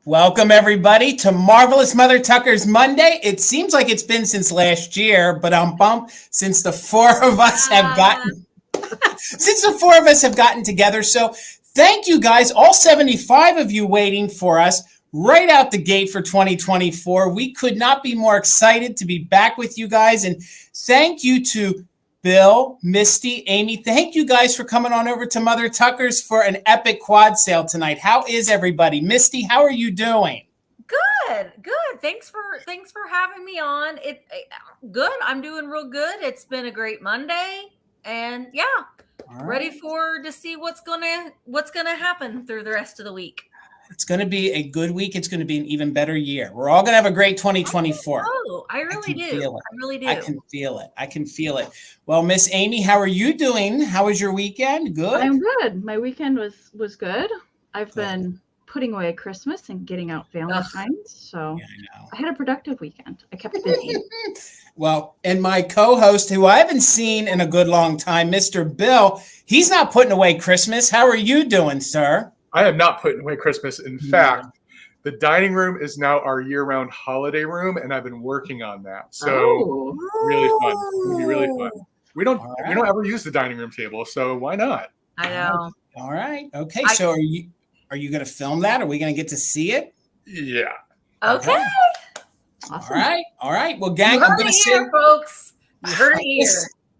Welcome, everybody, to Marvelous Mother Tucker's Monday. It seems like it's been since last year, but since the four of us have gotten together. So thank you guys, all 75 of you waiting for us right out the gate for 2024. We could not be more excited to be back with you guys. And thank you to Bill, Misty, Amy, thank you guys for coming on over to Mother Tucker's for an epic quad sale tonight. How is everybody? Misty, how are you doing? Good. Thanks for having me on. Good. I'm doing real good. It's been a great Monday, and yeah, ready to see what's gonna happen through the rest of the week. It's going to be a good week. It's going to be an even better year. We're all going to have a great 2024. I really do. I can feel it. Well, Miss Amy, how are you doing? How was your weekend? Good? I'm good. My weekend was good. I've been putting away Christmas and getting out Valentine's. So yeah, I had a productive weekend. I kept busy. Well, and my co-host, who I haven't seen in a good long time, Mr. Bill, he's not putting away Christmas. How are you doing, sir? I am not putting away Christmas. In fact, the dining room is now our year-round holiday room, and I've been working on that. So really fun. It's gonna be really fun. We don't ever use the dining room table, so why not? I know. All right. Okay. So are you going to film that? Are we going to get to see it? Yeah. Okay. Awesome. All right. Well, gang, I'm going to say, folks. You heard it here.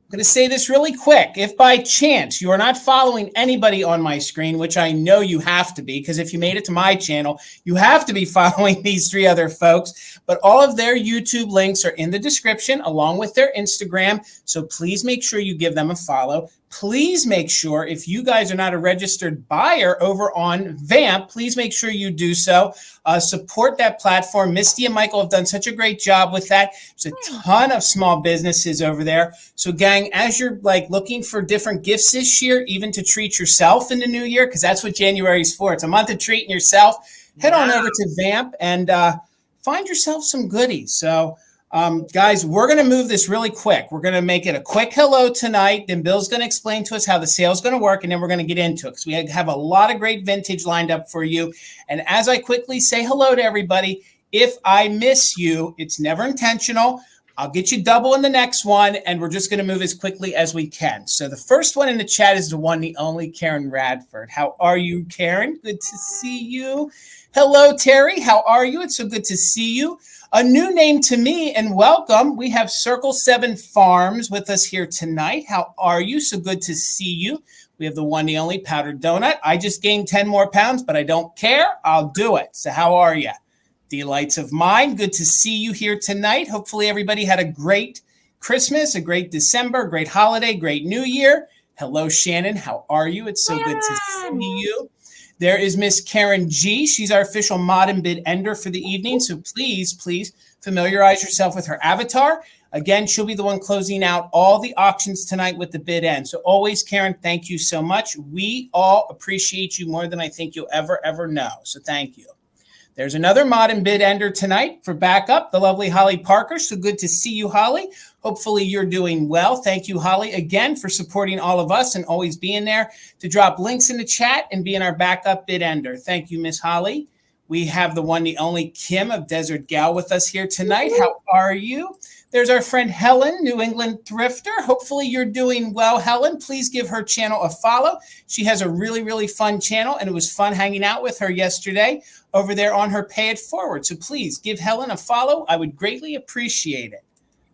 I'm going to say this really quick. If by chance you are not following anybody on my screen, which I know you have to be, because if you made it to my channel, you have to be following these three other folks. But all of their YouTube links are in the description along with their Instagram. So please make sure you give them a follow. Please make sure, if you guys are not a registered buyer over on Vamp, please make sure you do so. Support that platform. Misty and Michael have done such a great job with that. There's a ton of small businesses over there. So gang, as you're looking for different gifts this year, even to treat yourself in the new year, because that's what January is for. It's a month of treating yourself. Head on over to Vamp and find yourself some goodies. So guys, we're going to move this really quick. We're going to make it a quick hello tonight. Then Bill's going to explain to us how the sale is going to work, and then we're going to get into it because we have a lot of great vintage lined up for you. And as I quickly say hello to everybody, if I miss you, it's never intentional. I'll get you double in the next one, and we're just going to move as quickly as we can. So the first one in the chat is the one, the only Karen Radford. How are you, Karen? Good to see you. Hello, Terry. How are you? It's so good to see you. A new name to me, and welcome. We have Circle 7 Farms with us here tonight. How are you? So good to see you. We have the one, the only Powdered Donut. I just gained 10 more pounds, but I don't care. I'll do it. So how are you? Delights of mine. Good to see you here tonight. Hopefully everybody had a great Christmas, a great December, a great holiday, great New Year. Hello, Shannon. How are you? It's so good to see you. There is Miss Karen G. She's our official mod and bid ender for the evening. So please familiarize yourself with her avatar. Again, she'll be the one closing out all the auctions tonight with the bid end. So always, Karen, thank you so much. We all appreciate you more than I think you'll ever know. So thank you. There's another mod and bid ender tonight for backup, the lovely Holly Parker. So good to see you, Holly. Hopefully you're doing well. Thank you, Holly, again for supporting all of us and always being there to drop links in the chat and being our backup bid ender. Thank you, Miss Holly. We have the one, the only Kim of Desert Gal with us here tonight. How are you? There's our friend Helen, New England Thrifter. Hopefully you're doing well, Helen. Please give her channel a follow. She has a really fun channel, and it was fun hanging out with her yesterday over there on her Pay It Forward. So please give Helen a follow. I would greatly appreciate it.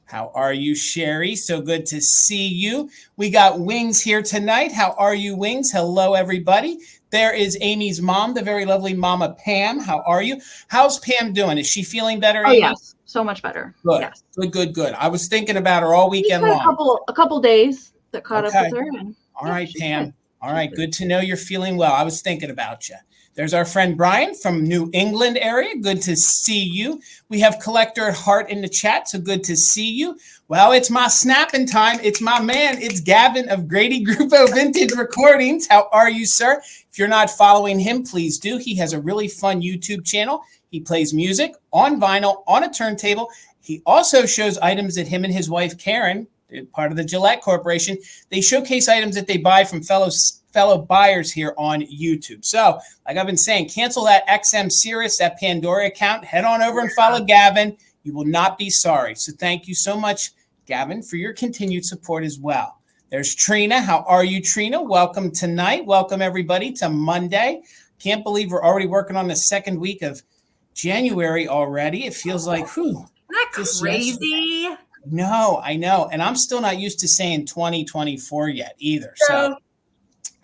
How are you, Sherry? So good to see you. We got Wings here tonight. How are you, Wings? Hello, everybody. There is Amy's mom, the very lovely Mama Pam. How are you? How's Pam doing? Is she feeling better, Amy? Oh, yes. So much better. Good. Yes. Good. I was thinking about her all weekend long. A couple days that caught up with her. And, all right, Pam. Good. All right. Good to know you're feeling well. I was thinking about you. There's our friend Brian from New England area. Good to see you. We have Collector at Heart in the chat. So good to see you. Well, it's my snapping time. It's my man. It's Gavin of Grady Grupo Vintage Recordings. How are you, sir? If you're not following him, please do. He has a really fun YouTube channel. He plays music on vinyl, on a turntable. He also shows items that him and his wife, Karen, part of the Gillette Corporation, they showcase items that they buy from fellow fellow buyers here on YouTube. So like I've been saying, cancel that XM Sirius, that Pandora account, head on over and follow Gavin. You will not be sorry. So thank you so much, Gavin, for your continued support as well. There's Trina. How are you, Trina? Welcome tonight. Welcome everybody to Monday. Can't believe we're already working on the second week of January already. It feels like, whew. Isn't that crazy? No, I know. And I'm still not used to saying 2024 yet either. So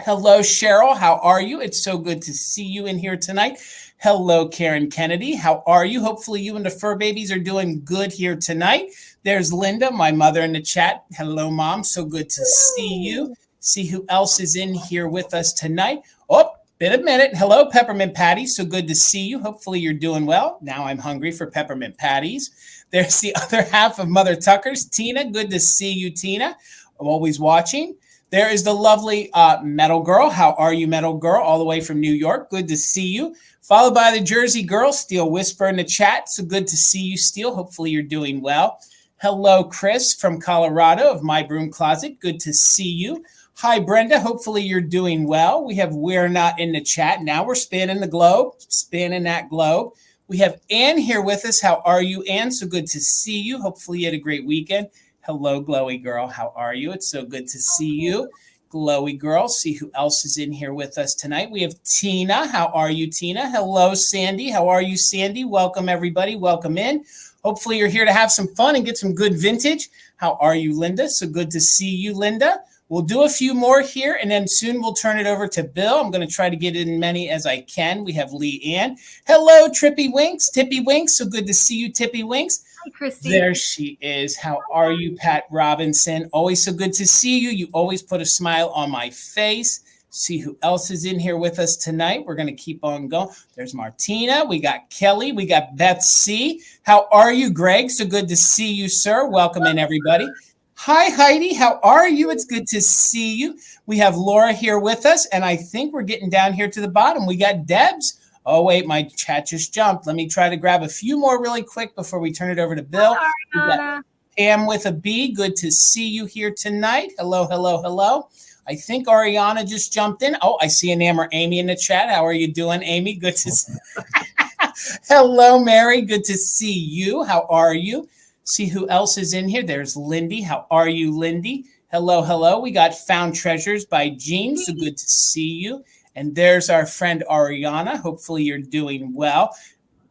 hello, Cheryl. How are you? It's so good to see you in here tonight. Hello, Karen Kennedy. How are you? Hopefully you and the fur babies are doing good here tonight. There's Linda, my mother in the chat. Hello, Mom. So good to see you. See who else is in here with us tonight. Oh, been a minute. Hello, Peppermint Patty. So good to see you. Hopefully you're doing well. Now I'm hungry for peppermint patties. There's the other half of Mother Tucker's, Tina. Good to see you, Tina. I'm always watching. There is the lovely Metal Girl. How are you, Metal Girl? All the way from New York. Good to see you. Followed by the Jersey Girl, Steel Whisper in the chat. So good to see you, Steel. Hopefully you're doing well. Hello, Chris from Colorado of My Broom Closet. Good to see you. Hi, Brenda. Hopefully you're doing well. We have We're Not in the chat. Now we're spinning the globe, spinning that globe. We have Ann here with us. How are you, Ann? So good to see you. Hopefully you had a great weekend. Hello, Glowy Girl. How are you? It's so good to see you. Glowy Girl. See who else is in here with us tonight. We have Tina. How are you, Tina? Hello, Sandy. How are you, Sandy? Welcome, everybody. Welcome in. Hopefully you're here to have some fun and get some good vintage. How are you, Linda? So good to see you, Linda. We'll do a few more here, and then soon we'll turn it over to Bill. I'm going to try to get in many as I can. We have Lee Ann. Hello, Trippy Winks. Tippy Winks. So good to see you, Tippy Winks. Hi, Christy. There she is. How are you, Pat Robinson? Always so good to see you. You always put a smile on my face. See who else is in here with us tonight. We're going to keep on going. There's Martina. We got Kelly. We got Beth C. How are you, Greg? So good to see you, sir. Welcome in, everybody. Hi, Heidi. How are you? It's good to see you. We have Laura here with us, and I think we're getting down here to the bottom. We got Debs. Oh, wait, my chat just jumped. Let me try to grab a few more really quick before we turn it over to Bill. We got Pam with a B. Good to see you here tonight. Hello, hello, hello. I think Ariana just jumped in. Oh, I see ENAMOR AMIE in the chat. How are you doing, Amy? Good to see you. Hello, Mary. Good to see you. How are you? See who else is in here. There's Lindy. How are you, Lindy? Hello, hello. We got Found Treasures by Jean. So good to see you. And there's our friend Ariana. Hopefully you're doing well.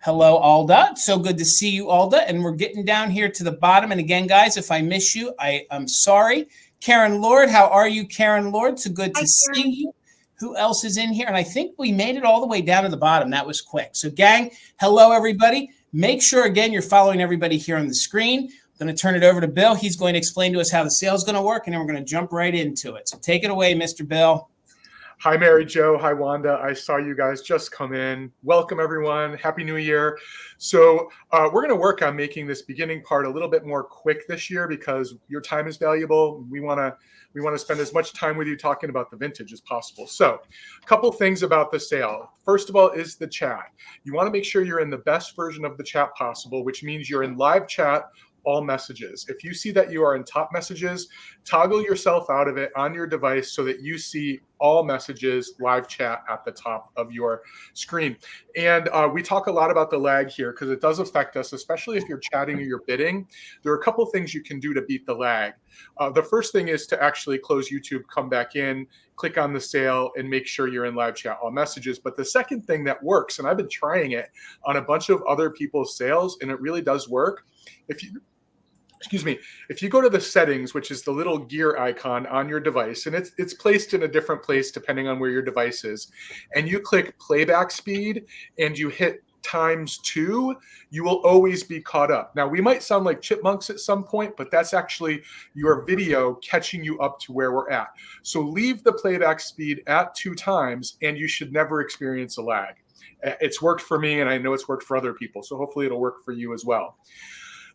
Hello, Alda. So good to see you, Alda. And we're getting down here to the bottom. And again, guys, if I miss you, I am sorry. Karen Lord. How are you, Karen Lord? So good to see you. Who else is in here? And I think we made it all the way down to the bottom. That was quick. So gang, hello, everybody. Make sure, again, you're following everybody here on the screen. I'm going to turn it over to Bill. He's going to explain to us how the sale is going to work, and then we're going to jump right into it. So take it away, Mr. Bill. Hi, Mary Jo. Hi, Wanda. I saw you guys just come in. Welcome, everyone. Happy New Year. So we're going to work on making this beginning part a little bit more quick this year because your time is valuable. We want to spend as much time with you talking about the vintage as possible. So a couple things about the sale. First of all is the chat. You want to make sure you're in the best version of the chat possible, which means you're in live chat, all messages. If you see that you are in top messages, toggle yourself out of it on your device so that you see all messages, live chat at the top of your screen. And we talk a lot about the lag here because it does affect us, especially if you're chatting or you're bidding. There are a couple things you can do to beat the lag. The first thing is to actually close YouTube, come back in, click on the sale, and make sure you're in live chat, all messages. But the second thing that works, and I've been trying it on a bunch of other people's sales, and it really does work. If you go to the settings, which is the little gear icon on your device, and it's placed in a different place depending on where your device is, and you click playback speed and you hit ×2, you will always be caught up. Now, we might sound like chipmunks at some point, but that's actually your video catching you up to where we're at. So leave the playback speed at 2 times and you should never experience a lag. It's worked for me and I know it's worked for other people. So hopefully it'll work for you as well.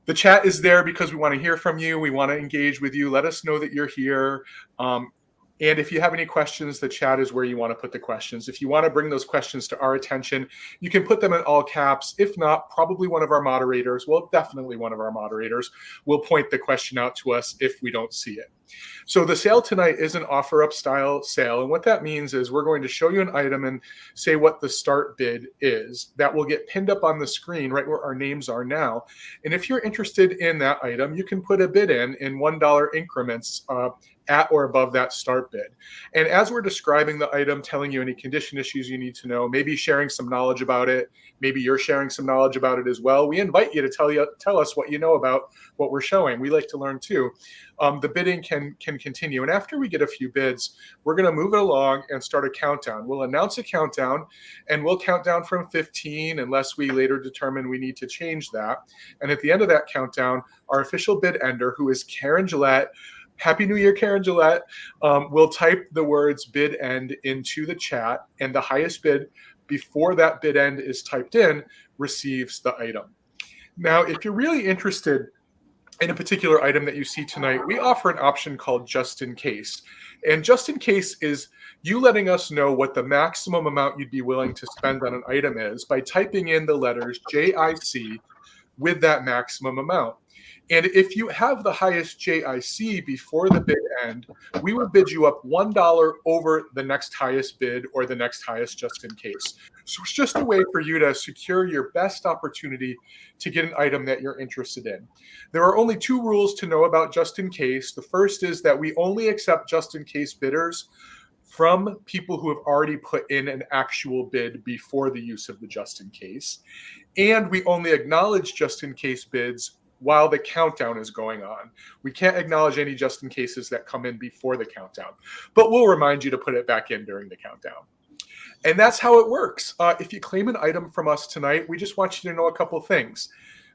The chat is there because we want to hear from you. We want to engage with you. Let us know that you're here. And if you have any questions, the chat is where you want to put the questions. If you want to bring those questions to our attention, you can put them in all caps. If not, probably one of our moderators, well, definitely one of our moderators, will point the question out to us if we don't see it. So the sale tonight is an offer up style sale. And what that means is we're going to show you an item and say what the start bid is. That will get pinned up on the screen right where our names are now. And if you're interested in that item, you can put a bid in $1 increments at or above that start bid. And as we're describing the item, telling you any condition issues you need to know, maybe sharing some knowledge about it, maybe you're sharing some knowledge about it as well, we invite you to tell us what you know about what we're showing. We like to learn too. The bidding can continue. And after we get a few bids, we're going to move it along and start a countdown. We'll announce a countdown, and we'll count down from 15 unless we later determine we need to change that. And at the end of that countdown, our official bid ender, who is Karen Gillette, Happy New Year, Karen Gillette, will type the words bid end into the chat, and the highest bid before that bid end is typed in receives the item. Now, if you're really interested in a particular item that you see tonight, we offer an option called Just In Case. And Just In Case is you letting us know what the maximum amount you'd be willing to spend on an item is by typing in the letters JIC with that maximum amount. And if you have the highest JIC before the bid end, we will bid you up $1 over the next highest bid or the next highest Just In Case. So it's just a way for you to secure your best opportunity to get an item that you're interested in. There are only 2 rules to know about Just In Case. The first is that we only accept Just In Case bidders from people who have already put in an actual bid before the use of the Just In Case. And we only acknowledge Just In Case bids while the countdown is going on. We can't acknowledge any Just In Cases that come in before the countdown, but we'll remind you to put it back in during the countdown. And that's how it works. If you claim an item from us tonight, we just want you to know a couple things.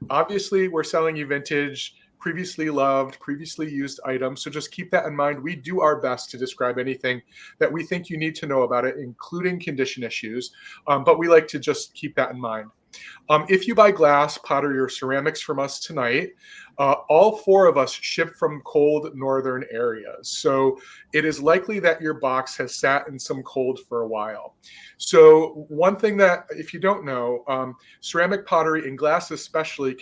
Obviously, we're selling you vintage, previously loved, previously used items. So just keep that in mind. We do our best to describe anything that we think you need to know about it, including condition issues. But we like to just keep that in mind. If you buy glass, pottery, or ceramics from us tonight, all 4 of us ship from cold northern areas. So it is likely that your box has sat in some cold for a while. So one thing that, if you don't know, ceramic pottery and glass especially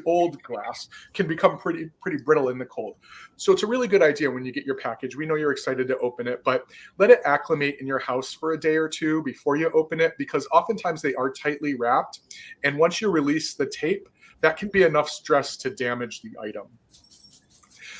old glass, can become pretty brittle in the cold. So it's a really good idea when you get your package. We know you're excited to open it, but let it acclimate in your house for a day or 2 before you open it, because oftentimes they are tightly wrapped. And once you release the tape, that can be enough stress to damage the item.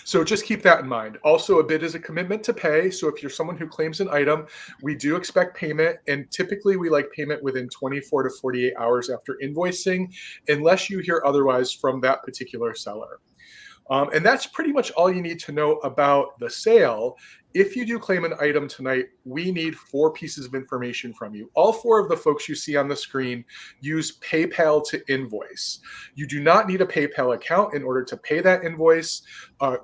So just keep that in mind. Also, a bid is a commitment to pay. So if you're someone who claims an item, we do expect payment. And typically we like payment within 24 to 48 hours after invoicing, unless you hear otherwise from that particular seller. And that's pretty much all you need to know about the sale. If you do claim an item tonight, we need 4 pieces of information from you. All 4 of the folks you see on the screen use PayPal to invoice. You do not need a PayPal account in order to pay that invoice.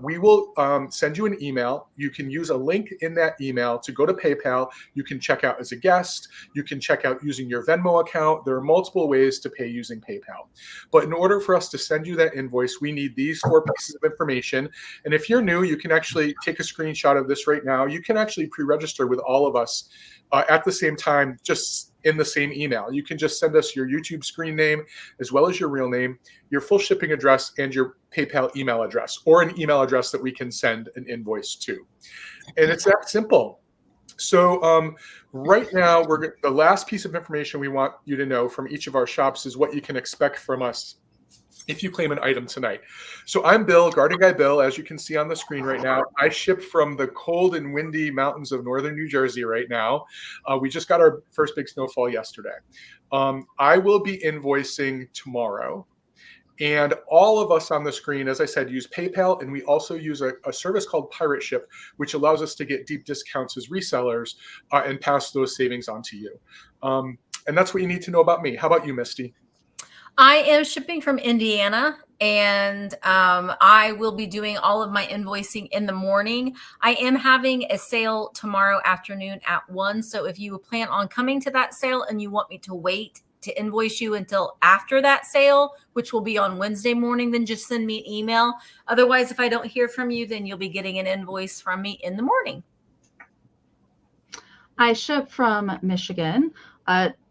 We will send you an email. You can use a link in that email to go to PayPal. You can check out as a guest. You can check out using your Venmo account. There are multiple ways to pay using PayPal. But in order for us to send you that invoice, we need these 4 pieces of information. And if you're new, you can actually take a screenshot of this right now. You can actually pre-register with all of us at the same time, just in the same email. You can just send us your YouTube screen name, as well as your real name, your full shipping address, and your PayPal email address, or an email address that we can send an invoice to. And it's that simple. So right now, the last piece of information we want you to know from each of our shops is what you can expect from us if you claim an item tonight. So I'm Bill, Garden Guy Bill, as you can see on the screen right now. I ship from the cold and windy mountains of northern New Jersey right now. We just got our first big snowfall yesterday. I will be invoicing tomorrow. And all of us on the screen, as I said, use PayPal, and we also use a service called Pirate Ship, which allows us to get deep discounts as resellers and pass those savings on to you. And that's what you need to know about me. How about you, Misty? I am shipping from Indiana, and I will be doing all of my invoicing in the morning. I am having a sale tomorrow afternoon at 1. So if you plan on coming to that sale and you want me to wait to invoice you until after that sale, which will be on Wednesday morning, then just send me an email. Otherwise, if I don't hear from you, then you'll be getting an invoice from me in the morning. I ship from Michigan.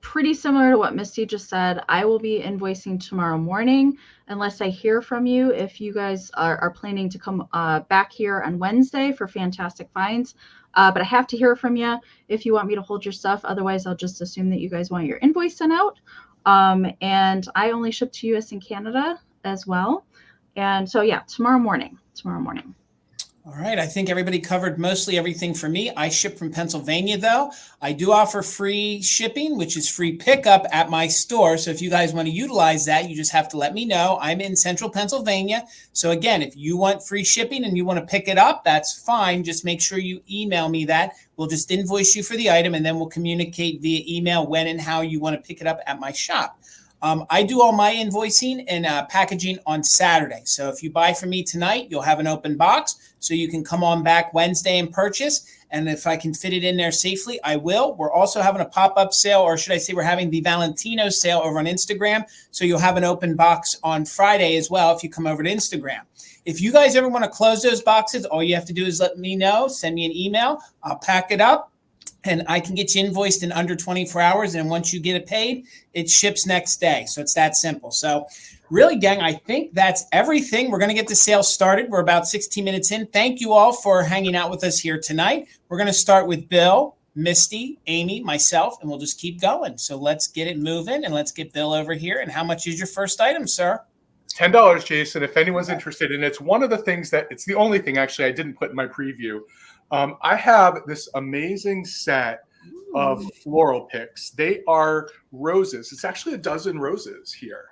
Pretty similar to what Misty just said. I will be invoicing tomorrow morning unless I hear from you. If you guys are planning to come back here on Wednesday for fantastic finds. But I have to hear from you if you want me to hold your stuff. Otherwise, I'll just assume that you guys want your invoice sent out. And I only ship to US and Canada as well. And so, yeah, tomorrow morning. All right. I think everybody covered mostly everything for me. I ship from Pennsylvania, though. I do offer free shipping, which is free pickup at my store. So if you guys want to utilize that, you just have to let me know. I'm in central Pennsylvania. So again, if you want free shipping and you want to pick it up, that's fine. Just make sure you email me that. We'll just invoice you for the item, and then we'll communicate via email when and how you want to pick it up at my shop. I do all my invoicing and packaging on Saturday. So if you buy from me tonight, you'll have an open box. So you can come on back Wednesday and purchase. And if I can fit it in there safely, I will. We're also having a pop-up sale, or should I say we're having the Valentino sale over on Instagram. So you'll have an open box on Friday as well if you come over to Instagram. If you guys ever want to close those boxes, all you have to do is let me know. Send me an email. I'll pack it up. And I can get you invoiced in under 24 hours. And once you get it paid, it ships next day. So it's that simple. So really, gang, I think that's everything. We're going to get the sale started. We're about 16 minutes in. Thank you all for hanging out with us here tonight. We're going to start with Bill, Misty, Amy, myself, and we'll just keep going. So let's get it moving, and let's get Bill over here. And how much is your first item, sir? $10, Jason, if anyone's interested. And it's one of the things that, it's the only thing actually I didn't put in my preview. I have this amazing set of Floral Picks. They are roses. It's actually a dozen roses here.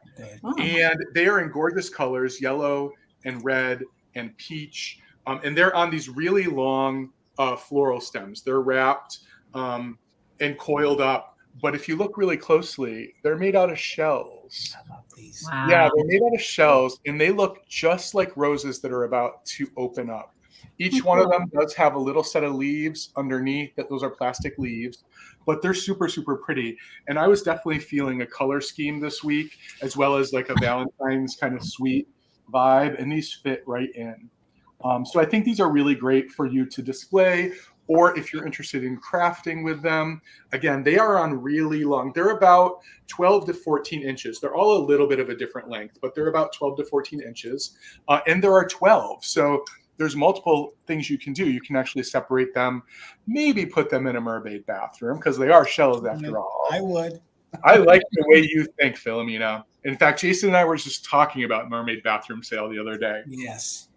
And they are in gorgeous colors, yellow and red and peach. And they're on these really long floral stems. They're wrapped and coiled up. But if you look really closely, they're made out of shells. I love these. Wow. Yeah, they're made out of shells, and they look just like roses that are about to open up. Each one of them does have a little set of leaves underneath. Those are plastic leaves, but they're super, super pretty. And I was definitely feeling a color scheme this week, as well as like a Valentine's kind of sweet vibe, and these fit right in. So I think these are really great for you to display, or if you're interested in crafting with them. Again, they are on really long. They're about 12 to 14 inches. They're all a little bit of a different length, but they're about 12 to 14 inches. And there are 12. So there's multiple things you can do. You can actually separate them, maybe put them in a mermaid bathroom, because they are shells after all. I would. I like the way you think, Philomena. In fact, Jason and I were just talking about mermaid bathroom sale the other day. Yes.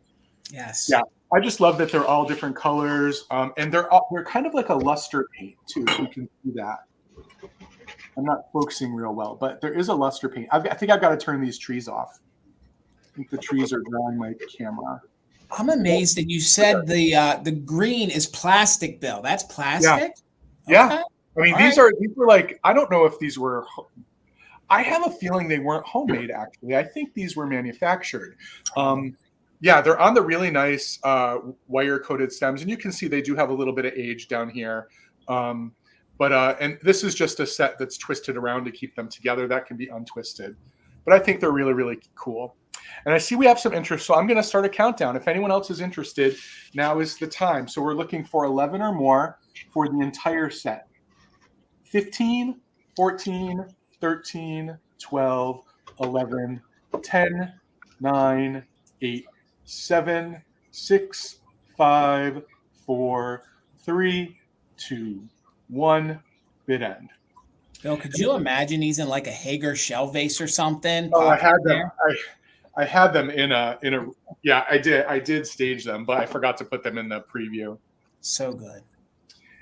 Yeah. I just love that they're all different colors. And they're kind of like a luster paint too. If you can see that. I'm not focusing real well, but there is a luster paint. I think I've got to turn these trees off. I think the trees are drawing my camera. I'm amazed that you said the green is plastic, Bill. That's plastic? Yeah. Okay. I mean, these were like, I don't know if these were, I have a feeling they weren't homemade, actually. I think these were manufactured. Yeah, they're on the really nice wire-coated stems. And you can see they do have a little bit of age down here. And this is just a set that's twisted around to keep them together. That can be untwisted. But I think they're really, really cool. And I see we have some interest, so I'm going to start a countdown. If anyone else is interested, now is the time. So we're looking for 11 or more for the entire set. 15, 14, 13, 12, 11, 10, 9, 8, 7, 6, 5, 4, 3, 2, 1. Bid end. Bill, could you imagine these in like a Hager shell vase or something? Oh, I had them. I had them in a. Yeah, I did stage them, but I forgot to put them in the preview. So good.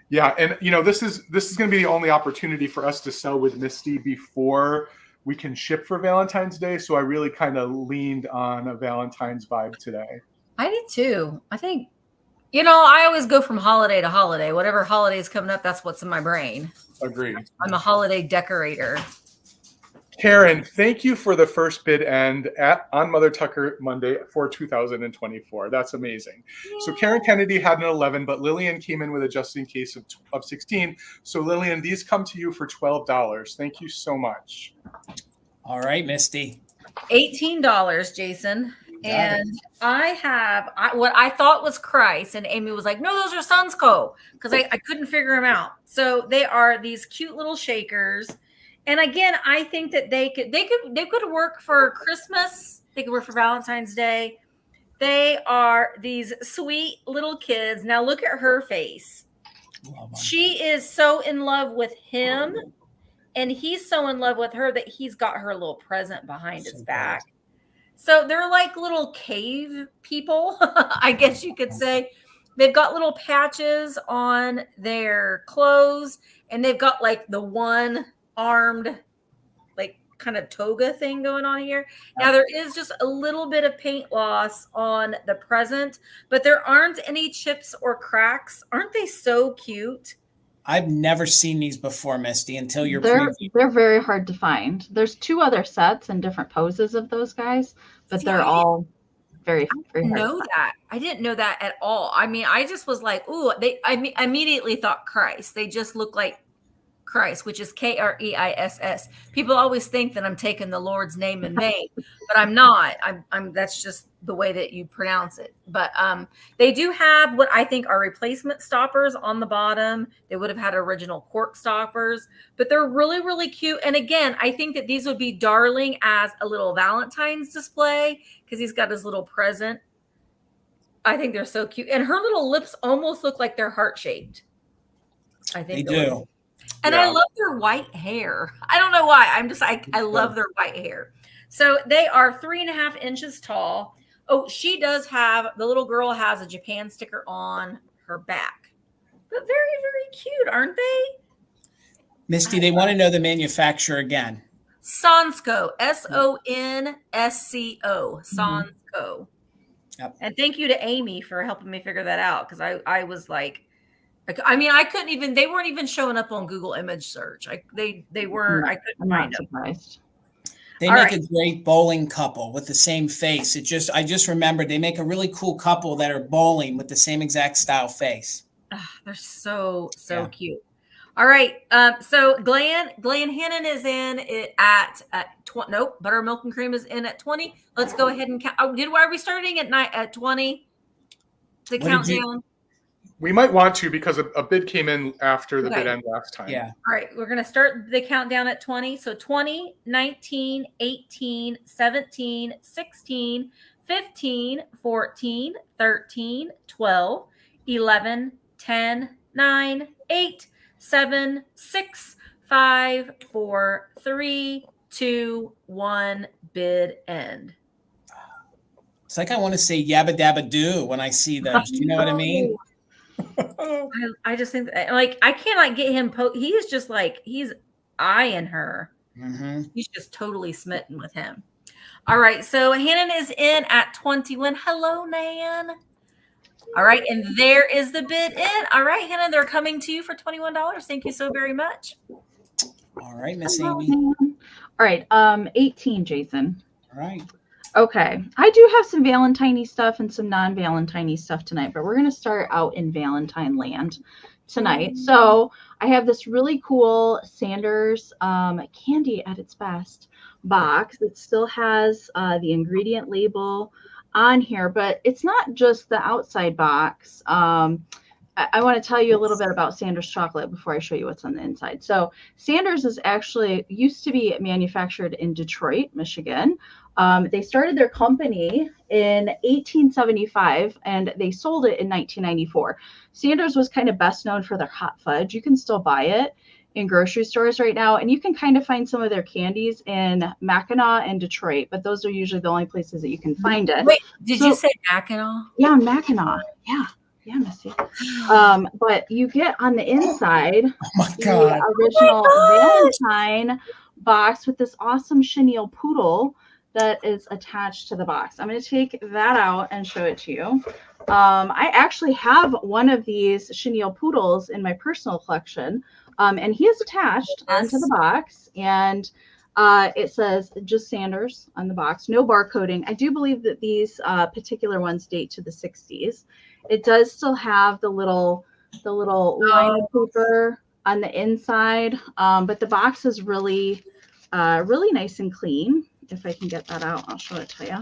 Yeah, and this is going to be the only opportunity for us to sell with Misty before we can ship for Valentine's Day. So I really kind of leaned on a Valentine's vibe today. I did too. I think, I always go from holiday to holiday. Whatever holiday is coming up, that's what's in my brain. Agreed. I'm a holiday decorator. Karen, thank you for the first bid end on Mother Tucker Monday for 2024. That's amazing. Yay. So Karen Kennedy had an 11, but Lillian came in with a just in case of 16. So Lillian, these come to you for $12. Thank you so much. All right, Misty. $18, Jason. And I have what I thought was Christ, and Amy was like, "No, those are Sunsko," because I couldn't figure them out. So they are these cute little shakers, and again, I think that they could work for Christmas. They could work for Valentine's Day. They are these sweet little kids. Now look at her face. She is so in love with him, and he's so in love with her that he's got her little present behind his back. So they're like little cave people, I guess you could say. They've got little patches on their clothes, and they've got like the one armed, like kind of toga thing going on here. Now there is just a little bit of paint loss on the present, but there aren't any chips or cracks. Aren't they so cute? I've never seen these before, Misty, until you're they're very hard to find. There's 2 other sets and different poses of those guys, but they're all very, very hard. I know that. I didn't know that at all. I mean, I just was like, ooh, I immediately thought Christ. They just look like Christ, which is Kriss. People always think that I'm taking the Lord's name in vain, but I'm not. I'm that's just the way that you pronounce it. But they do have what I think are replacement stoppers on the bottom. They would have had original cork stoppers, but they're really, really cute. And again, I think that these would be darling as a little Valentine's display because he's got his little present. I think they're so cute. And her little lips almost look like they're heart-shaped. I think they do. And I love their white hair. I don't know why. I'm just like, I love their white hair. So they are 3.5 inches tall. Oh, she does have, the little girl has a Japan sticker on her back. But very, very cute, aren't they? Misty, they want to know the manufacturer again. Sonsco, Sonsco. Sonsco. Yep. And thank you to Amy for helping me figure that out because I was like, I mean, I couldn't even, they weren't even showing up on Google image search. They weren't, I couldn't find them. Surprised. They make a great bowling couple with the same face. I just remembered they make a really cool couple that are bowling with the same exact style face. They're so cute. All right. So Glenn Hannon is in at 20. Nope. Buttermilk and Cream is in at 20. Let's go ahead and count. Oh, are we starting at 20? The countdown. We might want to because a bid came in after the bid end last time. Yeah. All right. We're going to start the countdown at 20. So 20, 19, 18, 17, 16, 15, 14, 13, 12, 11, 10, 9, 8, 7, 6, 5, 4, 3, 2, 1. Bid end. It's like I want to say yabba dabba doo when I see those. Do you know what I mean? I just think that, like, I cannot get him. He is just like, he's eyeing her. Mm-hmm. He's just totally smitten with him. All right. So Hannon is in at 21. Hello, Nan. All right. And there is the bid in. All right, Hannon, they're coming to you for $21. Thank you so very much. All right, Miss Amy. All right. 18, Jason. All right. Okay, I do have some Valentine-y stuff and some non-Valentine-y stuff tonight, but we're going to start out in Valentine land tonight. So I have this really cool Sanders Candy at its best box. It still has the ingredient label on here, but it's not just the outside box. I want to tell you a little bit about Sanders chocolate before I show you what's on the inside. So Sanders is actually used to be manufactured in Detroit, Michigan. They started their company in 1875 and they sold it in 1994. Sanders was kind of best known for their hot fudge. You can still buy it in grocery stores right now, and you can kind of find some of their candies in Mackinac and Detroit, but those are usually the only places that you can find it. Wait, did you say Mackinac? Yeah, Mackinac. Yeah, Missy. But you get on the inside the original Valentine box with this awesome chenille poodle that is attached to the box. I'm going to take that out and show it to you. I actually have one of these chenille poodles in my personal collection, and he is attached onto the box, and it says just Sanders on the box, no barcoding. I do believe that these particular ones date to the 60s. It does still have the little line of paper on the inside, but the box is really nice and clean. If I can get that out, I'll show it to you.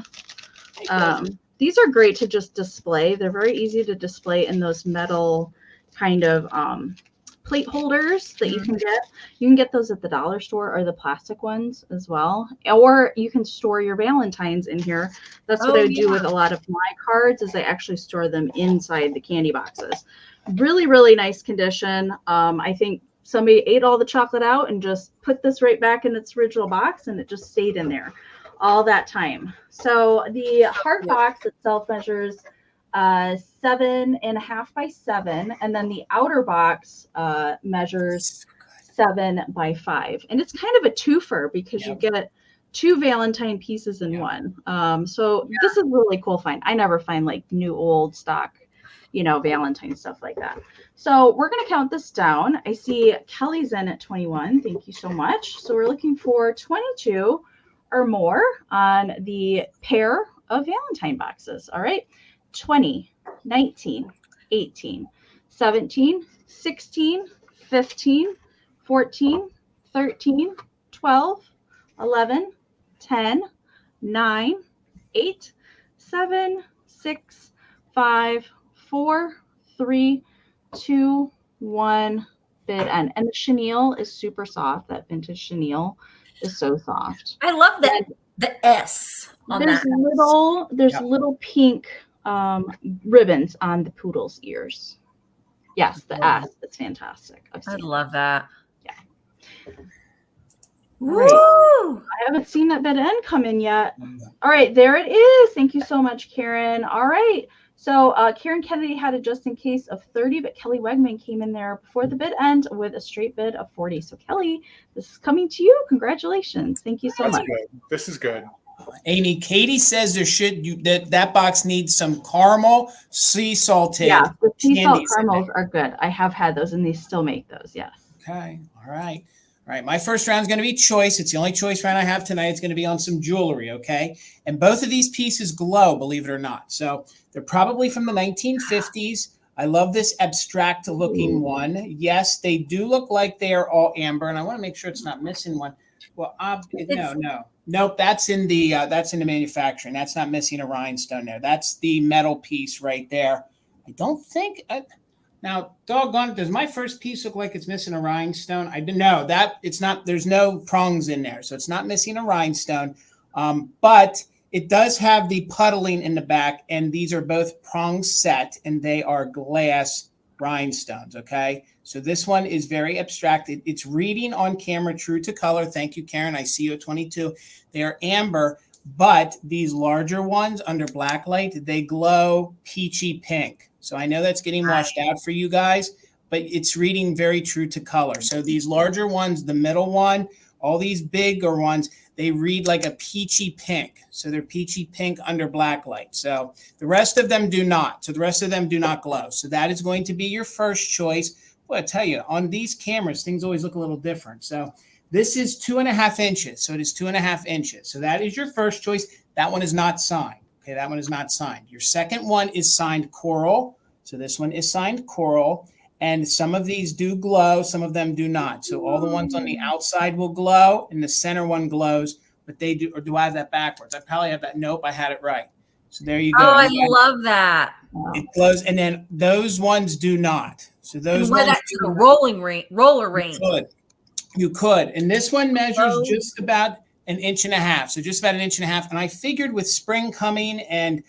These are great to just display. They're very easy to display in those metal kind of plate holders that you can get. You can get those at the dollar store or the plastic ones as well. Or you can store your Valentines in here. That's what I would do with a lot of my cards, is I actually store them inside the candy boxes. Really, really nice condition. I think somebody ate all the chocolate out and just put this right back in its original box, and it just stayed in there all that time. So the hard box itself measures 7.5 by 7, and then the outer box measures 7 by 5, and it's kind of a twofer because you get 2 Valentine pieces in one. So this is really cool find. I never find like new old stock, you know, Valentine stuff like that. So we're going to count this down. I see Kelly's in at 21. Thank you so much. So we're looking for 22 or more on the pair of Valentine boxes. All right. 20, 19, 18, 17, 16, 15, 14, 13, 12, 11, 10, 9, 8, 7, 6, 5, 4, 3, 2, 1, bid end. And the chenille is super soft. That vintage chenille is so soft. I love that. The S on there's that. Little pink ribbons on the Poodle's ears. Yes, the S. It's fantastic. I love that. Yeah. Right. I haven't seen that bid end come in yet. All right, there it is. Thank you so much, Karen. All right. So Karen Kennedy had a just in case of 30, but Kelly Wegman came in there before the bid end with a straight bid of 40. So Kelly, this is coming to you. Congratulations. Thank you so much. Good. This is good. Amy, Katie says that box needs some caramel sea salted. Yeah, the sea salt caramels are good. I have had those, and they still make those. Yes. Okay. All right. All right. My first round is going to be choice. It's the only choice round I have tonight. It's going to be on some jewelry. Okay. And both of these pieces glow, believe it or not. So they're probably from the 1950s. I love this abstract looking one. Yes, they do look like they are all amber, and I want to make sure it's not missing one. Well, nope. That's in the manufacturing. That's not missing a rhinestone there. That's the metal piece right there. I don't think. Now, doggone it, does my first piece look like it's missing a rhinestone? I didn't know that it's not. There's no prongs in there, so it's not missing a rhinestone. But it does have the puddling in the back, and these are both prong set, and they are glass rhinestones. Okay. So this one is very abstract. It's reading on camera true to color. Thank you, Karen. I see you at 22. They are amber, but these larger ones under black light, they glow peachy pink. So I know that's getting washed out for you guys, but it's reading very true to color. So these larger ones, the middle one, all these bigger ones, they read like a peachy pink. So they're peachy pink under black light. So the rest of them do not. So the rest of them do not glow. So that is going to be your first choice. Well, I tell you, on these cameras, things always look a little different. So this is 2.5 inches. So it is 2.5 inches. So that is your first choice. That one is not signed. Okay, that one is not signed. Your second one is signed coral. So this one is signed coral. And some of these do glow. Some of them do not. So all the ones on the outside will glow, and the center one glows. But they do, or do I have that backwards? I probably have that. Nope, I had it right. So there you go. Oh, I love that. It glows, and then those ones do not. So those ones to the roller range. You could. And this one measures just about 1.5 inches. So just about 1.5 inches. And I figured with spring coming and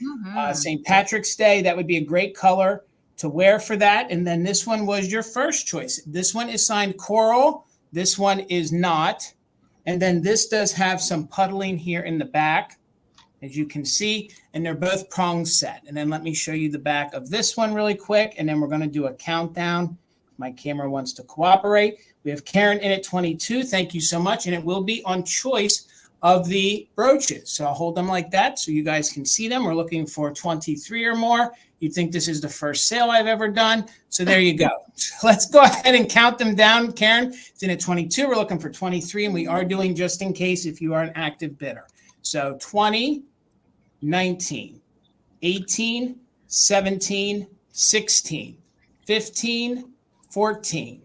St. Patrick's Day, that would be a great color to wear for that. And then this one was your first choice. This one is signed coral. This one is not. And then this does have some puddling here in the back, as you can see, and they're both prong set. And then let me show you the back of this one really quick, and then we're going to do a countdown. My camera wants to cooperate. We have Karen in at 22. Thank you so much. And it will be on choice of the brooches. So I'll hold them like that so you guys can see them. We're looking for 23 or more. You think this is the first sale I've ever done. So there you go. Let's go ahead and count them down. Karen is in at 22. We're looking for 23, and we are doing just in case if you are an active bidder. So 20, 19, 18, 17, 16, 15, 14,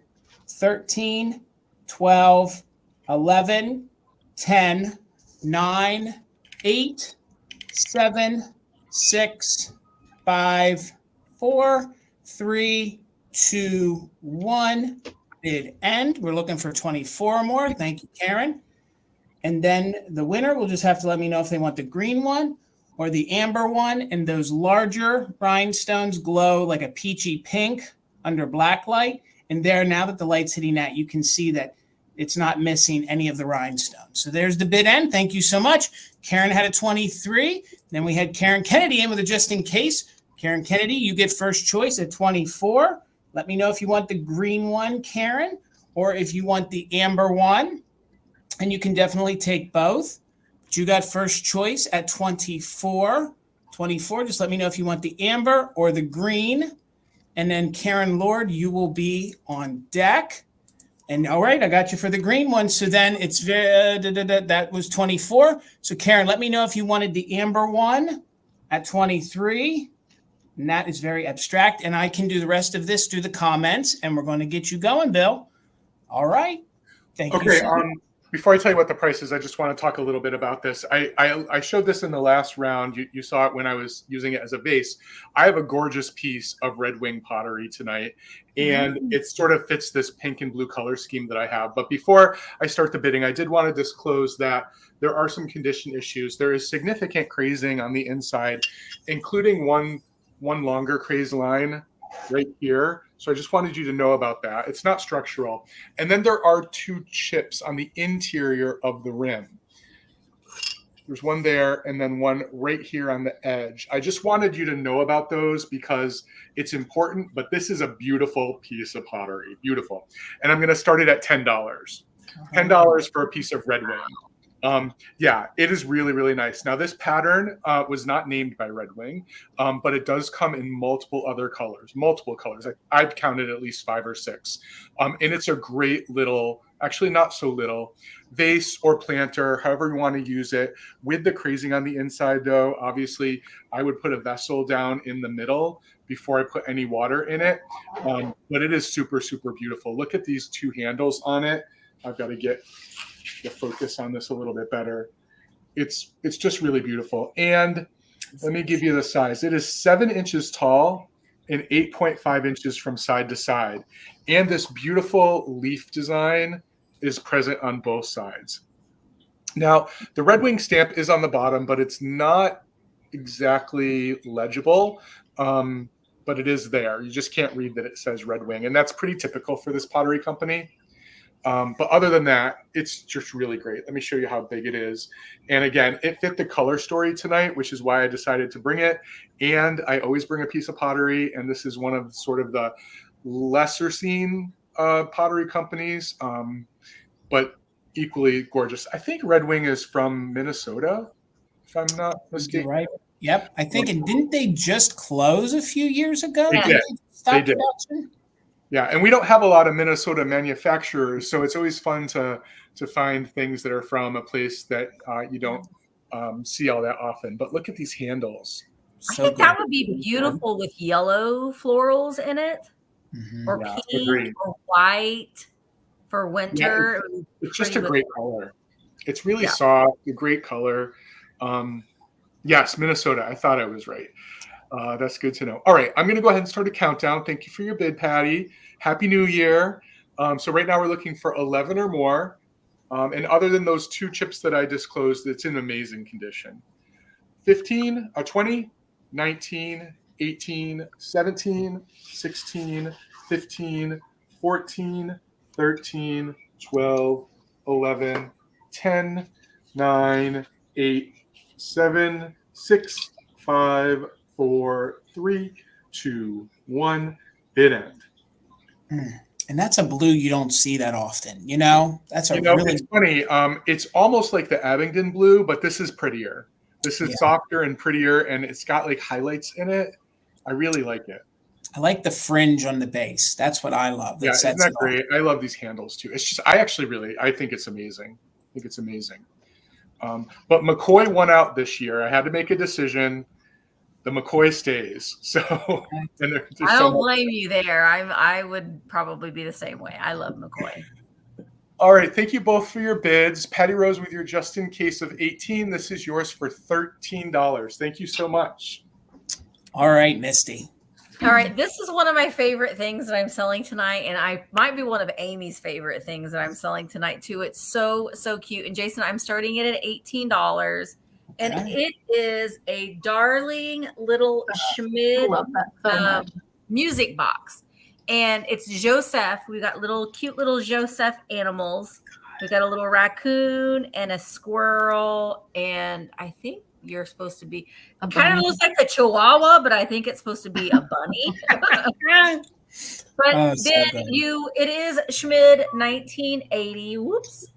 13, 12, 11, 10, 9, 8, 7, 6, 5, 4, 3, 2, 1. Bid end. We're looking for 24 or more. Thank you, Karen. And then the winner will just have to let me know if they want the green one or the amber one. And those larger rhinestones glow like a peachy pink under black light. And there, now that the light's hitting that, you can see that it's not missing any of the rhinestones. So there's the bid end. Thank you so much. Karen had a 23. Then we had Karen Kennedy in with a just in case. Karen Kennedy, you get first choice at 24. Let me know if you want the green one, Karen, or if you want the amber one. And you can definitely take both. But you got first choice at 24. 24, just let me know if you want the amber or the green. And then Karen Lord, you will be on deck. And all right, I got you for the green one. So then it's that was 24. So Karen, let me know if you wanted the amber one at 23. And that is very abstract. And I can do the rest of this through the comments. And we're going to get you going, Bill. All right. Thank you. Okay. Before I tell you what the price is, I just want to talk a little bit about this. I showed this in the last round. You saw it when I was using it as a vase. I have a gorgeous piece of red wing pottery tonight, and it sort of fits this pink and blue color scheme that I have. But before I start the bidding, I did want to disclose that there are some condition issues. There is significant crazing on the inside, including one longer craze line right here. So I just wanted you to know about that. It's not structural. And then there are 2 chips on the interior of the rim. There's one there and then one right here on the edge. I just wanted you to know about those because it's important, but this is a beautiful piece of pottery. Beautiful. And I'm going to start it at $10. $10 for a piece of red wing. Yeah, it is really, really nice. Now, this pattern was not named by Red Wing, but it does come in multiple other colors, multiple colors. I've counted at least 5 or 6. And it's a great little, actually not so little, vase or planter, however you want to use it. With the crazing on the inside, though, obviously, I would put a vessel down in the middle before I put any water in it. But it is super, super beautiful. Look at these 2 handles on it. I've got to get the focus on this a little bit better. It's just really beautiful. And let me give you the size. It is 7 inches tall and 8.5 inches from side to side. And this beautiful leaf design is present on both sides. Now, the Red Wing stamp is on the bottom, but it's not exactly legible. But it is there. You just can't read that it says Red Wing. And that's pretty typical for this pottery company. But other than that, it's just really great. Let me show you how big it is. And again, it fit the color story tonight, which is why I decided to bring it. And I always bring a piece of pottery. And this is one of sort of the lesser seen pottery companies, but equally gorgeous. I think Red Wing is from Minnesota, if I'm not mistaken. Right. Yep. I think, and didn't they just close a few years ago? They did. They did. Production? Yeah, and we don't have a lot of Minnesota manufacturers, so it's always fun to find things that are from a place that you don't see all that often. But look at these handles. I think that would be beautiful with yellow florals in it, or pink or white for winter. Yeah, it's just a great color. It's really soft, a great color. Yes, Minnesota. I thought I was right. That's good to know. All right, I'm going to go ahead and start a countdown. Thank you for your bid, Patty. Happy New Year. So right now we're looking for 11 or more. And other than those 2 chips that I disclosed, it's in amazing condition. 15, 20, 19, 18, 17, 16, 15, 14, 13, 12, 11, 10, 9, 8, 7, 6, 5, 4, 3, 2, 1, bid end. And that's a blue you don't see that often. You know, that's a really. It's funny. It's almost like the Abingdon blue, but this is prettier. This is softer and prettier, and it's got like highlights in it. I really like it. I like the fringe on the base. That's what I love. Yeah, isn't that great? I love these handles too. It's just, I think it's amazing. I think it's amazing. But McCoy won out this year. I had to make a decision. The McCoy stays. So and I don't blame you there. I would probably be the same way. I love McCoy. All right. Thank you both for your bids. Patty Rose with your just in case of 18. This is yours for $13. Thank you so much. All right, Misty. All right, this is one of my favorite things that I'm selling tonight, and I might be one of Amy's favorite things that I'm selling tonight too. It's so cute. And Jason, I'm starting it at $18, and it is a darling little Schmid music box, and it's Joseph. We got cute little Joseph animals. We got a little raccoon and a squirrel, and I think you're supposed to be kind of looks like a chihuahua, but I think it's supposed to be a bunny. But it is Schmid 1980. Whoops.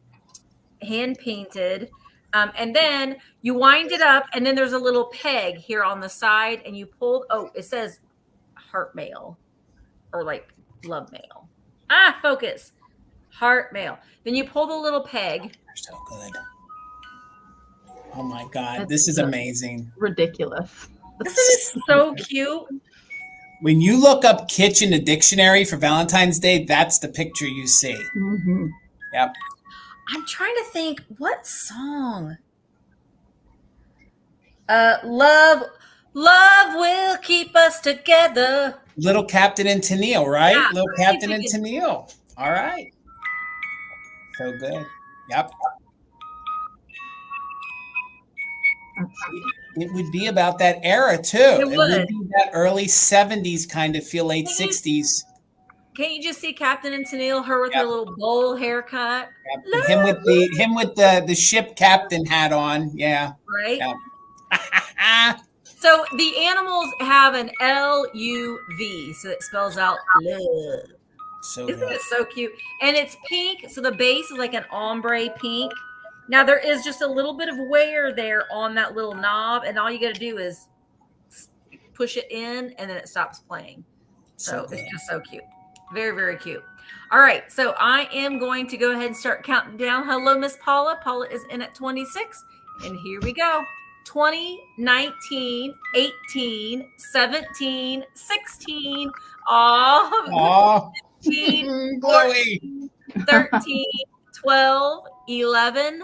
Hand painted. And then you wind it up, and then there's a little peg here on the side, and you pull, it says heart mail or like love mail. Focus. Heart mail. Then you pull the little peg. They're so good. Oh my God, this is amazing. Ridiculous. This is so cute. When you look up kitchen a dictionary for Valentine's Day, that's the picture you see. Mm-hmm. Yep. I'm trying to think what song. Love will keep us together. Little Captain and Tennille, right? Yeah, Little Captain and Tennille. All right. So good. Yep. It would be about that era too. It would be that early 70s kind of feel, late 60s. Can't you just see Captain and Tennille, her with her little bowl haircut? Yep. Him with the ship captain hat on. Yeah. Right. Yep. So the animals have an LUV, so it spells out love. So Isn't it so cute? And it's pink, so the base is like an ombre pink. Now there is just a little bit of wear there on that little knob, and all you got to do is push it in, and then it stops playing. So it's just so cute. Very, very cute. All right, so I am going to go ahead and start counting down. Hello, Miss Paula. Paula is in at 26, and here we go. 20, 19, 18, 17, 16, 15, 14, 13, 12, 11,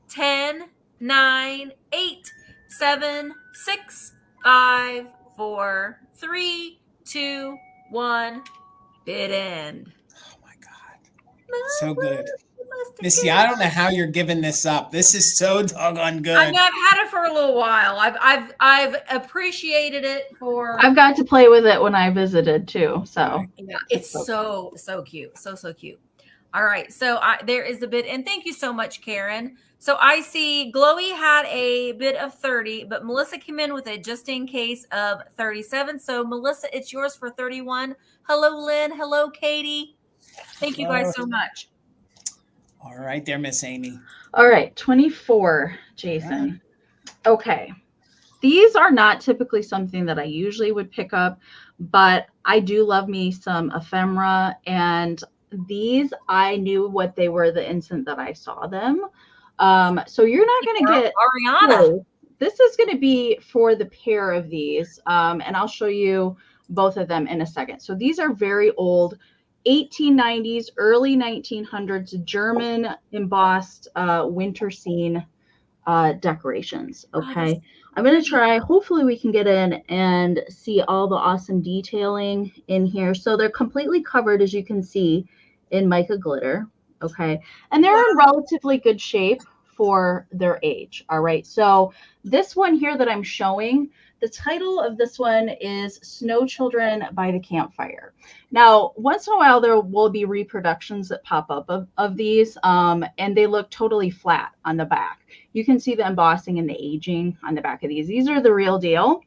10, 9, 8, 7, 6, 5, 4, 3, 2, 1. Bid end. Oh my God. So good. Missy, I don't know how you're giving this up. This is so doggone good. I mean, I've had it for a little while. I've appreciated it for. I've got to play with it when I visited too. So yeah, it's so cute. So cute. All right. So there is the bid. And thank you so much, Karen. So I see Glowy had a bid of 30, but Melissa came in with a just in case of 37. So Melissa, it's yours for 31. Hello, Lynn. Hello, Katie. Thank you guys so much. All right there, Miss Amy. All right, 24, Jason. Okay. These are not typically something that I usually would pick up, but I do love me some ephemera, and these I knew what they were the instant that I saw them. So you're not going to get Ariana. This is going to be for the pair of these, and I'll show you both of them in a second. So these are very old 1890s, early 1900s German embossed winter scene decorations. Okay. I'm going to try, hopefully we can get in and see all the awesome detailing in here. So they're completely covered, as you can see, in mica glitter. Okay. And they're in relatively good shape for their age. All right. So this one here that I'm showing, the title of this one is Snow Children by the Campfire. Now, once in a while, there will be reproductions that pop up of these, and they look totally flat on the back. You can see the embossing and the aging on the back of these. These are the real deal.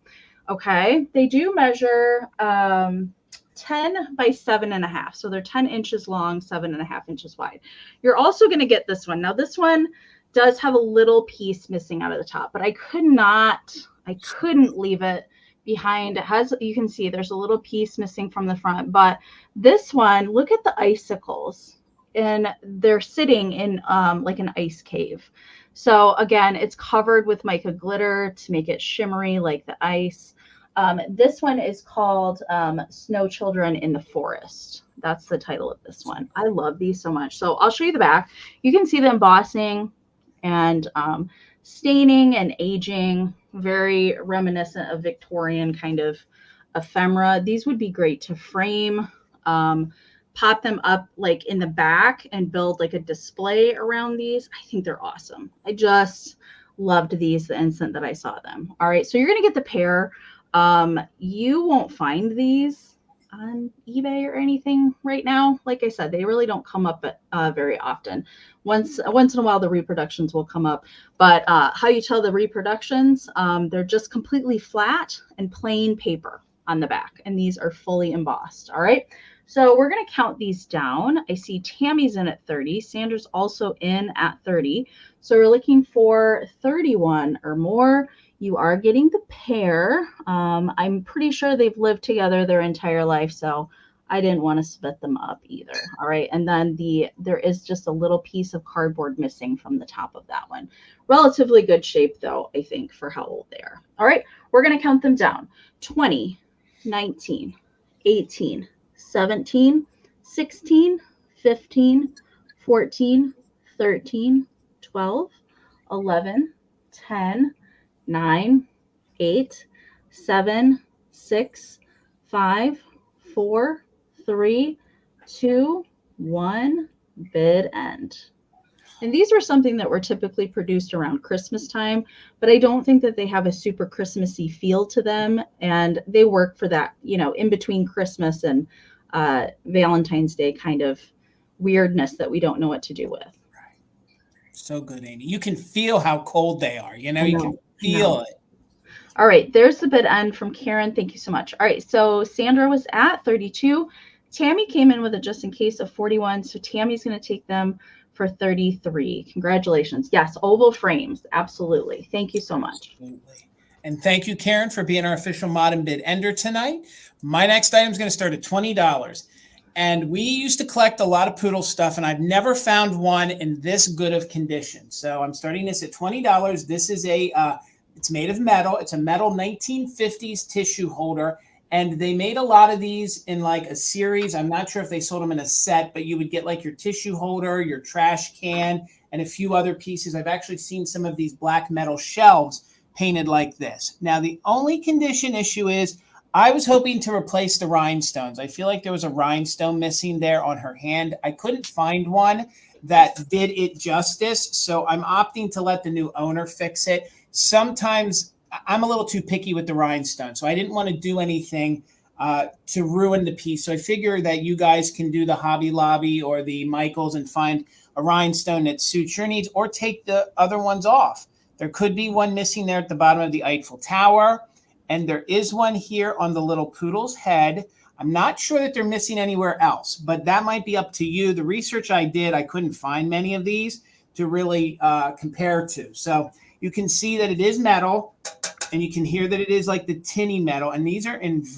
Okay. They do measure 10 by 7.5. So they're 10 inches long, 7.5 inches wide. You're also going to get this one. Now, this one does have a little piece missing out of the top, but I couldn't leave it behind. It has, you can see there's a little piece missing from the front, but this one, look at the icicles, and they're sitting in like an ice cave. So again, it's covered with mica glitter to make it shimmery like the ice. This one is called Snow Children in the Forest. That's the title of this one. I love these so much. So I'll show you the back. You can see the embossing and staining and aging, very reminiscent of Victorian kind of ephemera. These would be great to frame, pop them up like in the back and build like a display around these. I think they're awesome. I just loved these the instant that I saw them. All right, so you're gonna get the pair. You won't find these on eBay or anything right now. Like I said, they really don't come up very often. Once in a while, the reproductions will come up. But how you tell the reproductions, they're just completely flat and plain paper on the back. And these are fully embossed. All right. So we're going to count these down. I see Tammy's in at 30. Sandra's also in at 30. So we're looking for 31 or more. You are getting the pair. I'm pretty sure they've lived together their entire life, so I didn't want to split them up either. All right. And then there is just a little piece of cardboard missing from the top of that one. Relatively good shape, though, I think, for how old they are. All right. We're going to count them down. 20, 19, 18, 17, 16, 15, 14, 13, 12, 11, 10, 9, 8, 7, 6, 5, 4, 3, 2, 1, bid end. And these were something that were typically produced around Christmas time, but I don't think that they have a super Christmassy feel to them. And they work for that, you know, in between Christmas and Valentine's Day kind of weirdness that we don't know what to do with. Right. So good, Amy. You can feel how cold they are. You know, you can feel it. All right. There's the bid end from Karen. Thank you so much. All right. So Sandra was at 32. Tammy came in with a just in case of 41. So Tammy's going to take them for 33. Congratulations. Yes. Oval frames. Absolutely. Thank you so much. Absolutely. And thank you, Karen, for being our official mod and bid ender tonight. My next item is going to start at $20. And we used to collect a lot of Poodle stuff, and I've never found one in this good of condition. So I'm starting this at $20. This is it's made of metal. It's a metal 1950s tissue holder. And they made a lot of these in like a series. I'm not sure if they sold them in a set, but you would get like your tissue holder, your trash can, and a few other pieces. I've actually seen some of these black metal shelves painted like this. Now, the only condition issue is I was hoping to replace the rhinestones. I feel like there was a rhinestone missing there on her hand. I couldn't find one that did it justice, so I'm opting to let the new owner fix it. Sometimes I'm a little too picky with the rhinestone, so I didn't want to do anything to ruin the piece. So I figure that you guys can do the Hobby Lobby or the Michaels and find a rhinestone that suits your needs, or take the other ones off. There could be one missing there at the bottom of the Eiffel Tower, and there is one here on the little Poodle's head. I'm not sure that they're missing anywhere else, but that might be up to you. The research I did, I couldn't find many of these to really compare to. So you can see that it is metal, and you can hear that it is like the tinny metal. And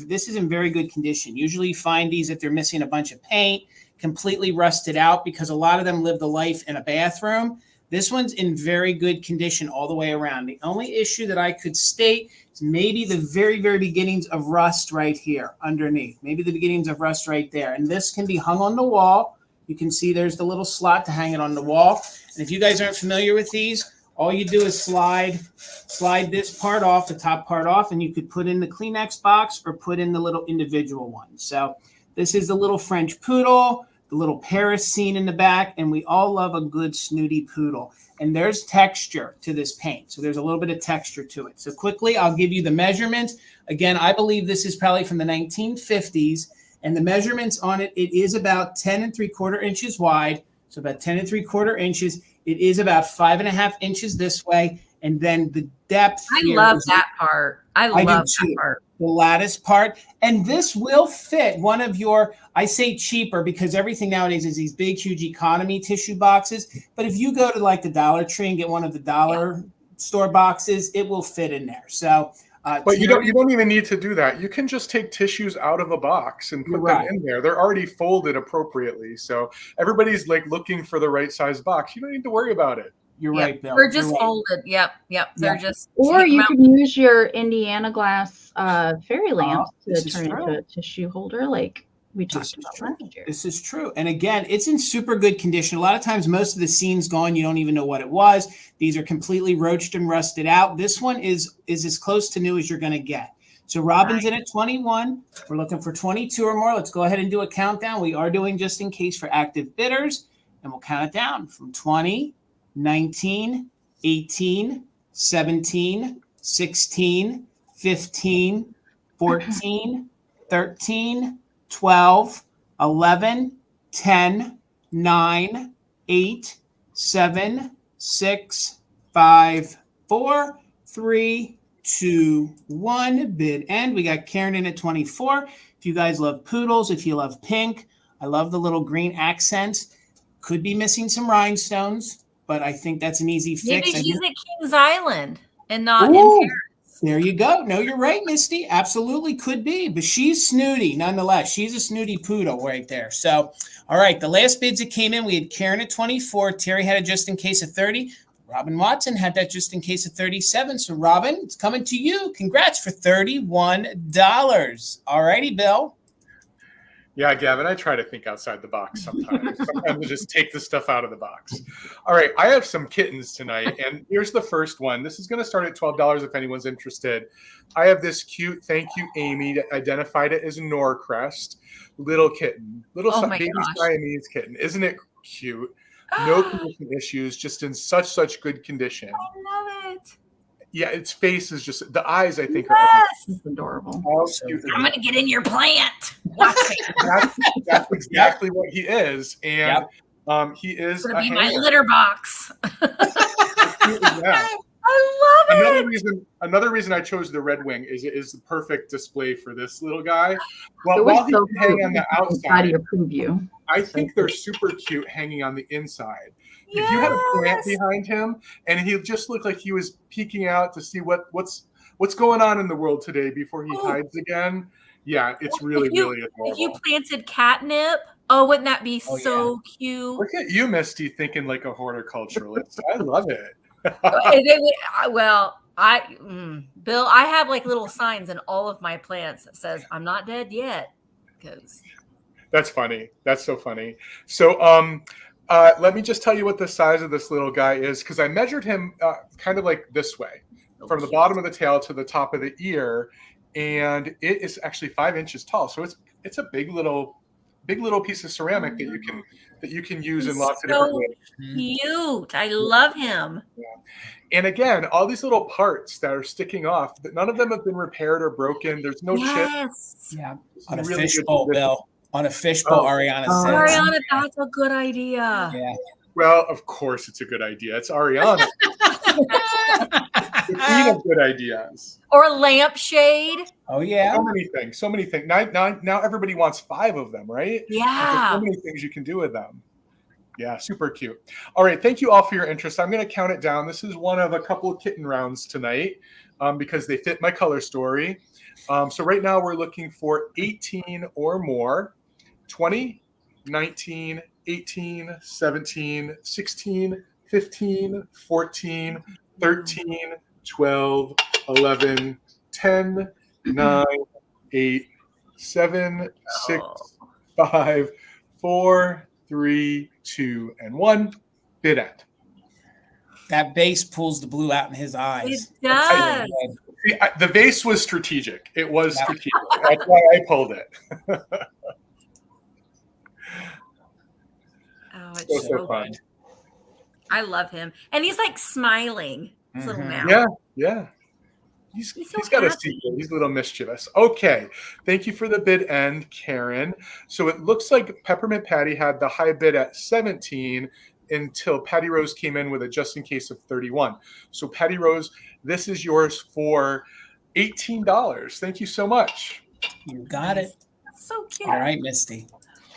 this is in very good condition. Usually you find these if they're missing a bunch of paint, completely rusted out, because a lot of them lived a life in a bathroom. This one's in very good condition all the way around. The only issue that I could state is maybe the very, very beginnings of rust right here underneath. Maybe the beginnings of rust right there. And this can be hung on the wall. You can see there's the little slot to hang it on the wall. And if you guys aren't familiar with these, all you do is slide this part off, the top part off, and you could put in the Kleenex box or put in the little individual one. So this is the little French Poodle, the little Paris scene in the back, and we all love a good snooty Poodle. And there's texture to this paint. So there's a little bit of texture to it. So quickly, I'll give you the measurements. Again, I believe this is probably from the 1950s, and the measurements on it, it is about 10 3/4 inches wide. So about 10 3/4 inches. It is about 5.5 inches this way. And then the depth. I love that part. I love that part. The lattice part. And this will fit one of your, I say cheaper because everything nowadays is these big, huge economy tissue boxes. But if you go to like the Dollar Tree and get one of the dollar store boxes, it will fit in there. So, but you don't even need to do that. You can just take tissues out of a box and put them in there. They're already folded appropriately. So everybody's like looking for the right size box. You don't need to worry about it. You're right, Bill. They're just You're right. folded. Yep. They're just. Or you can use your Indiana glass fairy lamps to turn into a tissue holder, like we talked about last year. This is true. And again, it's in super good condition. A lot of times, most of the scene's gone. You don't even know what it was. These are completely roached and rusted out. This one is as close to new as you're going to get. So Robin's in at 21. We're looking for 22 or more. Let's go ahead and do a countdown. We are doing just in case for active bidders. And we'll count it down from 20, 19, 18, 17, 16, 15, 14, 13, 12, 11, 10, 9, 8, 7, 6, 5, 4, 3, 2, 1. Bid end. We got Karen in at 24. If you guys love poodles, if you love pink, I love the little green accents. Could be missing some rhinestones, but I think that's an easy fix. Maybe she's at Kings Island and not in Paris. There you go. No, you're right, Misty. Absolutely could be, but she's snooty nonetheless. She's a snooty poodle right there. So, all right, the last bids that came in, we had Karen at 24. Terry had it just in case of 30. Robin Watson had that just in case of 37. So, Robin, it's coming to you. Congrats for $31. All righty, Bill. Yeah, Gavin, I try to think outside the box sometimes. Sometimes I just take the stuff out of the box. All right, I have some kittens tonight, and here's the first one. This is going to start at $12 if anyone's interested. I have this cute, thank you, Amy, that identified it as a Norcrest little kitten, little baby Siamese kitten. Isn't it cute? No condition issues, just in such good condition. I love it. Yeah, its face is just, the eyes, I think, are adorable. I'm going to get in your plant. Watch me. That's exactly what he is. And he is going to be my litter box. Yeah. I love it. Another reason I chose the Red Wing is it is the perfect display for this little guy. Well, while he can hang on the outside, I think they're super cute hanging on the inside. If you had a plant behind him and he just looked like he was peeking out to see what's going on in the world today before he hides again. Yeah, it's really adorable. If you planted catnip, wouldn't that be so cute? Look at you, Misty, thinking like a horticulturalist. I love it. Well, Bill, I have like little signs in all of my plants that says I'm not dead yet. Because that's funny. That's so funny. So let me just tell you what the size of this little guy is, because I measured him kind of like this way, from the bottom of the tail to the top of the ear, and it is actually 5 inches tall. So it's a big little piece of ceramic that you can use in lots of different ways. Cute. I love him. Yeah. And again, all these little parts that are sticking off, none of them have been repaired or broken. There's no chips. Yeah. On a fishbowl, Bill. On a fishbowl, Ariana says. Ariana, that's a good idea. Yeah. Well, of course it's a good idea. It's Ariana. The queen of good ideas. Or a lampshade. Oh, yeah. So many things. Now everybody wants 5 of them, right? Yeah. So many things you can do with them. Yeah, super cute. All right, thank you all for your interest. I'm going to count it down. This is one of a couple of kitten rounds tonight because they fit my color story. So right now we're looking for 18 or more, 20, 19, 18, 17, 16, 15, 14, 13, 12, 11, 10, 9, 8, 7, 6, 5, 4, 3, 2, and 1. Bid end. That base pulls the blue out in his eyes. It does. See, the vase was strategic. It was strategic. That's why I pulled it. It's so fun. Good. I love him. And he's like smiling. His little mouth. Yeah. He's got a secret. He's a little mischievous. Okay. Thank you for the bid end, Karen. So it looks like Peppermint Patty had the high bid at 17 until Patty Rose came in with a just in case of 31. So Patty Rose, this is yours for $18. Thank you so much. You got it. That's so cute. All right, Misty.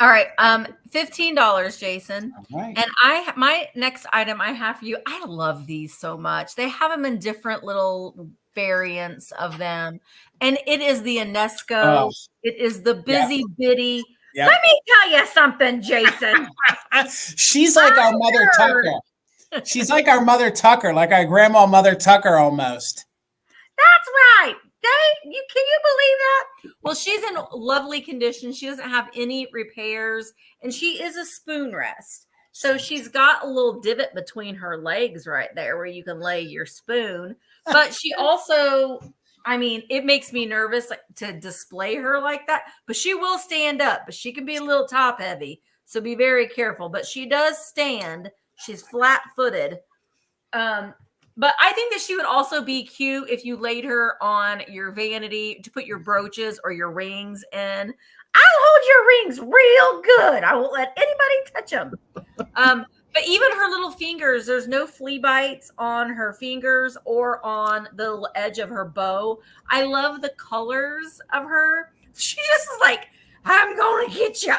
All right, $15, Jason. All right. And my next item I have for you, I love these so much. They have them in different little variants of them. And it is the UNESCO. It is the Busy Bitty. Let me tell you something, Jason. She's like our mother Tucker. She's like our Mother Tucker, like our grandma Mother Tucker almost. That's right. Can you believe that? Well, she's in lovely condition. She doesn't have any repairs, and she is a spoon rest. So she's got a little divot between her legs right there where you can lay your spoon. But she also, I mean, it makes me nervous to display her like that. But she will stand up, but she can be a little top heavy. So be very careful. But she does stand. She's flat-footed. But I think that she would also be cute if you laid her on your vanity to put your brooches or your rings in. I'll hold your rings real good. I won't let anybody touch them. But even her little fingers, there's no flea bites on her fingers or on the edge of her bow. I love the colors of her. She just is like, I'm going to get you.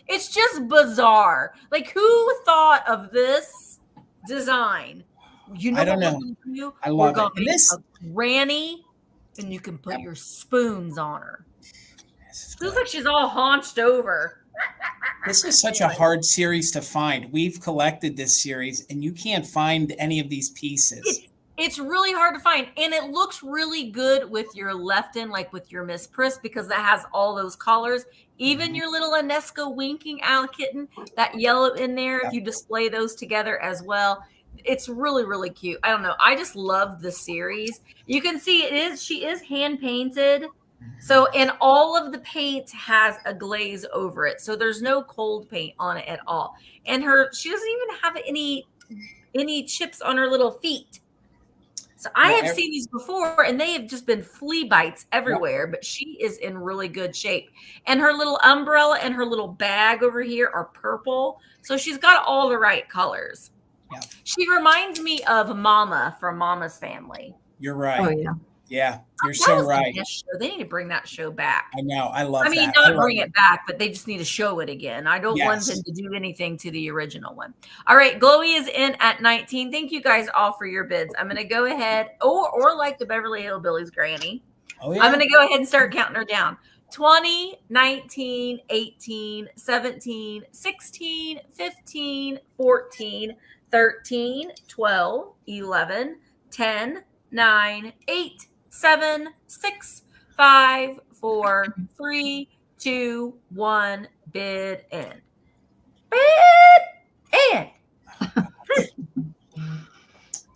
It's just bizarre. Like, who thought of this design? You know, I don't know. Do? I love We're it. And this a granny, and you can put your spoons on her. Looks like she's all haunched over. This is such a hard series to find. We've collected this series, and you can't find any of these pieces. It's really hard to find, and it looks really good with your left-in, like with your Miss Priss, because that has all those colors. Even your little Anesco winking owl kitten, that yellow in there, if you display those together as well, it's really, really cute. I don't know. I just love the series. You can see she is hand painted. So, and all of the paint has a glaze over it. So there's no cold paint on it at all. And she doesn't even have any chips on her little feet. So I have seen these before, and they have just been flea bites everywhere, but she is in really good shape. And her little umbrella and her little bag over here are purple. So she's got all the right colors. Yeah. She reminds me of Mama from Mama's Family. You're right. Oh, yeah. Yeah, you're so right. They need to bring that show back. I know. I love that. Not bring it back, but they just need to show it again. I don't want them to do anything to the original one. All right, Glowy is in at 19. Thank you guys all for your bids. I'm going to go ahead, or like the Beverly Hillbillies granny. Oh, yeah. I'm going to go ahead and start counting her down. 20, 19, 18, 17, 16, 15, 14, 13, 12, 11, 10, 9, 8, 7, 6, 5, 4, 3, 2, 1. Bid in. Bid in.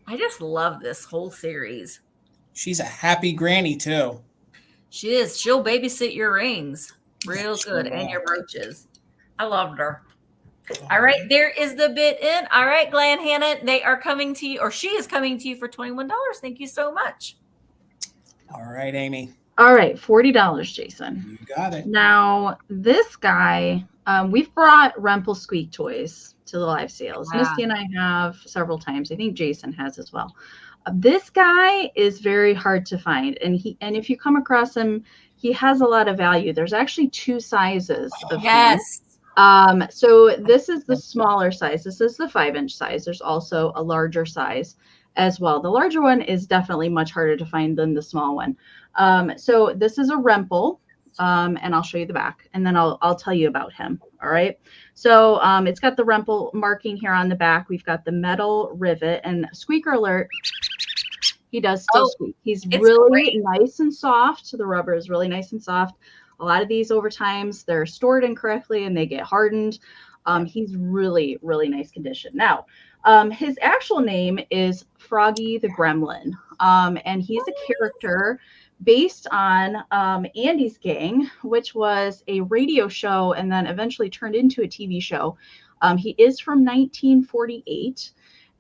I just love this whole series. She's a happy granny too. She is. She'll babysit your rings real good and your brooches. I loved her. All right, there is the bid in. All right, Glenn, Hannah, they are coming to you, or she is coming to you for $21. Thank you so much. All right, Amy. All right, $40, Jason. You got it. Now, this guy, we've brought Rempel Squeak toys to the live sales. Yeah. Misty and I have several times. I think Jason has as well. This guy is very hard to find, and if you come across him, he has a lot of value. There's actually two sizes of him. So this is the smaller size. This is the 5-inch size. There's also a larger size as well. The larger one is definitely much harder to find than the small one. So this is a Rempel, and I'll show you the back, and then I'll tell you about him. All right. So it's got the Rempel marking here on the back. We've got the metal rivet, and squeaker alert. He does still squeak. He's really nice and soft. The rubber is really nice and soft. A lot of these over times, they're stored incorrectly and they get hardened. He's really, really nice condition. Now, his actual name is Froggy the Gremlin. And he's a character based on Andy's Gang, which was a radio show and then eventually turned into a TV show. He is from 1948.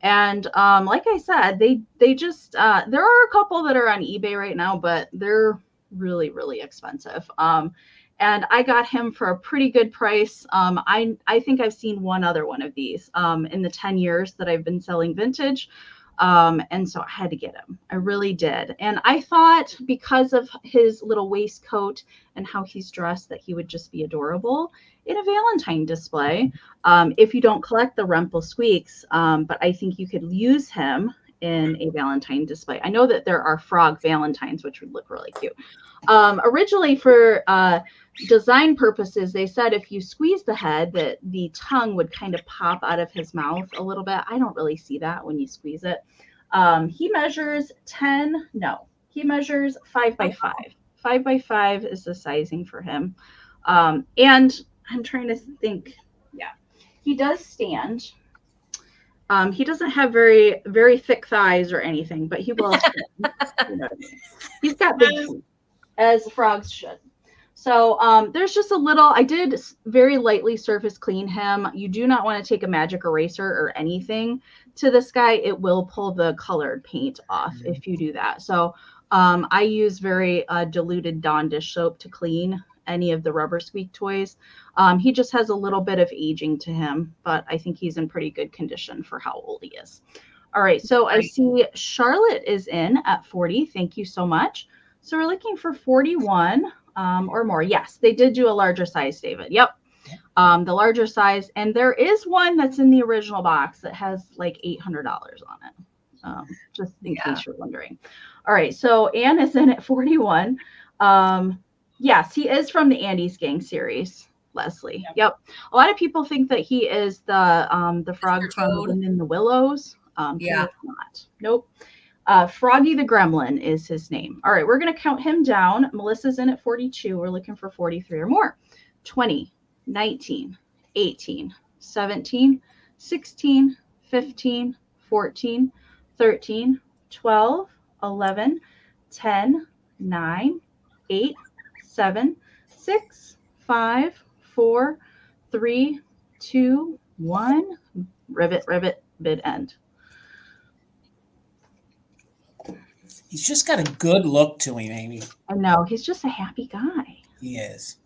And like I said, they just, there are a couple that are on eBay right now, but they're really, really expensive. And I got him for a pretty good price. I think I've seen one other one of these in the 10 years that I've been selling vintage. And so I had to get him. I really did. And I thought because of his little waistcoat and how he's dressed that he would just be adorable in a Valentine display. If you don't collect the Rempel Squeaks, but I think you could use him in a Valentine display. I know that there are frog Valentines, which would look really cute. Originally for design purposes, they said if you squeeze the head that the tongue would kind of pop out of his mouth a little bit. I don't really see that when you squeeze it. He measures 5 by 5. 5 by 5 is the sizing for him. And I'm trying to think. Yeah, he does stand. He doesn't have very, very thick thighs or anything, but he will stand. You know what I mean? He's got big feet, as frogs should. So there's just a little, I did very lightly surface clean him. You do not want to take a magic eraser or anything to this guy. It will pull the colored paint off if you do that. So I use very diluted Dawn dish soap to clean any of the rubber squeak toys. He just has a little bit of aging to him, but I think he's in pretty good condition for how old he is. All right, so I see Charlotte is in at 40. Thank you so much. So we're looking for 41 or more. Yes, they did do a larger size, David. Yep, the larger size. And there is one that's in the original box that has like $800 on it, just in case you're wondering. All right, so Anne is in at 41. Yes, he is from the Andy's Gang series, Leslie. Yep. A lot of people think that he is the frog from Wind in the Willows. He is not. Nope. Froggy the Gremlin is his name. All right, we're going to count him down. Melissa's in at 42. We're looking for 43 or more. 20, 19, 18, 17, 16, 15, 14, 13, 12, 11, 10, 9, 8, 7, 6, 5, 4, 3, 2, 1. Rivet, rivet, bid end. He's just got a good look to him, Amy. I know. He's just a happy guy. He is.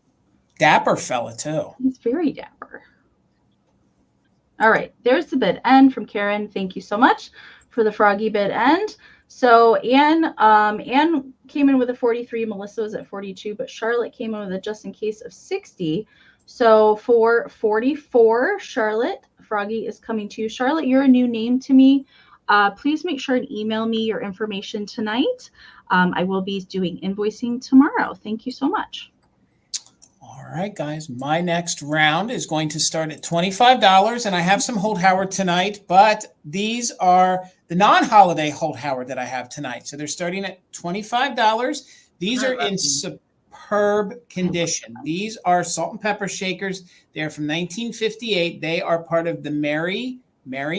Dapper fella, too. He's very dapper. All right. There's the bid end from Karen. Thank you so much for the froggy bid end. So Anne came in with a 43. Melissa was at 42, but Charlotte came in with a just in case of 60. So for 44, Charlotte, Froggy is coming to you. Charlotte, you're a new name to me. Please make sure and email me your information tonight. I will be doing invoicing tomorrow. Thank you so much. All right, guys. My next round is going to start at $25, and I have some Hold Howard tonight, but these are the non-holiday Hold Howard that I have tonight. So they're starting at $25. These are in superb condition. These are salt and pepper shakers. They're from 1958. They are part of the Merry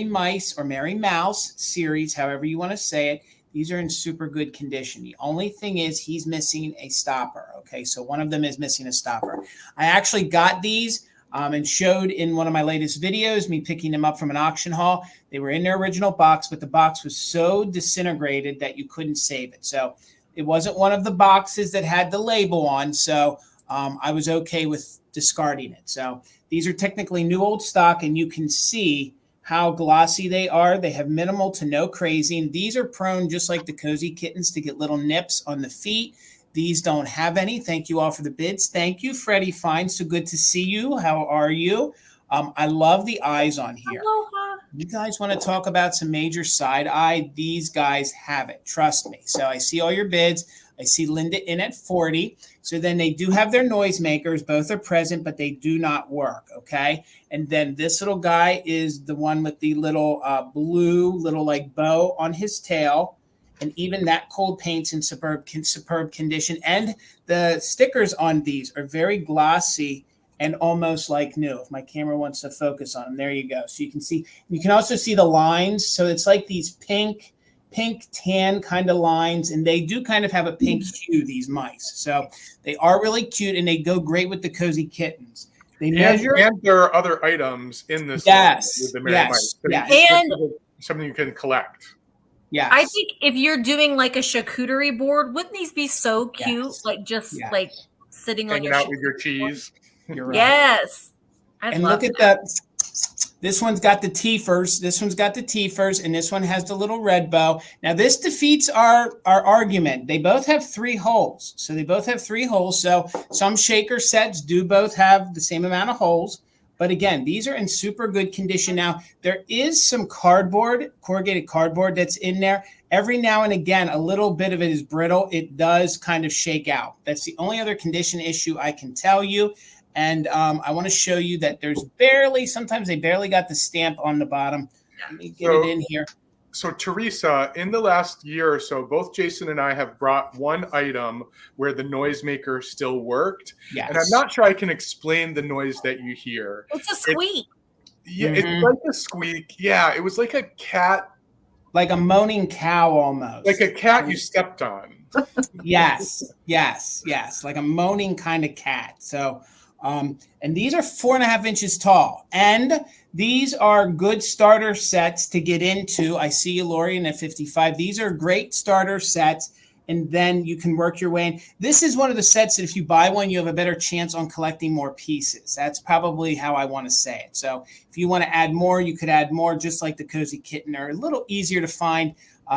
Mice or Merry Mouse series, however you want to say it. These are in super good condition. The only thing is he's missing a stopper. Okay, so one of them is missing a stopper. I actually got these and showed in one of my latest videos, me picking them up from an auction hall. They were in their original box, but the box was so disintegrated that you couldn't save it. So it wasn't one of the boxes that had the label on, so I was okay with discarding it. So these are technically new old stock, and you can see how glossy they are. They have minimal to no crazing. These are prone, just like the Cozy Kittens, to get little nips on the feet. These don't have any. Thank you all for the bids. Thank you, Freddie Fine. So good to see you. How are you? I love the eyes on here. Aloha. You guys want to talk about some major side eye? These guys have it. Trust me. So I see all your bids. I see Linda in at 40. So then they do have their noisemakers. Both are present, but they do not work. Okay. And then this little guy is the one with the little blue little like bow on his tail. And even that cold paint's in superb condition. And the stickers on these are very glossy and almost like new. If my camera wants to focus on them, there you go. So you can see, you can also see the lines. So it's like these pink tan kind of lines, and they do kind of have a pink hue, these mice. So they are really cute, and they go great with the Cozy Kittens. They measure, and there are other items in this. Yes, with the Merry Mice. And something you can collect. Yeah, I think if you're doing like a charcuterie board, wouldn't these be so cute? Yes. Like just Yes. like sitting Hanging on out with your cheese. you're right. Yes. And look at that. This one's got the teethers. This one's got the teethers, and this one has the little red bow. Now, this defeats our argument. They both have 3 holes. So they both have 3 holes. So some shaker sets do both have the same amount of holes, But again, these are in super good condition. Now, there is some cardboard, corrugated cardboard that's in there. Every now and again, a little bit of it is brittle. It does kind of shake out. That's the only other condition issue I can tell you. And I want to show you that there's sometimes they barely got the stamp on the bottom. Let me get it in here. So Teresa, in the last year or so, both Jason and I have brought one item where the noisemaker still worked. Yes. And I'm not sure I can explain the noise that you hear. It's a squeak. It's like a squeak. Yeah, it was like a cat. Like a moaning cow almost. Like a cat you stepped on. Yes. Like a moaning kind of cat. So, and these are 4.5 inches tall. And these are good starter sets to get into. I see you, Lori, in at 55. These are great starter sets. And then you can work your way in. This is one of the sets that if you buy one, you have a better chance on collecting more pieces. That's probably how I want to say it. So if you want to add more, you could add more, just like the Cozy Kitten. They're a little easier to find.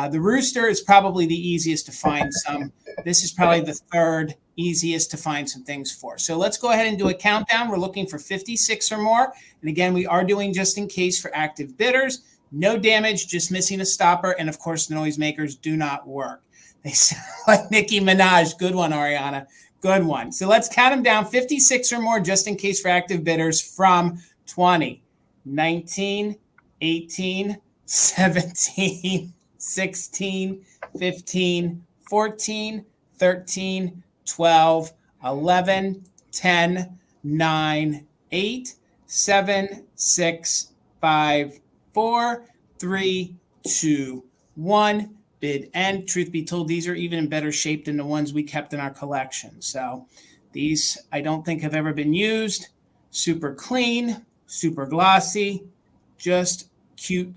The Rooster is probably the easiest to find some. This is probably the third easiest to find some things for. So let's go ahead and do a countdown. We're looking for 56 or more. And again, we are doing just in case for active bidders. No damage, just missing a stopper. And of course, the noisemakers do not work. They sound like Nicki Minaj. Good one, Ariana. Good one. So let's count them down. 56 or more just in case for active bidders from 20, 19, 18, 17, 16, 15, 14, 13, 12, 11, 10, 9, 8, 7, 6, 5, 4, 3, 2, 1. Bid end. Truth be told, these are even in better shape than the ones we kept in our collection. So these I don't think have ever been used. Super clean, super glossy, just cute.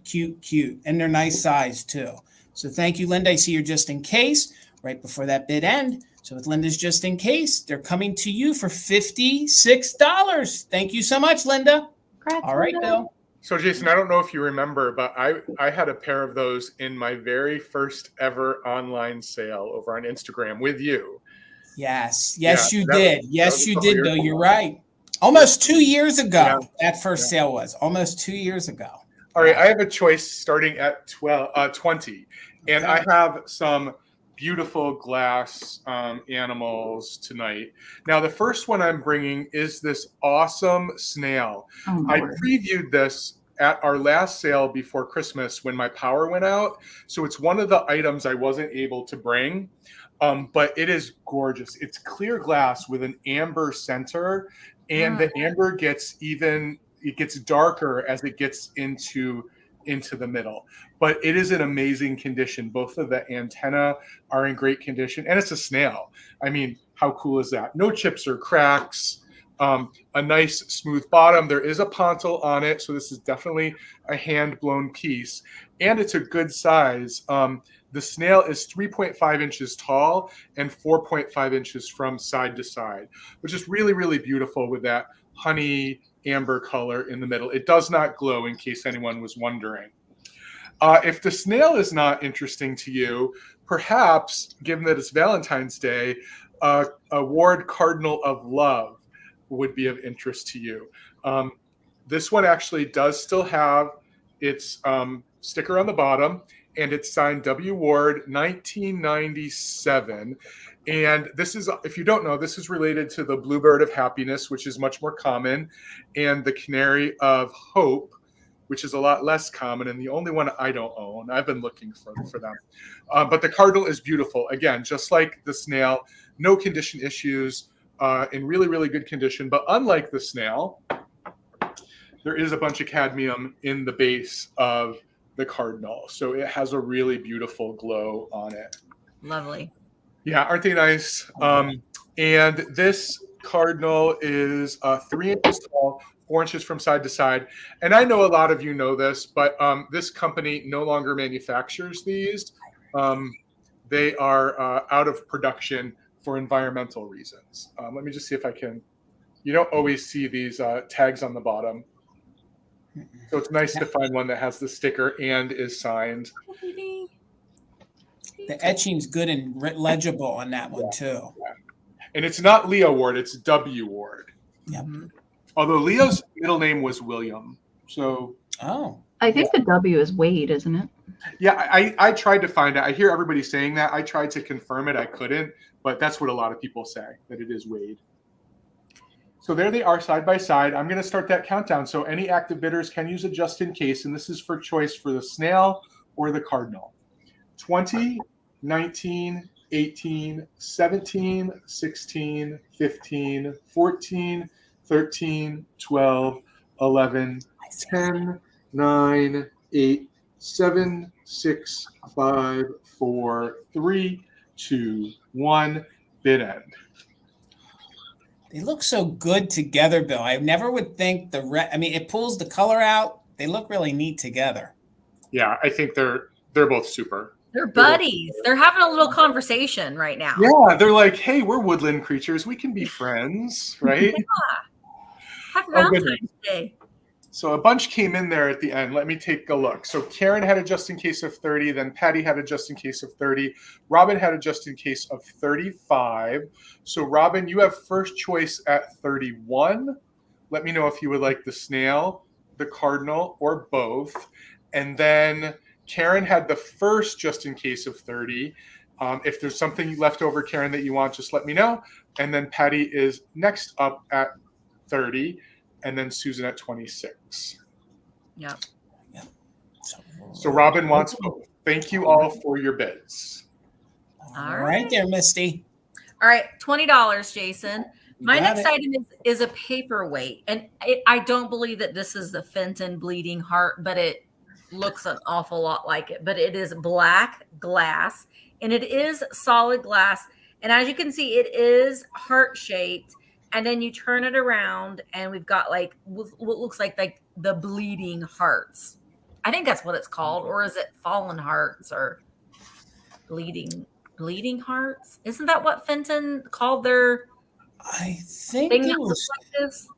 And they're nice size too. So thank you, Linda. I see you're just in case right before that bid end. So with Linda's just in case, they're coming to you for $56. Thank you so much, Linda. Congrats, all right, Linda. Bill. So Jason, I don't know if you remember, but I had a pair of those in my very first ever online sale over on Instagram with you. Yes, you did. Yes, you did, Bill. You're right. Almost 2 years ago, that first sale was. Almost 2 years ago. All right, I have a choice starting at 20. And I have some beautiful glass animals tonight. Now, the first one I'm bringing is this awesome snail. I previewed this at our last sale before Christmas when my power went out. So it's one of the items I wasn't able to bring, but it is gorgeous. It's clear glass with an amber center, and the amber gets darker as it gets into the middle. But it is in amazing condition. Both of the antennae are in great condition, and it's a snail. I mean, how cool is that? No chips or cracks. A nice smooth bottom. There is a pontil on it, so this is definitely a hand-blown piece, and it's a good size. The snail is 3.5 inches tall and 4.5 inches from side to side, which is really, really beautiful with that honey amber color in the middle. It does not glow, in case anyone was wondering. If the snail is not interesting to you, perhaps, given that it's Valentine's Day, a Ward Cardinal of Love would be of interest to you. This one actually does still have its sticker on the bottom, and it's signed W. Ward 1997. And this is, if you don't know, this is related to the Bluebird of Happiness, which is much more common, and the Canary of Hope, which is a lot less common, and the only one I don't own. I've been looking for them. But the Cardinal is beautiful. Again, just like the snail, no condition issues, in really, really good condition. But unlike the snail, there is a bunch of cadmium in the base of the Cardinal. So it has a really beautiful glow on it. Lovely. Yeah, aren't they nice? And this Cardinal is 3 inches tall, 4 inches from side to side. And I know a lot of you know this, but this company no longer manufactures these. They are out of production for environmental reasons. Let me just see if I can. You don't always see these tags on the bottom. So it's nice to find one that has the sticker and is signed. The etching's good and legible on that one too. Yeah. And it's not Leo Ward, it's W. Ward. Yep. Although Leo's middle name was William. So. Oh. I think the W is Wade, isn't it? Yeah, I tried to find out. I hear everybody saying that. I tried to confirm it. I couldn't. But that's what a lot of people say, that it is Wade. So there they are side by side. I'm going to start that countdown. So any active bidders can use a just in case. And this is for choice for the snail or the cardinal. 20, 19, 18, 17, 16, 15, 14, 13, 12, 11, 10, 9, 8, 7, 6, 5, 4, 3, 2, 1. Bid end. They look so good together, Bill. I never would think I mean, it pulls the color out. They look really neat together. Yeah, I think they're both super. They're buddies. They're having a little conversation right now. Yeah, they're like, hey, we're woodland creatures. We can be friends, right? Yeah. Happy Valentine's Day. So a bunch came in there at the end. Let me take a look. So Karen had a just in case of 30. Then Patty had a just in case of 30. Robin had a just in case of 35. So Robin, you have first choice at 31. Let me know if you would like the snail, the cardinal, or both. And then Karen had the first just in case of 30. If there's something left over, Karen, that you want, just let me know. And then Patty is next up at 30. And then Susan at 26. Yeah. So Robin wants both. Thank you all for your bids. All right there, Misty. All right, $20, Jason. My next it. item is a paperweight. And I don't believe that this is the Fenton Bleeding Heart, but it looks an awful lot like it. But it is black glass, and it is solid glass. And as you can see, it is heart-shaped. And then you turn it around, and we've got like what looks like the bleeding hearts. I think that's what it's called, or is it fallen hearts or bleeding hearts? Isn't that what Fenton called their? I think thing it that was. looks like this?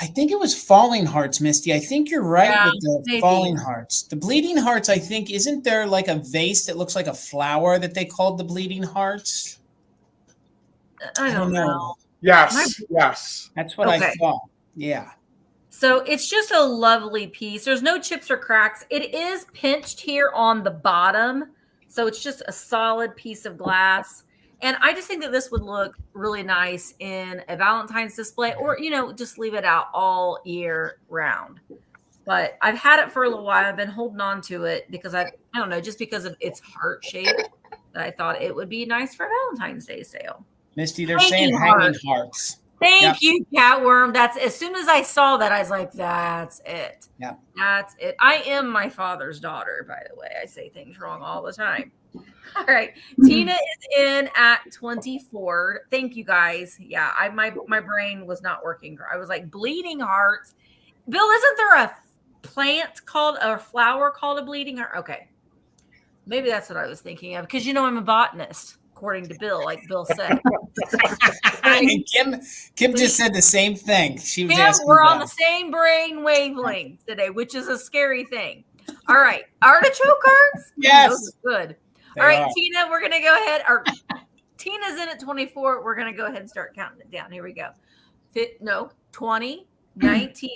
I think it was falling hearts, Misty. I think you're right Yeah, with the maybe. falling hearts. The bleeding hearts, I think, isn't there like a vase that looks like a flower that they called the bleeding hearts? I don't know. Yes, yes. That's what I thought. Yeah. So it's just a lovely piece. There's no chips or cracks. It is pinched here on the bottom. So it's just a solid piece of glass. And I just think that this would look really nice in a Valentine's display, or, just leave it out all year round. But I've had it for a little while. I've been holding on to it because I don't know, just because of its heart shape, that I thought it would be nice for a Valentine's Day sale. Misty, they're saying hanging hearts. Thank you, Catworm. That's as soon as I saw that, I was like, that's it. Yeah. That's it. I am my father's daughter, by the way. I say things wrong all the time. All right. Tina is in at 24. Thank you, guys. Yeah, my brain was not working. I was like, bleeding hearts. Bill, isn't there a flower called a bleeding heart? Okay. Maybe that's what I was thinking of, because I'm a botanist, according to Bill, like Bill said. And Kim just said the same thing. She was asking we're on the same brain wavelength today, which is a scary thing. All right. Artichoke cards? Yes. Those are good. They All right, are. Tina, we're going to go ahead. Tina's in at 24. We're going to go ahead and start counting it down. Here we go. 20, 19,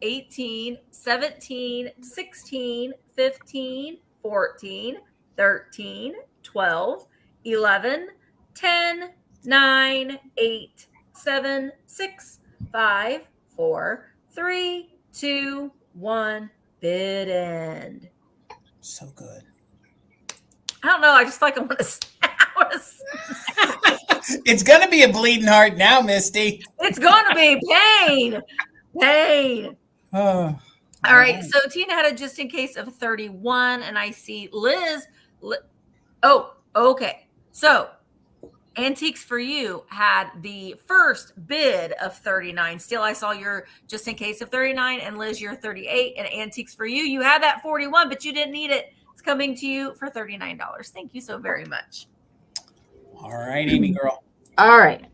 18, 17, 16, 15, 14, 13, 12, 11, 10, 9, 8, 7, 6, 5, 4, 3, 2, 1. Bid end. So good. I don't know. I just feel like I want to. It's going to be a bleeding heart now, Misty. It's going to be pain. Oh. All right. So Tina had a just in case of 31, and I see Liz. Oh, okay. So Antiques for You had the first bid of 39. Still, I saw your just in case of 39, and Liz, you're 38. And Antiques for You had that 41, but you didn't need it. It's coming to you for $39. Thank you so very much. All right, Amy girl. All right.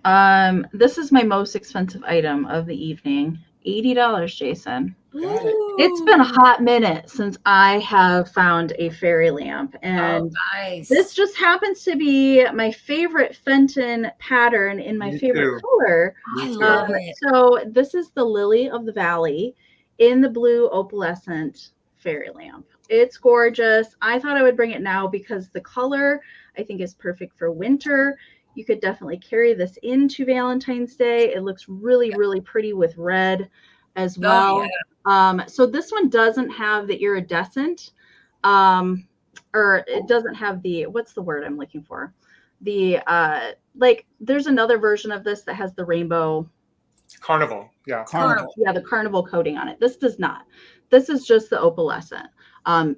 This is my most expensive item of the evening, $80, Jason. Got it. It's been a hot minute since I have found a fairy lamp, and nice. this just happens to be my favorite Fenton pattern in my favorite color. I love it. So this is the Lily of the Valley in the blue opalescent fairy lamp. It's gorgeous. I thought I would bring it now because the color I think is perfect for winter. You could definitely carry this into Valentine's Day. It looks really, really pretty with red as well. So this one doesn't have the iridescent, or it doesn't have the, what's the word I'm looking for? The, like there's another version of this that has the rainbow. Carnival. Yeah. Carnival. Yeah, the carnival coating on it. This does not. This is just the opalescent.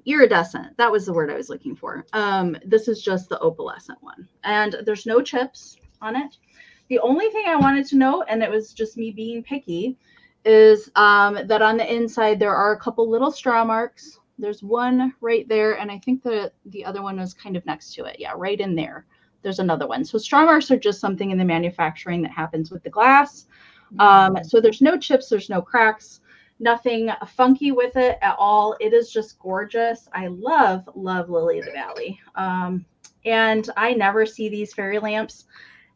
Iridescent. That was the word I was looking for. This is just the opalescent one. And there's no chips on it. The only thing I wanted to note, and it was just me being picky, is that on the inside there are a couple little straw marks. There's one right there, and I think the other one was kind of next to it. Yeah, right in there. There's another one. So straw marks are just something in the manufacturing that happens with the glass. So there's no chips, there's no cracks, nothing funky with it at all. It is just gorgeous. I love Lily of the Valley. And I never see these fairy lamps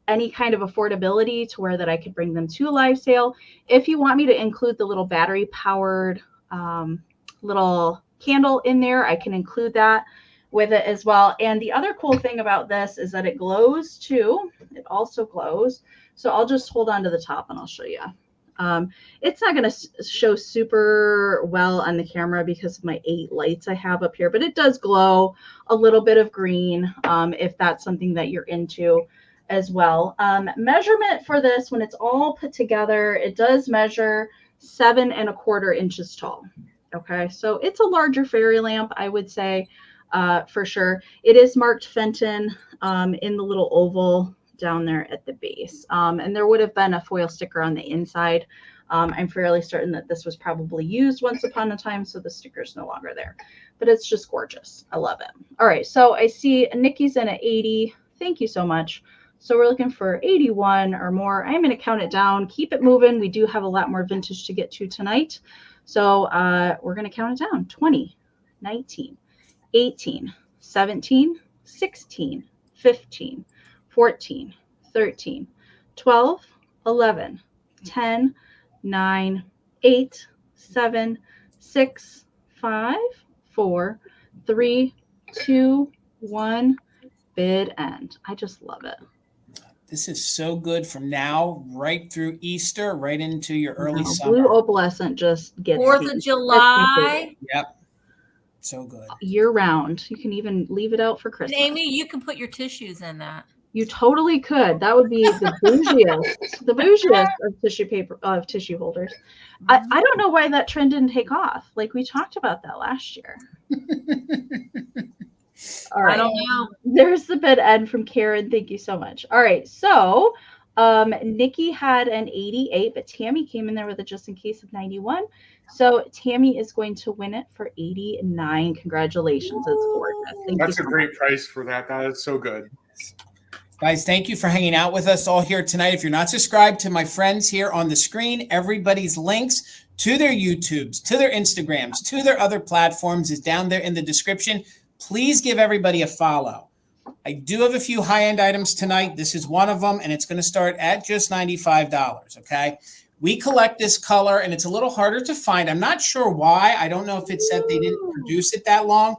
any kind of affordability to where that I could bring them to a live sale. If you want me to include the little battery powered little candle in there, I can include that with it as well. And the other cool thing about this is that it glows too. It also glows. So I'll just hold on to the top and I'll show you. It's not going to show super well on the camera because of my 8 lights I have up here, but it does glow a little bit of green if that's something that you're into as well. Measurement for this, when it's all put together, it does measure 7¼ inches tall. Okay, so it's a larger fairy lamp, I would say, for sure. It is marked Fenton in the little oval down there at the base. And there would have been a foil sticker on the inside. I'm fairly certain that this was probably used once upon a time, so the sticker is no longer there. But it's just gorgeous. I love it. All right, so I see Nikki's in at 80. Thank you so much. So we're looking for 81 or more. I'm going to count it down. Keep it moving. We do have a lot more vintage to get to tonight. So we're going to count it down. 20, 19, 18, 17, 16, 15, 14, 13, 12, 11, 10, 9, 8, 7, 6, 5, 4, 3, 2, 1. Bid end. I just love it. This is so good from now right through Easter, right into your early summer. Blue opalescent just gets 4th of July. Yep. So good. Year round. You can even leave it out for Christmas. And Amy, you can put your tissues in that. You totally could. That would be the bougiest of tissue paper, of tissue holders. I don't know why that trend didn't take off. Like we talked about that last year. All right. I don't know. There's the bid end from Karen. Thank you so much. All right. So Nikki had an 88, but Tammy came in there with a just in case of 91. So Tammy is going to win it for 89. Congratulations. That's gorgeous. That's a great price for that. That is so good. Guys, thank you for hanging out with us all here tonight. If you're not subscribed to my friends here on the screen, everybody's links to their YouTubes, to their Instagrams, to their other platforms is down there in the description. Please give everybody a follow. I do have a few high-end items tonight. This is one of them, and it's going to start at just $95, okay? We collect this color, and it's a little harder to find. I'm not sure why. I don't know if it said they didn't produce it that long,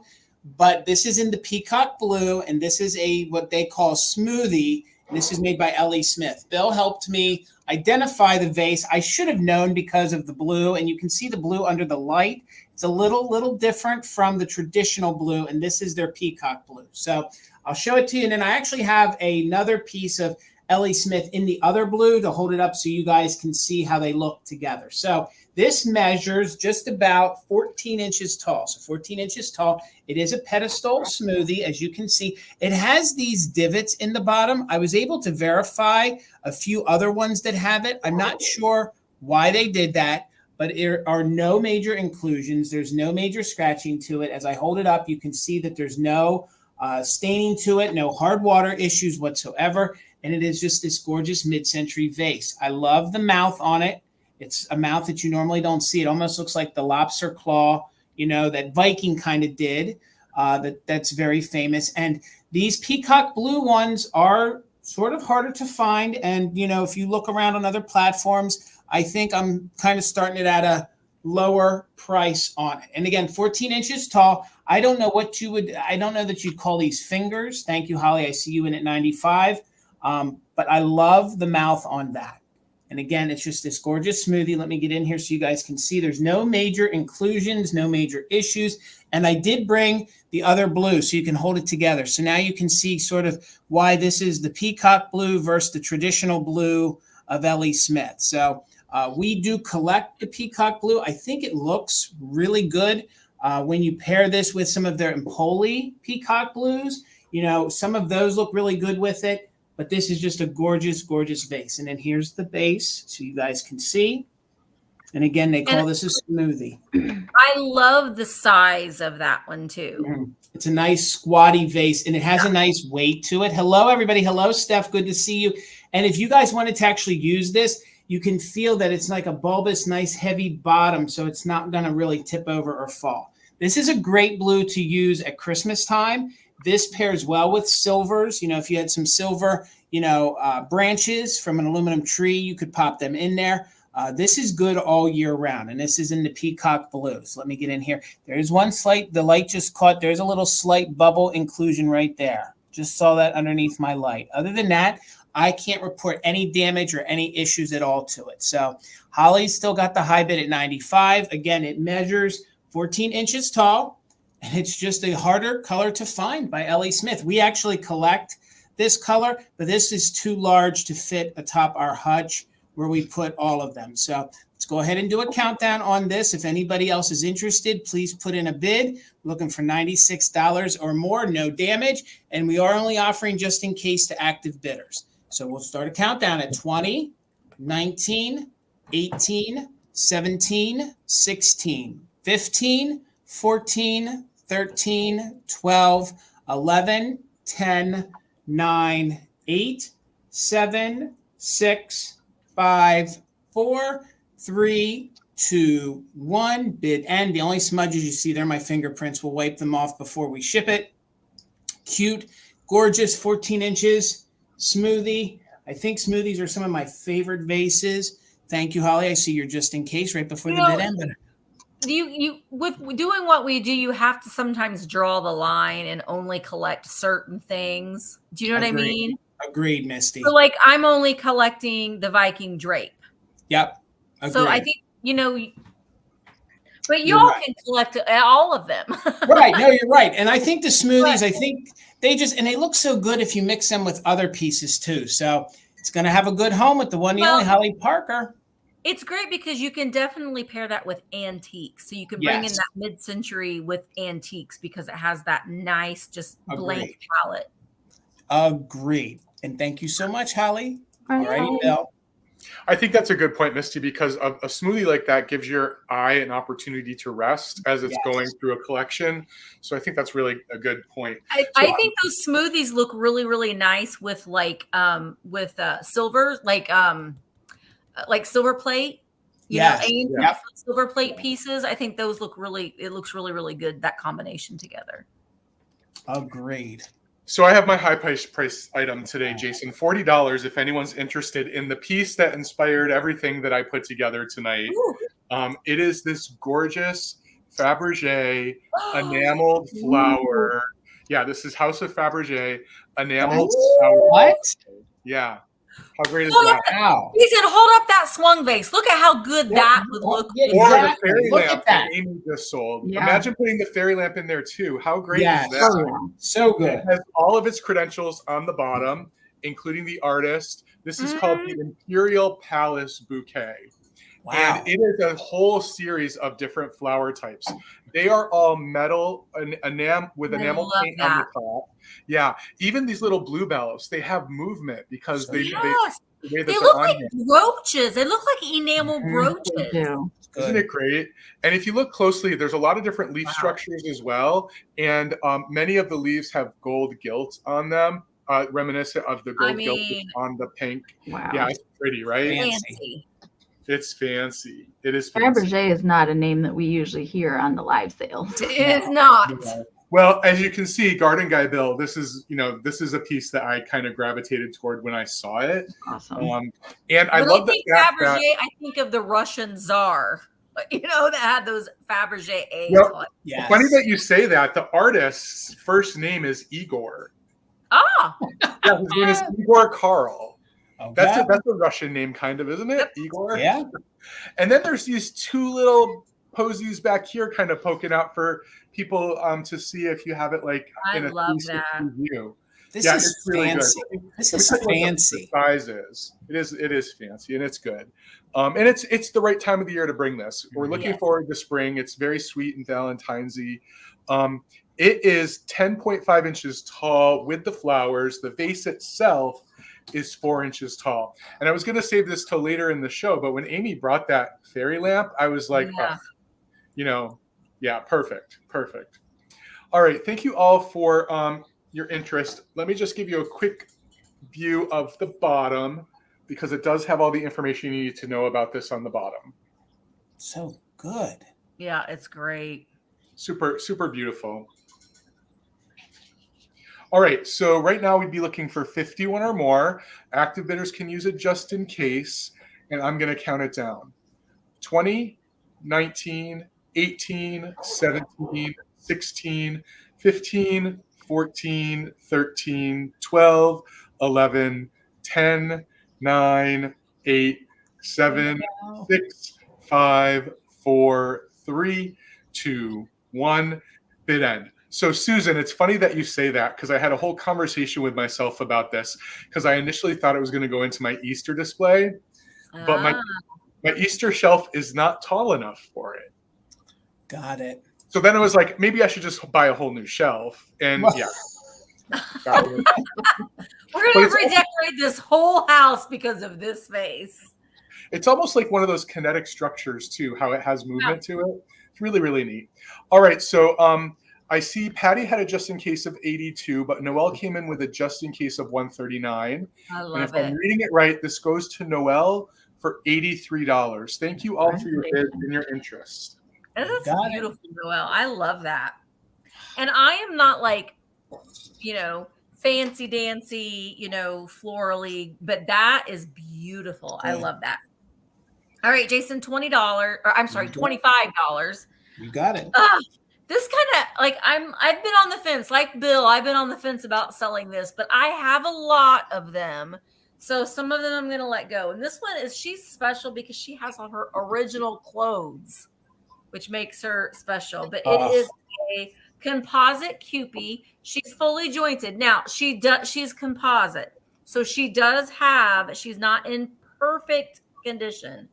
but this is in the peacock blue, and this is what they call smoothie. And this is made by L.E. Smith. Bill helped me identify the vase. I should have known because of the blue, and you can see the blue under the light. It's a little different from the traditional blue, and this is their peacock blue. So I'll show it to you, and then I actually have another piece of L.E. Smith in the other blue to hold it up so you guys can see how they look together. So this measures just about 14 inches tall. So 14 inches tall. It is a pedestal smoothie, as you can see. It has these divots in the bottom. I was able to verify a few other ones that have it. I'm not sure why they did that, but there are no major inclusions. There's no major scratching to it. As I hold it up, you can see that there's no staining to it, no hard water issues whatsoever. And it is just this gorgeous mid-century vase. I love the mouth on it. It's a mouth that you normally don't see. It almost looks like the lobster claw, you know, that Viking kind of did. That's very famous. And these peacock blue ones are sort of harder to find. And, you know, if you look around on other platforms, I think I'm kind of starting it at a lower price on it. And again, 14 inches tall. I don't know what you would, I don't know that you'd call these fingers. Thank you, Holly. I see you in at 95. But I love the mouth on that. And again, it's just this gorgeous smoothie. Let me get in here so you guys can see there's no major inclusions, no major issues. And I did bring the other blue so you can hold it together. So now you can see sort of why this is the peacock blue versus the traditional blue of L.E. Smith. So we do collect the peacock blue. I think it looks really good when you pair this with some of their Empoli peacock blues. You know, some of those look really good with it. But this is just a gorgeous, gorgeous vase. And then here's the base so you guys can see. And again, they call this a smoothie. I love the size of that one too. It's a nice squatty vase and it has a nice weight to it. Hello, everybody. Hello, Steph. Good to see you. And if you guys wanted to actually use this, you can feel that it's like a bulbous, nice, heavy bottom. So it's not going to really tip over or fall. This is a great blue to use at Christmas time. This pairs well with silvers. You know, if you had some silver, you know, branches from an aluminum tree, you could pop them in there. This is good all year round, and this is in the peacock blue. So let me get in here. There is one slight, the light just caught. There's a little slight bubble inclusion right there. Just saw that underneath my light. Other than that, I can't report any damage or any issues at all to it. So Holly's still got the high bid at 95. Again, it measures 14 inches tall. And it's just a harder color to find by L.E. Smith. We actually collect this color, but this is too large to fit atop our hutch where we put all of them. So let's go ahead and do a countdown on this. If anybody else is interested, please put in a bid. We're looking for $96 or more, no damage. And we are only offering just in case to active bidders. So we'll start a countdown at 20, 19, 18, 17, 16, 15, 14, 13, 12, 11, 10, 9, 8, 7, 6, 5, 4, 3, 2, 1. Bid end. The only smudges you see there, my fingerprints. We'll wipe them off before we ship it. Cute, gorgeous, 14 inches smoothie. I think smoothies are some of my favorite vases. Thank you, Holly. I see you're just in case right before the bid end. You with doing what we do, you have to sometimes draw the line and only collect certain things. Do you know what I mean? Agreed, Misty. So like I'm only collecting the Viking drape. Yep. Agreed. So I think, you know, but y'all can collect all of them. Right. No, you're right. And I think the smoothies, I think they just, and they look so good if you mix them with other pieces too. So it's going to have a good home with the one and only Holly Parker. It's great because you can definitely pair that with antiques. So you can bring in that mid-century with antiques because it has that nice, just blank palette. Agreed. And thank you so much, Holly. All righty, Bill. I think that's a good point, Misty, because a smoothie like that gives your eye an opportunity to rest as it's going through a collection. So I think that's really a good point. I think those smoothies look really, really nice with like silver, like silver plate, you know, silver plate pieces. I think those look really, it looks really, really good, that combination together. Agreed. So I have my high price item today, Jason, $40 if anyone's interested in the piece that inspired everything that I put together tonight. It is this gorgeous Fabergé enameled flower. Yeah, this is House of Fabergé enameled flower. What? Yeah. How great is that? Wow. He said, hold up that swung vase. Look at how good that would look. Or the fairy lamp that Amy just sold. Imagine putting the fairy lamp in there too. How great is that? So good. It has all of its credentials on the bottom, including the artist. This is called the Imperial Palace Bouquet. Wow. And it is a whole series of different flower types. They are all metal with enamel paint on the top. Yeah. Even these little bluebells, they have movement because they look like brooches. They look like enamel brooches. Isn't it great? And if you look closely, there's a lot of different leaf structures as well. And many of the leaves have gold gilt on them, reminiscent of the gold gilt on the pink. Wow. Yeah, it's pretty, right? Fancy. It's fancy. It is fancy. Fabergé is not a name that we usually hear on the live sales. It is not. Well, as you can see, Garden Guy Bill, this is a piece that I kind of gravitated toward when I saw it. Awesome. And I When love I think Fabergé, I think of the Russian Czar, that had those Fabergé eggs. Well, yes. Funny that you say that. The artist's first name is Igor. Ah. Yeah, his name is Igor Karl. Okay. That's a Russian name, kind of, isn't it? Igor? Yeah. And then there's these two little posies back here kind of poking out for people to see if you have it like in a 360 view. This is really fancy. Good. This is fancy. The size is. It is fancy and it's good. And it's the right time of the year to bring this. We're looking forward to spring. It's very sweet and Valentine's-y. It is 10.5 inches tall with the flowers. The vase itself is 4 inches tall. And I was going to save this till later in the show, but when Amy brought that fairy lamp, I was like, perfect. All right. Thank you all for your interest. Let me just give you a quick view of the bottom because it does have all the information you need to know about this on the bottom. So good. Yeah, it's great. Super, super beautiful. All right, so right now we'd be looking for 51 or more. Active bidders can use it just in case, and I'm going to count it down. 20, 19, 18, 17, 16, 15, 14, 13, 12, 11, 10, 9, 8, 7, 6, 5, 4, 3, 2, 1. Bid end. So, Susan, it's funny that you say that because I had a whole conversation with myself about this because I initially thought it was going to go into my Easter display, but my Easter shelf is not tall enough for it. Got it. So then it was like, maybe I should just buy a whole new shelf. And yeah. We're going to redecorate this whole house because of this vase. It's almost like one of those kinetic structures, too, how it has movement to it. It's really, really neat. All right, so I see Patty had a just in case of 82, but Noelle came in with a just in case of 139. I love and if I'm reading it right, this goes to Noelle for $83. Thank you all for your bid and your interest. That's beautiful, Noelle. I love that. And I am not like, fancy dancy, florally, but that is beautiful. I love that. All right, Jason, $25. You got it. This kind of I've been on the fence, like Bill. I've been on the fence about selling this, but I have a lot of them. So some of them I'm going to let go. And this one she's special because she has all her original clothes, which makes her special. But it is a composite Cupid. She's fully jointed. Now she's composite. So she's not in perfect condition.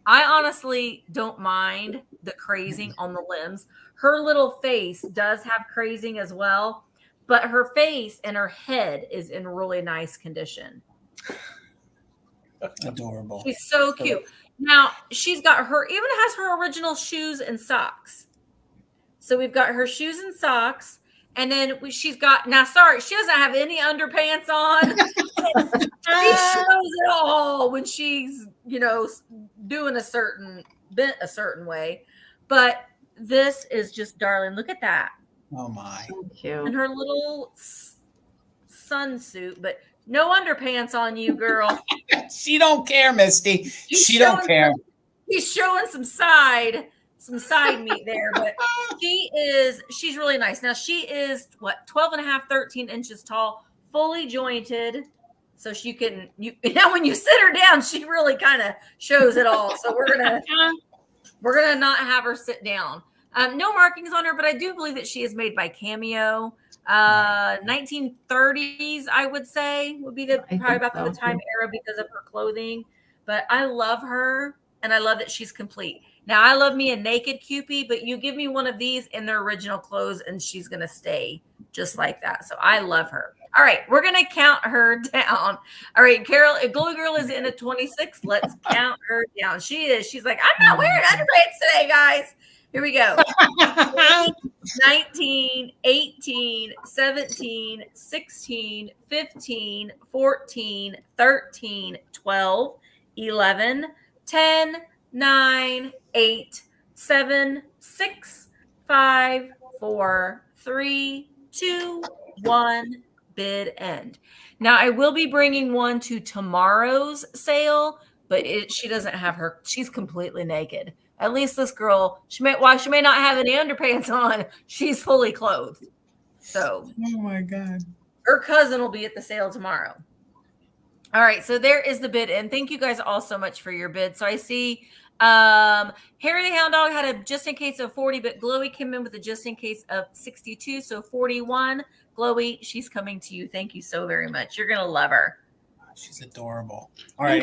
I honestly don't mind the crazing on the limbs. Her little face does have crazing as well, but her face and her head is in really nice condition. Adorable. She's so cute. Now, even has her original shoes and socks. So we've got her shoes and socks. And then she doesn't have any underpants on. She shows it all when she's, doing a certain way. But this is just darling. Look at that. Oh my. So cute. And her little sunsuit, but no underpants on you, girl. She don't care, Misty. She don't care. She's showing some side meat there, but she's really nice. Now she is 12 and a half, 13 inches tall, fully jointed. So she can, when you sit her down, she really kind of shows it all. So we're gonna not have her sit down. No markings on her, but I do believe that she is made by Cameo. 1930s, I would say, would be probably about the time era because of her clothing. But I love her, and I love that she's complete. Now, I love me a naked Cupid, but you give me one of these in their original clothes, and she's going to stay just like that. So I love her. All right, we're going to count her down. All right, Carol, Glowy Girl is in at 26. Let's count her down. She's like, I'm not wearing underpants today, guys. Here we go. 19, 18, 17, 16, 15, 14, 13, 12, 11, 10, 9, 8, 7, 6, 5, 4, 3, 2, 1. Bid end. Now I will be bringing one to tomorrow's sale, but she doesn't have her. She's completely naked. At least this girl, she may not have any underpants on. She's fully clothed. So, oh my God, her cousin will be at the sale tomorrow. All right, so there is the bid, and thank you guys all so much for your bid. So I see Harry the Hound Dog had a just in case of 40, but Glowy came in with a just in case of 62, so 41. Glowy, she's coming to you. Thank you so very much. You're gonna love her. She's adorable. All right,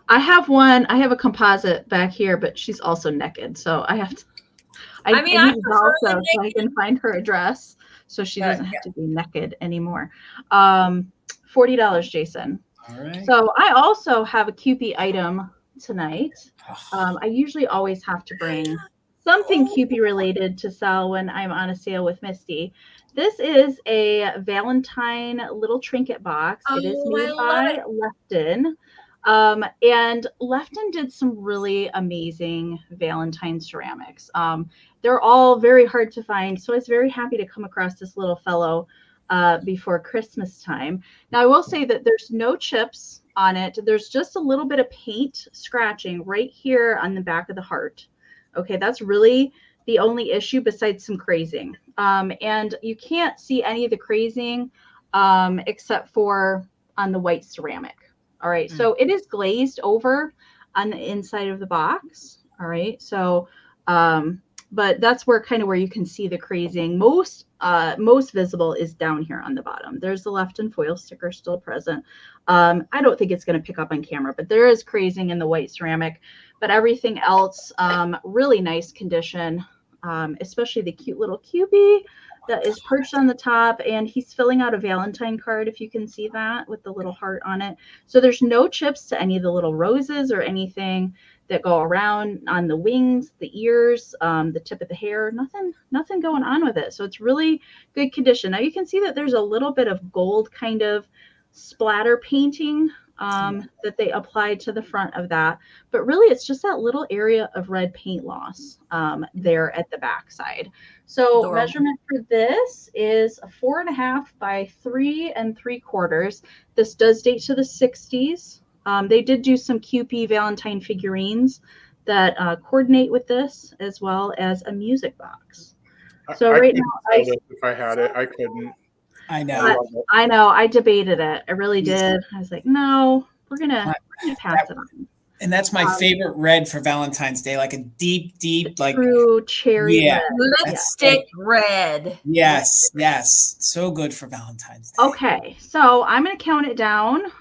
I have one. I have a composite back here, but she's also naked, so I have to. I prefer also so I can find her address, so she doesn't have to be naked anymore. $40, Jason. All right. So I also have a Kewpie item tonight. I usually always have to bring something Kewpie related to sell when I'm on a sale with Misty. This is a Valentine little trinket box. It is made by Lefton. And Lefton did some really amazing Valentine ceramics. They're all very hard to find, so I was very happy to come across this little fellow before Christmas time. Now, I will say that there's no chips on it. There's just a little bit of paint scratching right here on the back of the heart. Okay, that's really the only issue besides some crazing. And you can't see any of the crazing except for on the white ceramic. All right, so it is glazed over on the inside of the box. All right, so but that's where you can see the crazing. Most visible is down here on the bottom. There's the Lefton foil sticker still present. I don't think it's going to pick up on camera, but there is crazing in the white ceramic. But everything else, really nice condition, especially the cute little Kewpie that is perched on the top, and he's filling out a Valentine card, if you can see that, with the little heart on it. So there's no chips to any of the little roses or anything that go around on the wings, the ears, the tip of the hair, nothing going on with it. So it's really good condition. Now you can see that there's a little bit of gold kind of splatter painting that they applied to the front of that, but really it's just that little area of red paint loss there at the back side. So measurement for this is a 4.5 by 3 3/4. This does date to the 60s. They did do some Kewpie Valentine figurines that coordinate with this, as well as a music box. So right now, if I had it, I couldn't. I know. I know. I debated it. I really did. I was like, no, we're gonna pass it on. And that's my favorite red for Valentine's Day, like a deep, like true cherry red. Lipstick red. Yes, yes. So good for Valentine's Day. Okay, so I'm gonna count it down.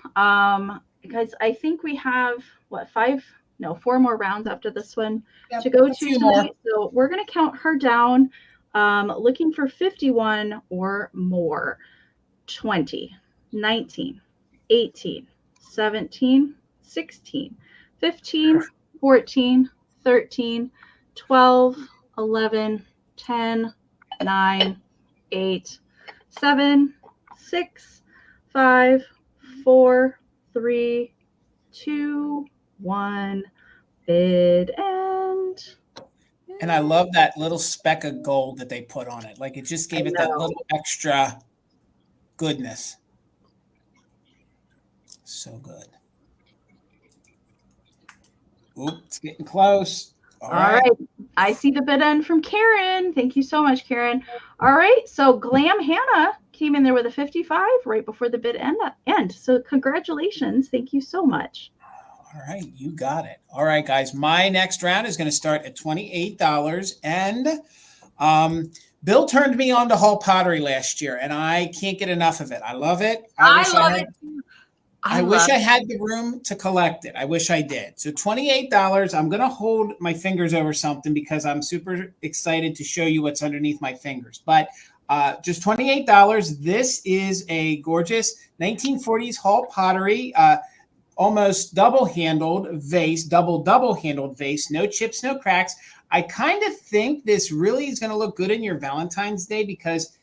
Because I think we have 4 more rounds after this one to go to tonight. So we're going to count her down, looking for 51 or more. 20, 19, 18, 17, 16, 15, 14, 13, 12, 11, 10, 9, 8, 7, 6, 5, 4, 3, 2, 1. Bid end. And I love that little speck of gold that they put on it. Like it just gave it that little extra goodness. So good. Oops, it's getting close. All right. I see the bid end from Karen. Thank you so much, Karen. All right. So Glam Hannah came in there with a 55 right before the bid end. So congratulations. Thank you so much. All right. You got it. All right, guys. My next round is going to start at $28. And Bill turned me on to Hall Pottery last year, and I can't get enough of it. I love it. I love it too. I wish I had the room to collect it. I wish I did. So $28. I'm going to hold my fingers over something because I'm super excited to show you what's underneath my fingers. But just $28. This is a gorgeous 1940s Hall Pottery, almost double-handled vase, double-handled vase. No chips, no cracks. I kind of think this really is going to look good in your Valentine's Day because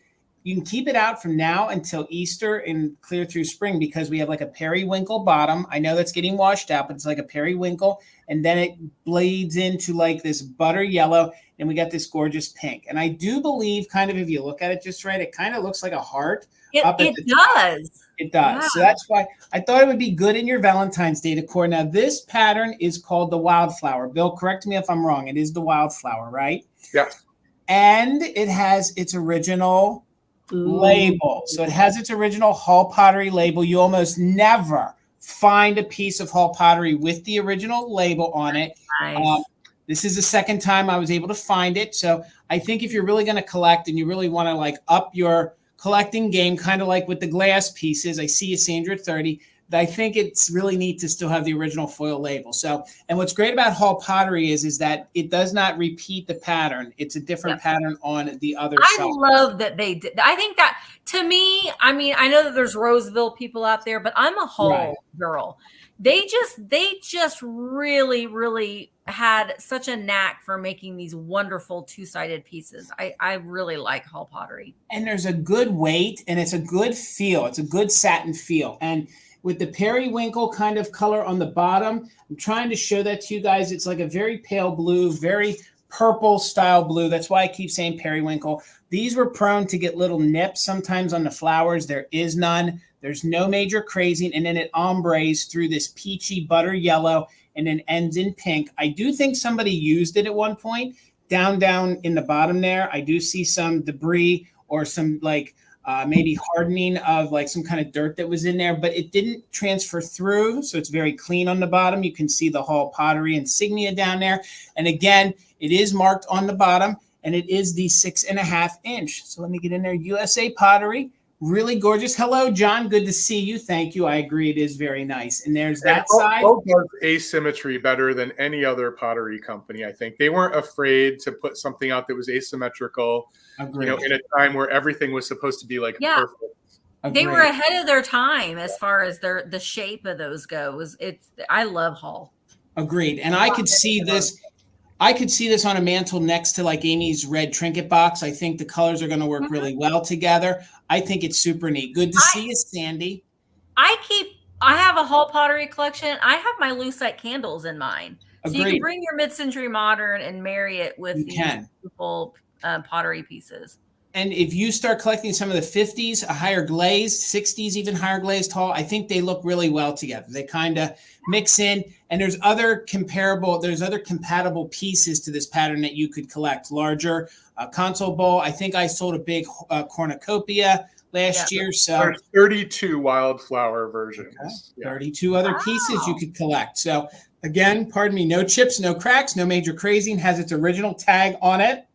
you can keep it out from now until Easter and clear through spring because we have like a periwinkle bottom. I know that's getting washed out, but it's like a periwinkle. And then it bleeds into like this butter yellow. And we got this gorgeous pink. And I do believe kind of, if you look at it just right, it kind of looks like a heart. It does. It does. Yeah. So that's why I thought it would be good in your Valentine's Day decor. Now, this pattern is called the Wildflower. Bill, correct me if I'm wrong. It is the Wildflower, right? Yes. And it has its original label. So it has its original Hall Pottery label. You almost never find a piece of Hall Pottery with the original label on it. Nice. This is the second time I was able to find it. So I think if you're really going to collect and you really want to like up your collecting game, kind of like with the glass pieces, I see you, Sandra, 30. I think it's really neat to still have the original foil label. So, and what's great about Hall Pottery is that it does not repeat the pattern. It's a different pattern on the other side. I love that they did. I think that, to me, I mean, I know that there's Roseville people out there, but I'm a Hall girl. They just really, really had such a knack for making these wonderful two-sided pieces. I really like Hall Pottery. And there's a good weight and it's a good feel. It's a good satin feel. And with the periwinkle kind of color on the bottom, I'm trying to show that to you guys. It's like a very pale blue, very purple style blue. That's why I keep saying periwinkle. These were prone to get little nips sometimes on the flowers. There is none. There's no major crazing. And then it ombres through this peachy butter yellow and then ends in pink. I do think somebody used it at one point. Down in the bottom there, I do see some debris or some like maybe hardening of like some kind of dirt that was in there, but it didn't transfer through. So it's very clean on the bottom. You can see the Hall Pottery insignia down there. And again, it is marked on the bottom and it is the 6.5 inch. So let me get in there. USA Pottery. Really gorgeous. Hello, John. Good to see you. Thank you. I agree. It is very nice. And there's that side. Hall does asymmetry better than any other pottery company, I think. They weren't afraid to put something out that was asymmetrical, Agreed. You know, in a time where everything was supposed to be like perfect. They were ahead of their time as far as the shape of those goes. I love Hall. Agreed. And I could see this. I could see this on a mantle next to like Amy's red trinket box. I think the colors are going to work really well together. I think it's super neat. Good to see you, Sandy. I have a Hall Pottery collection. I have my lucite candles in mine. Agreed. So you can bring your mid-century modern and marry it with these beautiful pottery pieces. And if you start collecting some of the 50s, a higher glazed, 60s, even higher glazed Hall, I think they look really well together. They kind of mix in, and there's other compatible pieces to this pattern that you could collect. Larger console bowl. I think I sold a big cornucopia last year. So there's 32 wildflower versions. Okay. 32 other pieces you could collect. So again, pardon me, no chips, no cracks, no major crazing. Has its original tag on it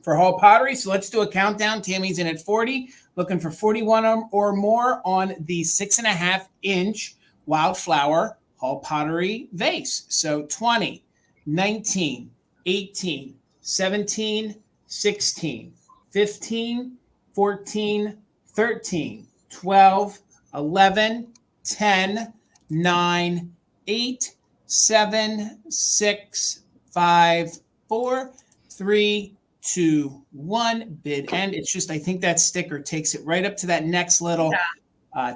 for Hall Pottery. So let's do a countdown. Tammy's in at 40, looking for 41 or more on the 6.5 inch Wildflower Hall Pottery vase. So 20, 19, 18, 17, 16, 15, 14, 13, 12, 11, 10, 9, 8, 7, 6, 5, 4, 3, 2, 1, bid end. It's just, I think that sticker takes it right up to that next little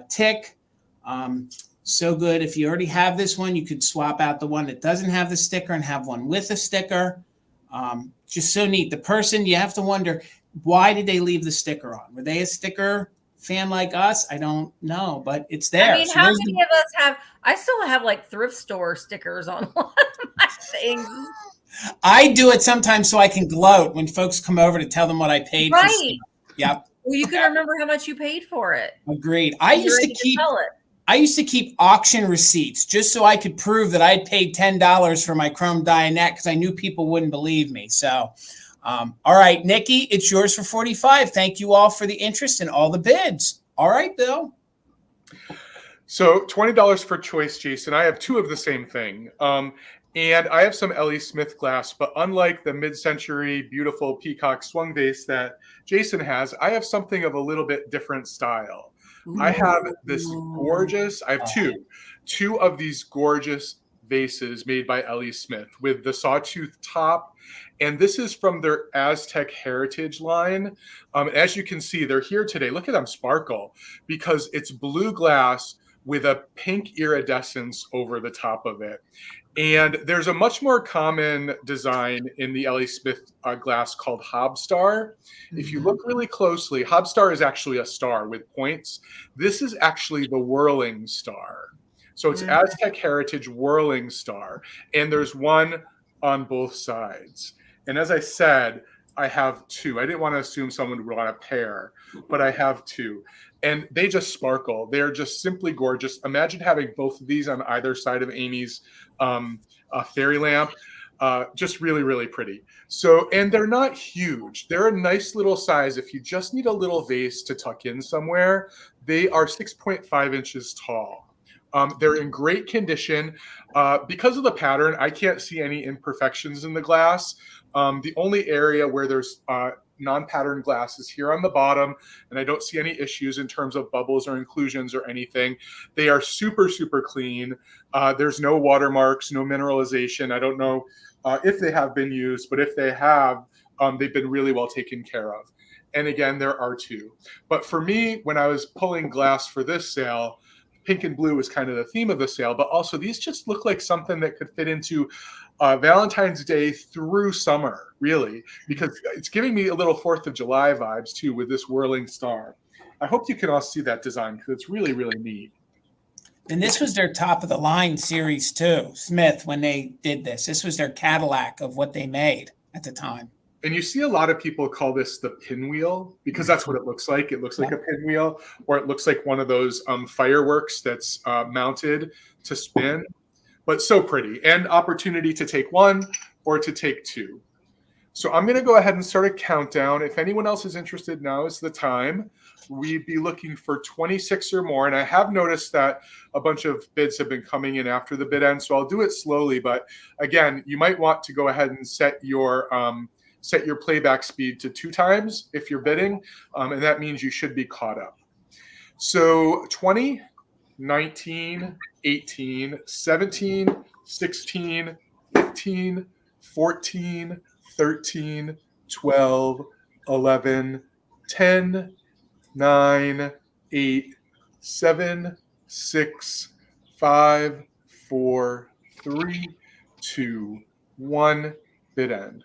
tick. So good. If you already have this one, you could swap out the one that doesn't have the sticker and have one with a sticker. Just so neat. The person, you have to wonder, why did they leave the sticker on? Were they a sticker fan like us? I don't know, but it's there. I mean, how many of us have, I still have like thrift store stickers on one of my things. I do it sometimes so I can gloat when folks come over to tell them what I paid for stuff. Yep. Well, you can remember how much you paid for it. Agreed. I used to keep auction receipts just so I could prove that I'd paid $10 for my chrome Dianette because I knew people wouldn't believe me. So, all right, Nikki, it's yours for 45. Thank you all for the interest and all the bids. All right, Bill. So $20 for choice, Jason. I have two of the same thing. And I have some L.E. Smith glass, but unlike the mid-century beautiful peacock swung vase that Jason has, I have something of a little bit different style. Ooh. I have this gorgeous, I have two of these gorgeous vases made by Ellie Smith with the sawtooth top. And this is from their Aztec Heritage line. As you can see, they're here today. Look at them sparkle because it's blue glass with a pink iridescence over the top of it. And there's a much more common design in the Ellie Smith glass called Hobstar. If you look really closely, Hobstar is actually a star with points. This is actually the whirling star. So it's Aztec Heritage whirling star. And there's one on both sides. And as I said, I have two. I didn't want to assume someone would want a pair, but I have two. And they just sparkle. They're just simply gorgeous. Imagine having both of these on either side of Amy's fairy lamp. Just really, really pretty. So, and they're not huge. They're a nice little size. If you just need a little vase to tuck in somewhere, they are 6.5 inches tall. They're in great condition. Because of the pattern, I can't see any imperfections in the glass. The only area where there's non-patterned glass is here on the bottom, and I don't see any issues in terms of bubbles or inclusions or anything. They are super, super clean. There's no watermarks, no mineralization. I don't know if they have been used, but if they have, they've been really well taken care of. And again, there are two. But for me, when I was pulling glass for this sale, pink and blue was kind of the theme of the sale, but also these just look like something that could fit into Valentine's Day through summer, really, because it's giving me a little 4th of July vibes too with this whirling star. I hope you can all see that design because it's really, really neat. And this was their top of the line series too, Smith, when they did this. This was their Cadillac of what they made at the time. And you see a lot of people call this the pinwheel because that's what it looks like. It looks like a pinwheel, or it looks like one of those fireworks that's mounted to spin. But so pretty, and opportunity to take one or to take two. So I'm going to go ahead and start a countdown. If anyone else is interested, now is the time. We'd be looking for 26 or more. And I have noticed that a bunch of bids have been coming in after the bid end. So I'll do it slowly. But again, you might want to go ahead and set your playback speed to 2 times if you're bidding. And that means you should be caught up. So 20, 19, 18, 17, 16, 15, 14, 13, 12, 11, 10, 9, 8, 7, 6, 5, 4, 3, 2, 1, bid end.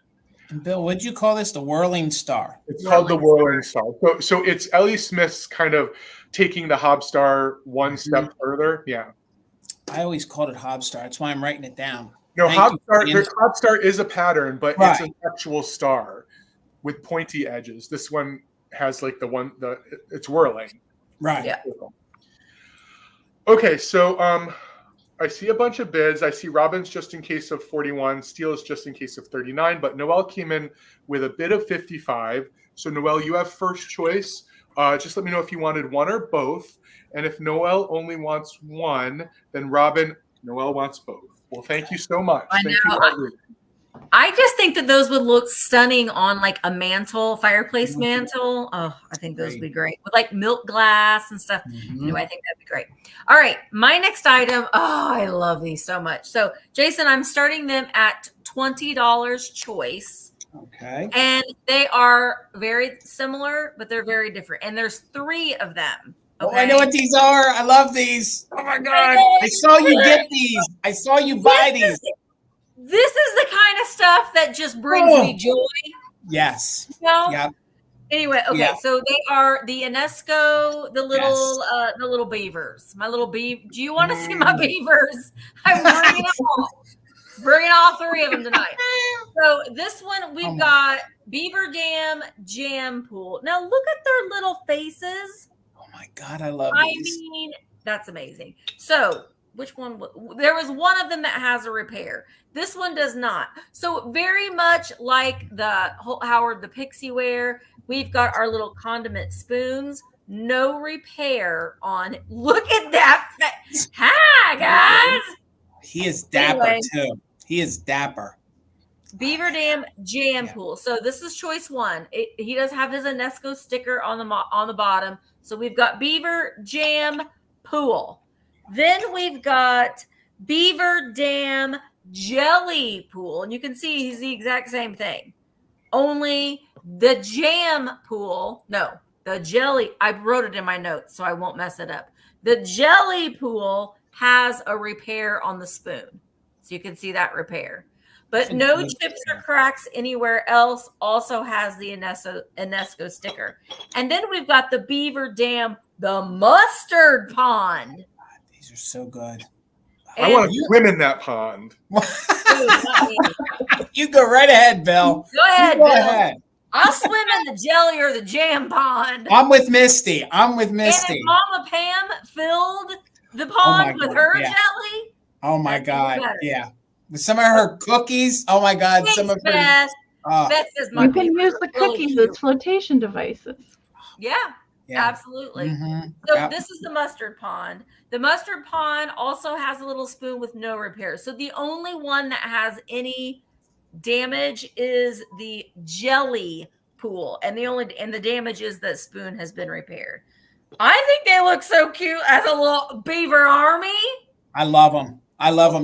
And Bill, what'd you call this? The whirling star. It's called the whirling star. So it's Ellie Smith's kind of taking the Hobstar one step further. Yeah. I always called it Hobstar. That's why I'm writing it down. No, Hobstar is a pattern, but right. It's an actual star with pointy edges. This one has like it's whirling. Right. Yeah. Okay, so I see a bunch of bids. I see Robin's just in case of 41, Steele's just in case of 39, but Noelle came in with a bid of 55. So Noelle, you have first choice. Just let me know if you wanted one or both. And if Noelle only wants one, then Noelle wants both. Well, thank you so much. Thank you. I just think that those would look stunning on like a mantle, fireplace mantle. Oh, I think those would be great with like milk glass and stuff. Anyway, I think that'd be great. All right, my next item. Oh, I love these so much. So, Jason, I'm starting them at $20 choice. Okay. And they are very similar, but they're very different. And there's 3 of them. Okay? Oh, I know what these are. I love these. Oh my God. I saw you get these. I saw you buy these. This is the kind of stuff that just brings me joy. Yes. You know? Yeah. Anyway, okay, so they are the UNESCO, the little beavers. My little beaver. Do you want to see my beavers? I'm bringing them all. Bringing all 3 of them tonight. So this one, we've got Beaver Dam Jam Pool. Now look at their little faces. Oh my God, I love these. I mean, that's amazing. So which one? There was one of them that has a repair. This one does not. So very much like the Howard the Pixie Ware, we've got our little condiment spoons. No repair on. Look at that. Hi, guys. He is dapper too. He is dapper. Beaver Dam Jam Pool. So this is choice 1. He does have his UNESCO sticker on the bottom. So we've got Beaver Jam Pool. Then we've got Beaver Dam Jelly Pool. And you can see he's the exact same thing. Only the jam pool, the jelly, I wrote it in my notes so I won't mess it up. The jelly pool has a repair on the spoon. So you can see that repair. But no chips or cracks anywhere else. Also has the UNESCO sticker. And then we've got the Beaver Dam, the mustard pond. These are so good. I want to swim in that pond. You go right ahead, Bill. Go ahead, Bill. I'll swim in the jelly or the jam pond. I'm with Misty. And if Mama Pam filled the pond with her jelly. Oh my God. Yeah. With some of her cookies. Oh my God. Thanks, some of her. Beth. Beth says you can use the cookies as flotation devices. Yeah. Absolutely. So this is the mustard pond. The mustard pond also has a little spoon with no repair. So the only one that has any damage is the jelly pool, and the damage is that spoon has been repaired. I think they look so cute as a little beaver army. I love them.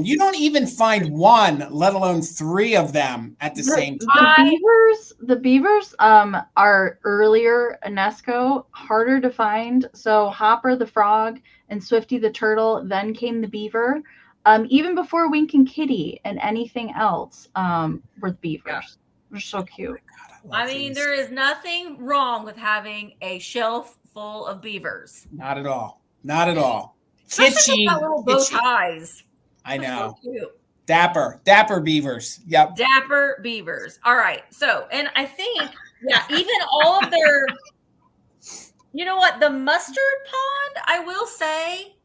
You don't even find one, let alone three of them at the same time. The beavers are earlier UNESCO, harder to find. So Hopper the frog and Swifty the turtle, then came the beaver. Even before Wink and Kitty and anything else were the beavers. Yeah. They're so cute. I mean, there is nothing wrong with having a shelf full of beavers. Not at all. Not at all. Especially with little bow ties. I know. So cute. Dapper beavers. Yep. Dapper beavers. All right. So, and I think, even all of their, you know what? The mustard pond, I will say,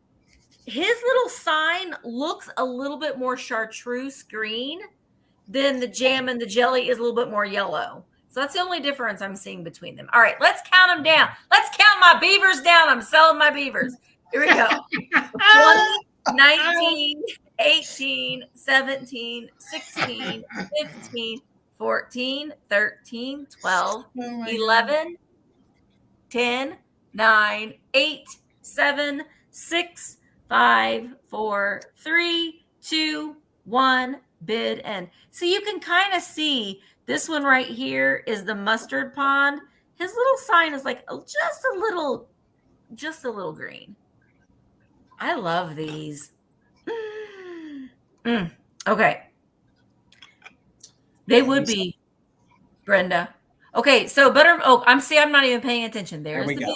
his little sign looks a little bit more chartreuse green than the jam and the jelly is a little bit more yellow. So that's the only difference I'm seeing between them. All right, let's count them down. Let's count my beavers down. I'm selling my beavers. Here we go. 20, 19, 18, 17, 16, 15, 14, 13, 12, 11, 10, 9, 8, 7, 6, 5, 4, 3, 2, 1, bid end. So you can kind of see this one right here is the mustard pond. His little sign is like just a little green. I love these. Okay. They would be, Brenda. Okay, so I'm not even paying attention. There's the bid.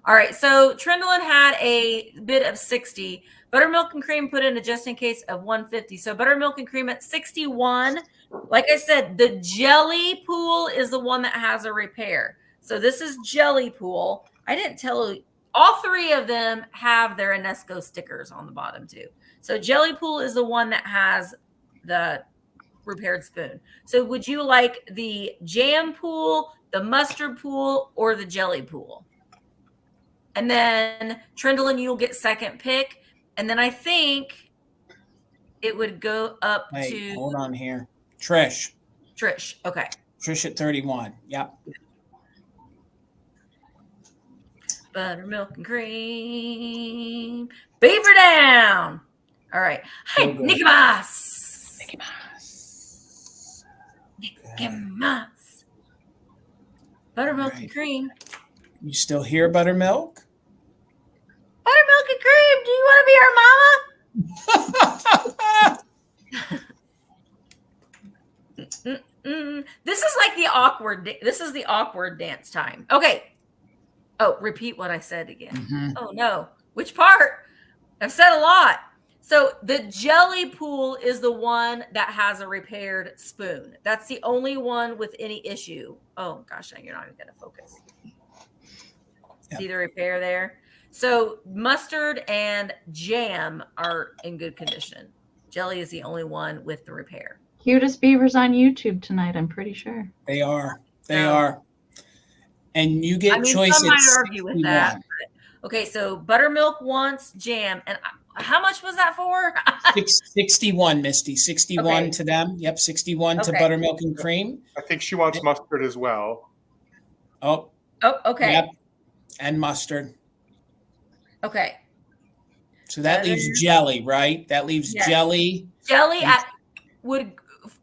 All right, so Trindlin had a bid of 60. Buttermilk and Cream put in a just in case of 150. So Buttermilk and Cream at 61. Like I said, the jelly pool is the one that has a repair. So this is jelly pool. I didn't tell you. All three of them have their UNESCO stickers on the bottom too. So jelly pool is the one that has the repaired spoon. So would you like the jam pool, the mustard pool, or the jelly pool? And then Trindlin, you'll get second pick. And then I think it would go up to... Hold on here. Trish. Okay. Trish at 31. Yep. Buttermilk and Cream. Beaver down. All right. Hey, Nicky Mas. Buttermilk and Cream. You still here, Buttermilk? Buttermilk and Cream, do you want to be our mama? This is like the awkward dance time. Okay. Oh, repeat what I said again. Mm-hmm. Oh no. Which part? I've said a lot. So the jelly pool is the one that has a repaired spoon. That's the only one with any issue. Oh gosh, you're not even going to focus. Yep. See the repair there? So mustard and jam are in good condition. Jelly is the only one with the repair. Cutest beavers on YouTube tonight, I'm pretty sure. They are. They are. And you get choice. Some might argue with that. Okay, so Buttermilk wants jam. And how much was that for? 61, Misty. 61 to them. Yep, 61 to Buttermilk and Cream. I think she wants mustard as well. Oh, okay. Yep. And mustard. Okay. So that leaves jelly, right? That leaves jelly. Jelly would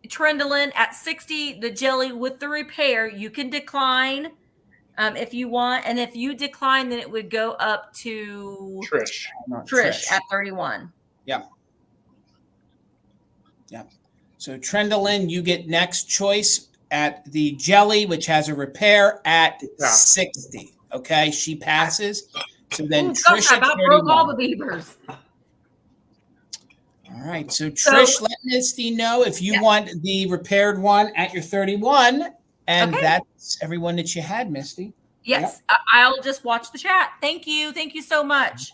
Trendolin at 60. The jelly with the repair, you can decline if you want, and if you decline, then it would go up to Trish at 31. Yep. Yep. So Trendolin, you get next choice at the jelly, which has a repair at 60. Okay, she passes. So then Trish I about broke all the beavers. All right, so Trish, let Misty know if you want the repaired one at your 31, and that's everyone that you had, Misty. Yes, I'll just watch the chat. Thank you so much.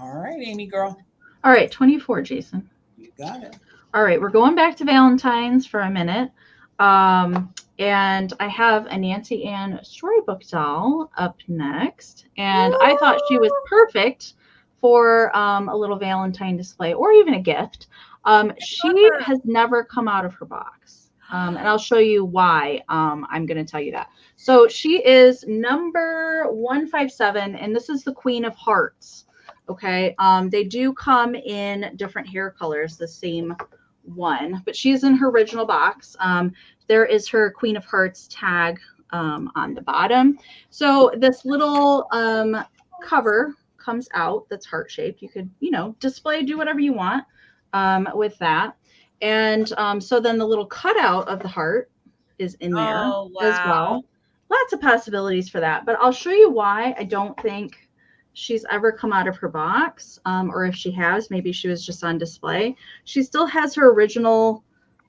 All right, Amy girl. All right, 24, Jason. You got it. All right, we're going back to Valentine's for a minute. And I have a Nancy Ann storybook doll up next. And I thought she was perfect for a little Valentine display or even a gift. She has never come out of her box. And I'll show you why I'm going to tell you that. So she is number 157, and this is the Queen of Hearts. Okay, they do come in different hair colors, the same one, but she's in her original box. There is her Queen of Hearts tag on the bottom. So this little cover comes out that's heart shaped. You could, display, do whatever you want with that. And so then the little cutout of the heart is in there as well. Lots of possibilities for that, but I'll show you why I don't think she's ever come out of her box, or if she has, maybe she was just on display. She still has her original,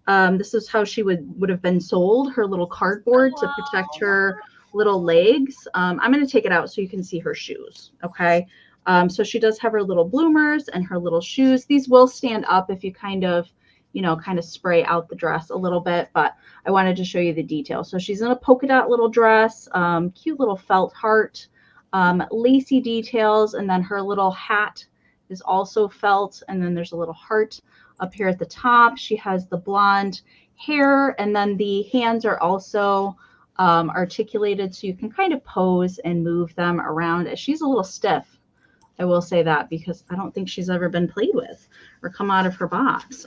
this is how she would have been sold, her little cardboard to protect her little legs. I'm going to take it out so you can see her shoes, okay? So she does have her little bloomers and her little shoes. These will stand up if you kind of spray out the dress a little bit, but I wanted to show you the detail. So she's in a polka dot little dress, cute little felt heart, lacy details, and then her little hat is also felt, and then there's a little heart up here at the top. She has the blonde hair, and then the hands are also articulated, so you can kind of pose and move them around. She's a little stiff, I will say that, because I don't think she's ever been played with or come out of her box.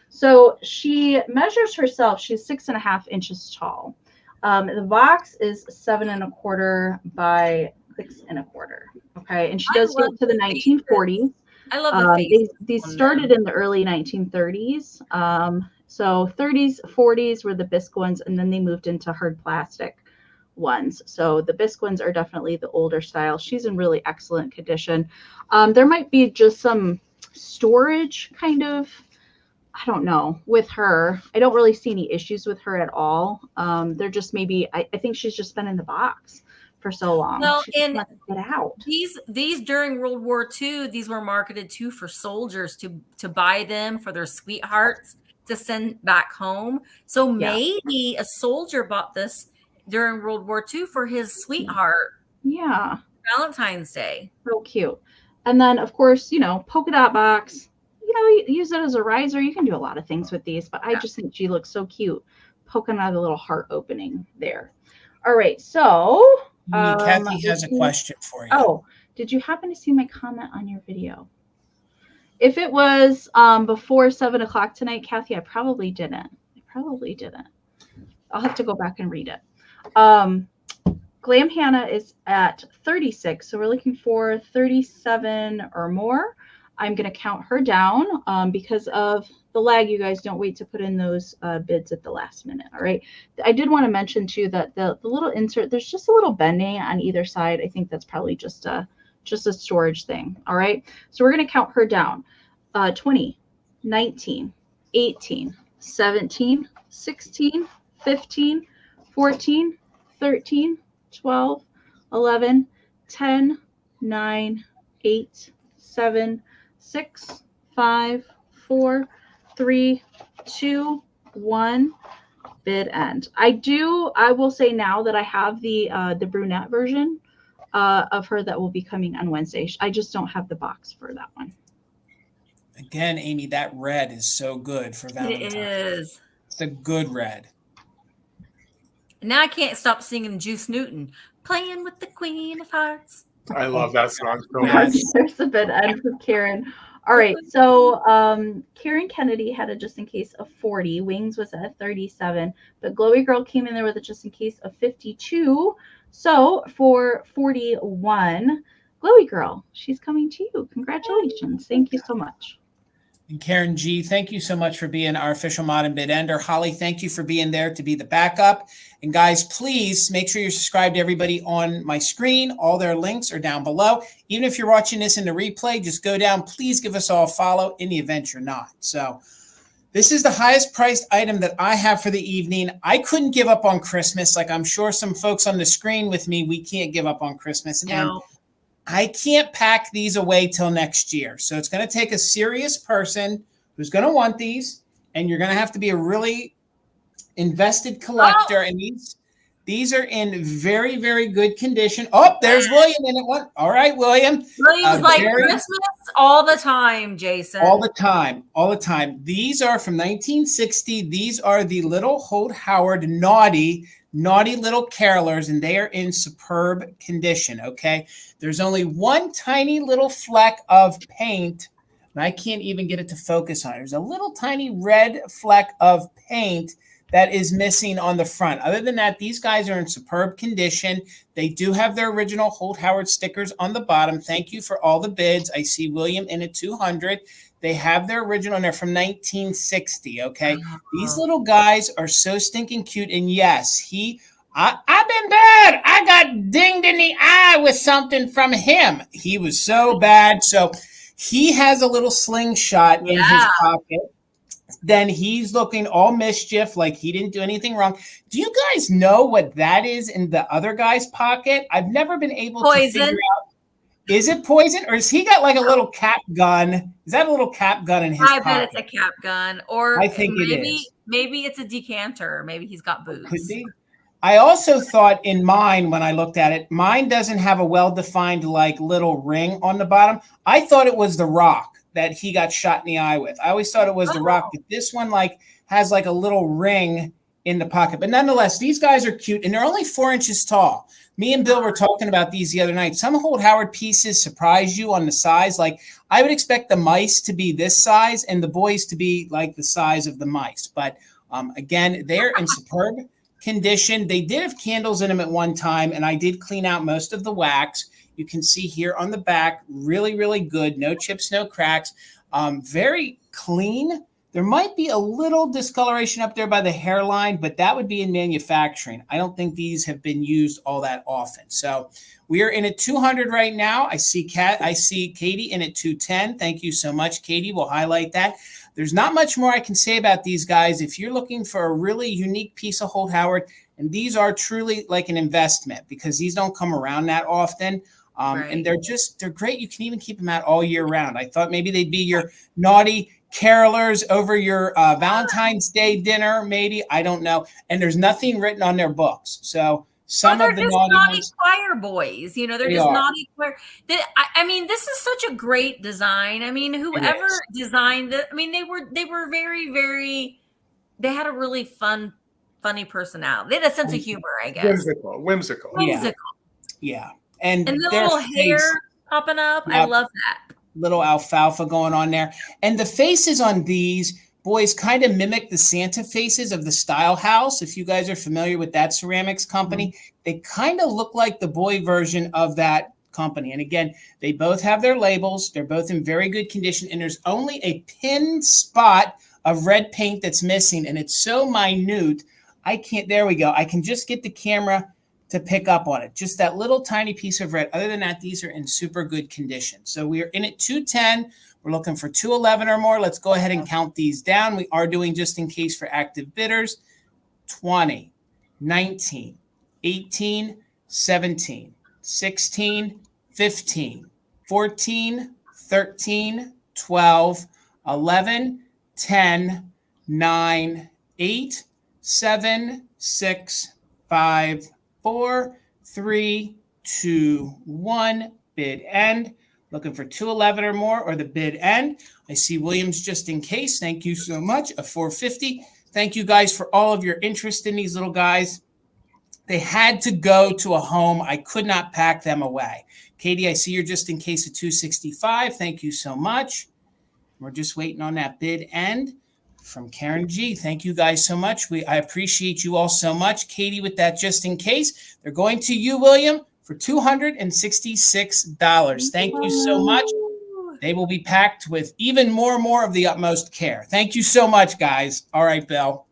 So she measures herself. She's 6.5 inches tall. The box is 7 1/4 by 6 1/4. Okay, and she does date to the 1940s. I love the face. These started in the early 1930s. So 30s, 40s were the bisque ones, and then they moved into hard plastic ones. So the bisque ones are definitely the older style. She's in really excellent condition. There might be just some storage kind of, I don't know, with her. I don't really see any issues with her at all. They're just maybe, I think she's just been in the box for so long. Well, and get out. These during World War II, these were marketed too for soldiers to buy them for their sweethearts to send back home. So maybe a soldier bought this during World War II for his sweetheart. Yeah. Valentine's Day. Real cute. And then, of course, polka dot box. Use it as a riser. You can do a lot of things with these, but I just think she looks so cute poking out a little heart opening there. All right. So Kathy has a question for you. Oh, did you happen to see my comment on your video? If it was before 7 o'clock tonight, Kathy, I probably didn't. I'll have to go back and read it. Glam Hannah is at 36, so we're looking for 37 or more. I'm going to count her down because of the lag. You guys don't wait to put in those bids at the last minute. All right. I did want to mention too that the little insert, there's just a little bending on either side. I think that's probably just a storage thing. All right. So we're going to count her down. 20, 19, 18, 17, 16, 15, 14, 13, 12, 11, 10, 9, 8, 7, 6, 5, 4, 3, 2, 1. Bid end. I will say now that I have the brunette version of her that will be coming on Wednesday. I just don't have the box for that one. Again, Amy, that red is so good for Valentine's. It is. It's a good red. Now I can't stop singing Juice Newton, playing with the Queen of Hearts. I love that song so much. Yes. There's a bid end with Karen. All right, so Karen Kennedy had a just in case of 40. Wings was at 37, but Glowy Girl came in there with a just in case of 52. So for 41, Glowy Girl, she's coming to you. Congratulations. Thank you so much. And Karen G, thank you so much for being our official mod and bid ender. Holly, thank you for being there to be the backup. And guys, please make sure you're subscribed to everybody on my screen. All their links are down below. Even if you're watching this in the replay, just go down. Please give us all a follow in the event you're not. So this is the highest priced item that I have for the evening. I couldn't give up on Christmas. Like I'm sure some folks on the screen with me, we can't give up on Christmas. No. And I can't pack these away till next year. So it's going to take a serious person who's going to want these, and you're going to have to be a really invested collector. And these are in very, very good condition. Oh, there's William in it. What? All right, William. William's like Christmas all the time, Jason. All the time. All the time. These are from 1960. These are the little Holt Howard naughty little carolers, and they are in superb condition, okay? There's only one tiny little fleck of paint, and I can't even get it to focus on it. There's a little tiny red fleck of paint that is missing on the front. Other than that, these guys are in superb condition. They do have their original Holt Howard stickers on the bottom. Thank you for all the bids. I see William in at 200. They have their original, and they're from 1960, okay? These little guys are so stinking cute, and yes, I've been bad. I got dinged in the eye with something from him. He was so bad. So he has a little slingshot in his pocket. Then he's looking all mischief, like he didn't do anything wrong. Do you guys know what that is in the other guy's pocket? I've never been able to figure out. Is it poison, or has he got like a little cap gun? Is that a little cap gun in his pocket? I bet it's a cap gun, or I think it is. Maybe it's a decanter. Maybe he's got boots. Could be. I also thought in mine, when I looked at it, mine doesn't have a well-defined like little ring on the bottom. I thought it was the rock that he got shot in the eye with. I always thought it was the rock, but this one like has like a little ring in the pocket. But nonetheless, these guys are cute, and they're only 4 inches tall. Me and Bill were talking about these the other night. Some Holt Howard pieces surprise you on the size. Like I would expect the mice to be this size and the boys to be like the size of the mice. But again, they're in superb condition. They did have candles in them at one time, and I did clean out most of the wax. You can see here on the back, really, really good. No chips, no cracks. Very clean. There might be a little discoloration up there by the hairline, but that would be in manufacturing. I don't think these have been used all that often. So we are in at 200 right now. I see Katie in at 210. Thank you so much, Katie. We'll highlight that. There's not much more I can say about these guys. If you're looking for a really unique piece of Holt Howard, and these are truly like an investment because these don't come around that often. And they're great. You can even keep them out all year round. I thought maybe they'd be your naughty carolers over your Valentine's Day dinner, maybe. I don't know. And there's nothing written on their books. So some of the naughty choir boys, you know, they're just naughty choir. I mean, this is such a great design. I mean, whoever designed it, I mean, they were very, very, they had a really funny personality. They had a sense of humor, I guess. Whimsical. Yeah. And the little hair popping up. Yep. I love that. Little alfalfa going on there. And the faces on these boys kind of mimic the Santa faces of the Style House. If you guys are familiar with that ceramics company, they kind of look like the boy version of that company. And again, they both have their labels. They're both in very good condition. And there's only a pin spot of red paint that's missing. And it's so minute. There we go. I can just get the camera to pick up on it. Just that little tiny piece of red. Other than that, these are in super good condition. So we are in at 210. We're looking for 211 or more. Let's go ahead and count these down. We are doing just in case for active bidders. 20, 19, 18, 17, 16, 15, 14, 13, 12, 11, 10, 9, 8, 7, 6, 5, 4, 3, 2, 1. Bid end. Looking for 211 or more or the bid end. I see Williams just in case. Thank you so much. A 450. Thank you guys for all of your interest in these little guys. They had to go to a home. I could not pack them away. Katie, I see you're just in case of 265. Thank you so much. We're just waiting on that bid end from Karen G. Thank you guys so much. I appreciate you all so much. Katie with that just in case. They're going to you, William, for $266. Thank you so much. They will be packed with even more of the utmost care. Thank you so much, guys. All right, Bill.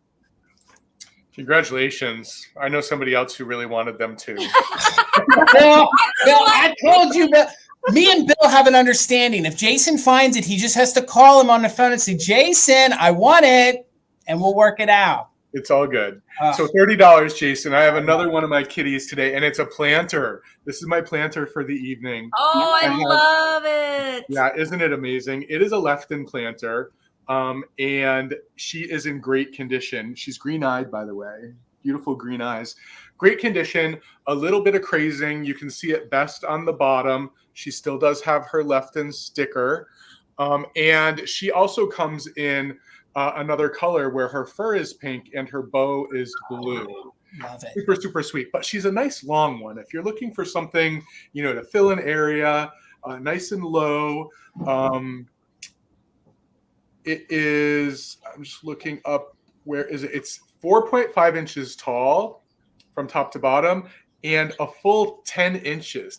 Congratulations. I know somebody else who really wanted them too. Bill, I told you, Bill. Me and Bill have an understanding. If Jason finds it, he just has to call him on the phone and say, Jason, I want it, and we'll work it out. It's all good. So $30, Jason. I have another one of my kitties today, and it's a planter. This is my planter for the evening. Oh, I love it. Yeah, isn't it amazing? It is a Lefton planter, and she is in great condition. She's green-eyed, by the way. Beautiful green eyes. Great condition. A little bit of crazing. You can see it best on the bottom. She still does have her Lefton sticker. And she also comes in another color where her fur is pink and her bow is blue. Love it. Super sweet. But she's a nice long one. If you're looking for something, to fill an area, nice and low. It is, I'm just looking up, where is it? It's 4.5 inches tall from top to bottom and a full 10 inches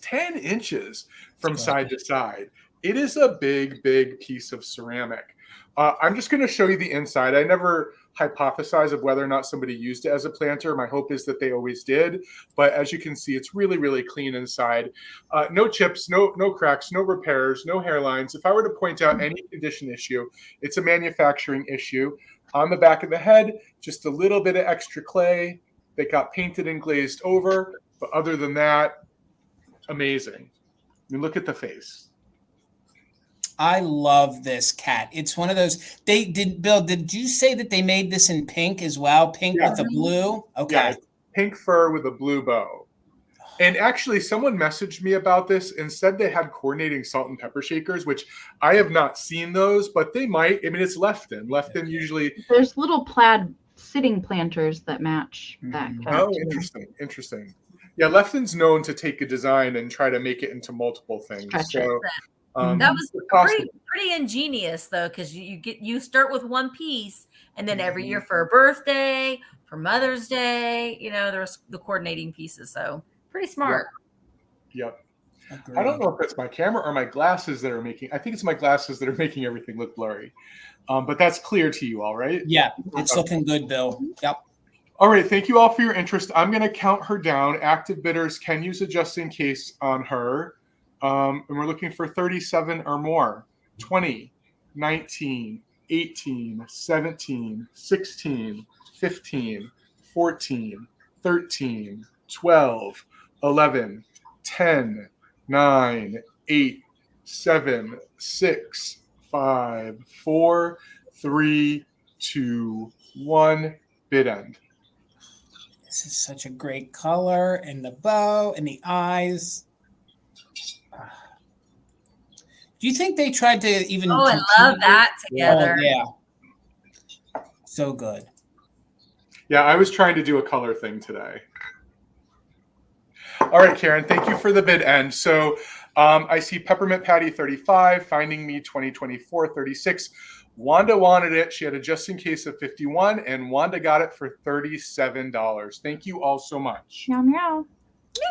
from side to side. It is a big piece of ceramic. I'm just going to show you the inside. I never hypothesize of whether or not somebody used it as a planter. My hope is that they always did. But as you can see, it's really clean inside. No chips, no cracks, no repairs, no hairlines. If I were to point out any condition issue, it's a manufacturing issue. On the back of the head, just a little bit of extra clay that got painted and glazed over. But other than that, amazing. I mean, look at the face. I love this cat. It's one of those. Bill, did you say that they made this in pink as well? Pink with the blue? Okay. Yeah, pink fur with a blue bow. And actually, someone messaged me about this and said they had coordinating salt and pepper shakers, which I have not seen those, but they might. I mean, it's Lefton. Lefton usually. There's little plaid sitting planters that match that cat. Oh, interesting. Yeah, Lefton's known to take a design and try to make it into multiple things. So that was pretty ingenious, though, because you start with one piece, and then every year for a birthday, for Mother's Day, there's the coordinating pieces. So pretty smart. Yep. I don't know if it's my camera or my glasses that are making. I think it's my glasses that are making everything look blurry. But that's clear to you all, right? Yeah, it's looking good, Bill. Yep. All right. Thank you all for your interest. I'm going to count her down. Active bidders can use a just in case on her. And we're looking for 37 or more. 20, 19, 18, 17, 16, 15, 14, 13, 12, 11, 10, 9, 8, 7, 6, 5, 4, 3, 2, 1. Bid end. This is such a great color, and the bow and the eyes. Do you think they tried to even? Oh, I love that together. Oh, yeah. So good. Yeah, I was trying to do a color thing today. All right, Karen, thank you for the bid end. So I see Peppermint Patty 35, Finding Me 2024 36. Wanda wanted it. She had a just in case of 51, and Wanda got it for $37. Thank you all so much. Meow meow.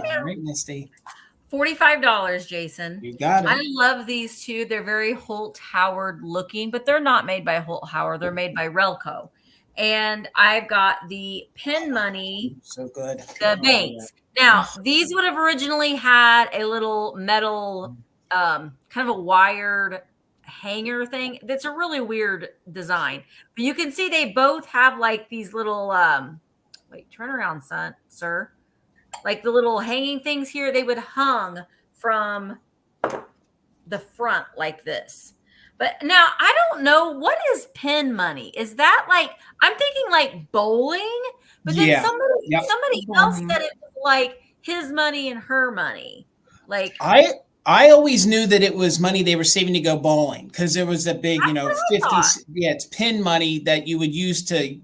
All right, Misty. $45, Jason. You got it. I love these two. They're very Holt Howard looking, but they're not made by Holt Howard. They're made by Relco. And I've got the Pin Money. So good. The banks. Now, these would have originally had a little metal, kind of a wired hanger thing. That's a really weird design. But you can see they both have like these little, wait, turn around, sir. Like the little hanging things here, they would hung from the front like this. But now I don't know, what is Pin Money? Is that like, I'm thinking like bowling, but then somebody else said it was like his money and her money. Like I always knew that it was money they were saving to go bowling, because there was a big, 50, it's pin money that you would use to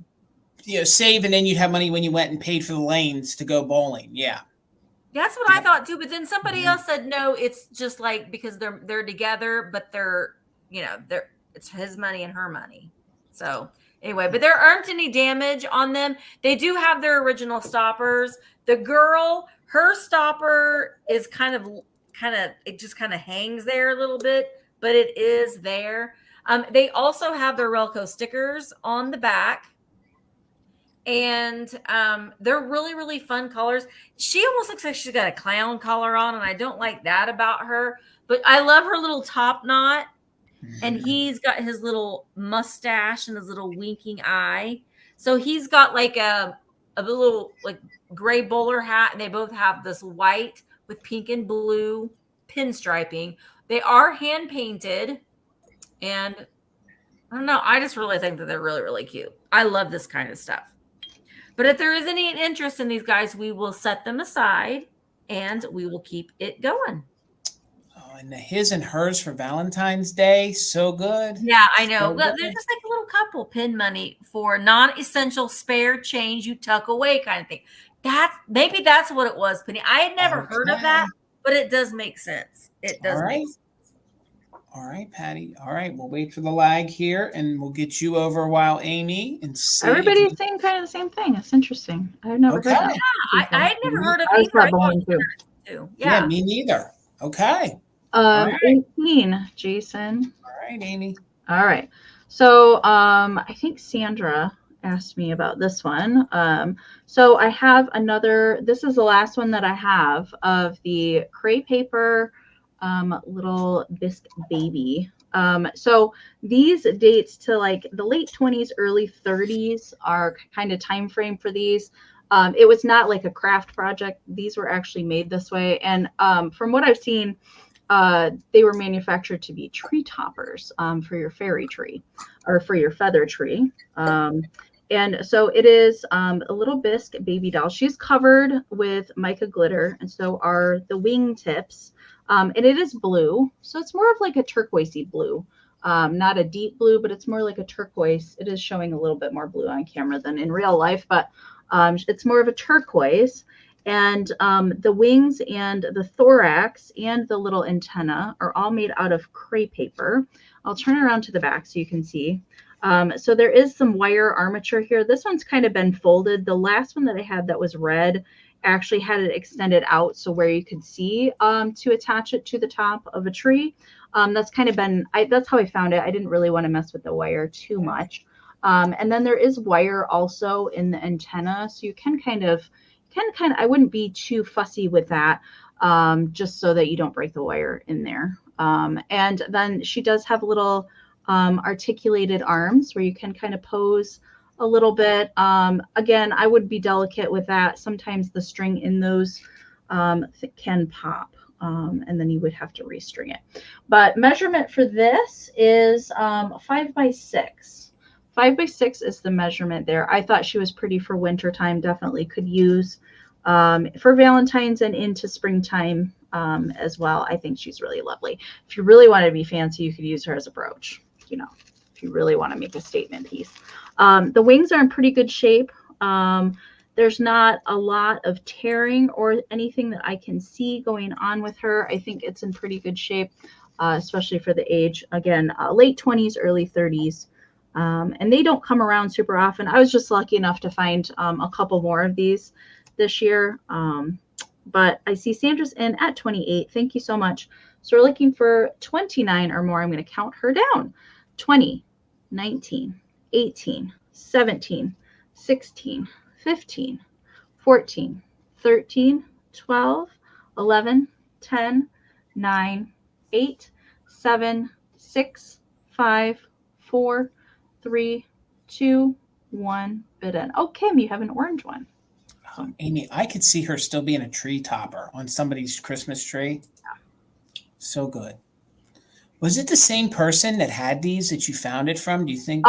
save, and then you'd have money when you went and paid for the lanes to go bowling. Yeah. That's what I thought too. But then somebody else said, no, it's just like because they're together, but it's his money and her money. So anyway, but there aren't any damage on them. They do have their original stoppers. The girl, her stopper is it just kind of hangs there a little bit, but it is there. They also have their Relco stickers on the back. And they're really, really fun colors. She almost looks like she's got a clown collar on, and I don't like that about her. But I love her little top knot. And he's got his little mustache and his little winking eye. So he's got like a little like gray bowler hat, and they both have this white with pink and blue pinstriping. They are hand painted, and I don't know. I just really think that they're really, really cute. I love this kind of stuff. But if there is any interest in these guys, we will set them aside and we will keep it going. Oh, and the his and hers for Valentine's Day. So good. Yeah, I know. So Well, they're just like a little couple pin money for non-essential spare change you tuck away kind of thing. Maybe that's what it was, Penny. I had never heard of that, but it does make sense. It does make sense. All right, Patty. All right, we'll wait for the lag here, and we'll get you over while Amy and see. Everybody's saying kind of the same thing. It's interesting. I've never heard that. Yeah, I had never heard of either. Too. Yeah, me neither. Okay. 18, Jason. All right, Amy. All right. So I think Sandra asked me about this one. So I have another. This is the last one that I have of the Cray Paper little bisque baby. So these dates to like the late 20s, early 30s are kind of time frame for these. It was not like a craft project. These were actually made this way. And from what I've seen, they were manufactured to be tree toppers for your fairy tree or for your feather tree. And so it is a little bisque baby doll. She's covered with mica glitter, and so are the wing tips. And it is blue, so it's more of like a turquoisey blue, not a deep blue, but it's more like a turquoise. It is showing a little bit more blue on camera than in real life, but it's more of a turquoise. And the wings and the thorax and the little antenna are all made out of Cray paper. I'll turn around to the back so you can see. So there is some wire armature here. This one's kind of been folded. The last one that I had that was red actually had it extended out so where you could see to attach it to the top of a tree. That's kind of been, that's how I found it. I didn't really want to mess with the wire too much. And then there is wire also in the antenna. So you can kind of, I wouldn't be too fussy with that, just so that you don't break the wire in there. And then she does have little articulated arms where you can kind of pose a little bit. Again, I would be delicate with that. Sometimes the string in those can pop, and then you would have to restring it. But measurement for this is 5 by 6. 5 by 6 is the measurement there. I thought she was pretty for winter time. Definitely could use for Valentine's and into springtime as well. I think she's really lovely. If you really want to be fancy, you could use her as a brooch, you know, if you really want to make a statement piece. The wings are in pretty good shape. There's not a lot of tearing or anything that I can see going on with her. I think it's in pretty good shape, especially for the age. Again, late 20s, early 30s. And they don't come around super often. I was just lucky enough to find a couple more of these this year. But I see Sandra's in at 28. Thank you so much. So we're looking for 29 or more. I'm going to count her down. 20, 19, 18, 17, 16, 15, 14, 13, 12, 11, 10, 9, 8, 7, 6, 5, 4, 3, 2, 1. Bid in. Oh, Kim, you have an orange one. Amy, I could see her still being a tree topper on somebody's Christmas tree. Yeah. So good. Was it the same person that had these that you found it from? Do you think?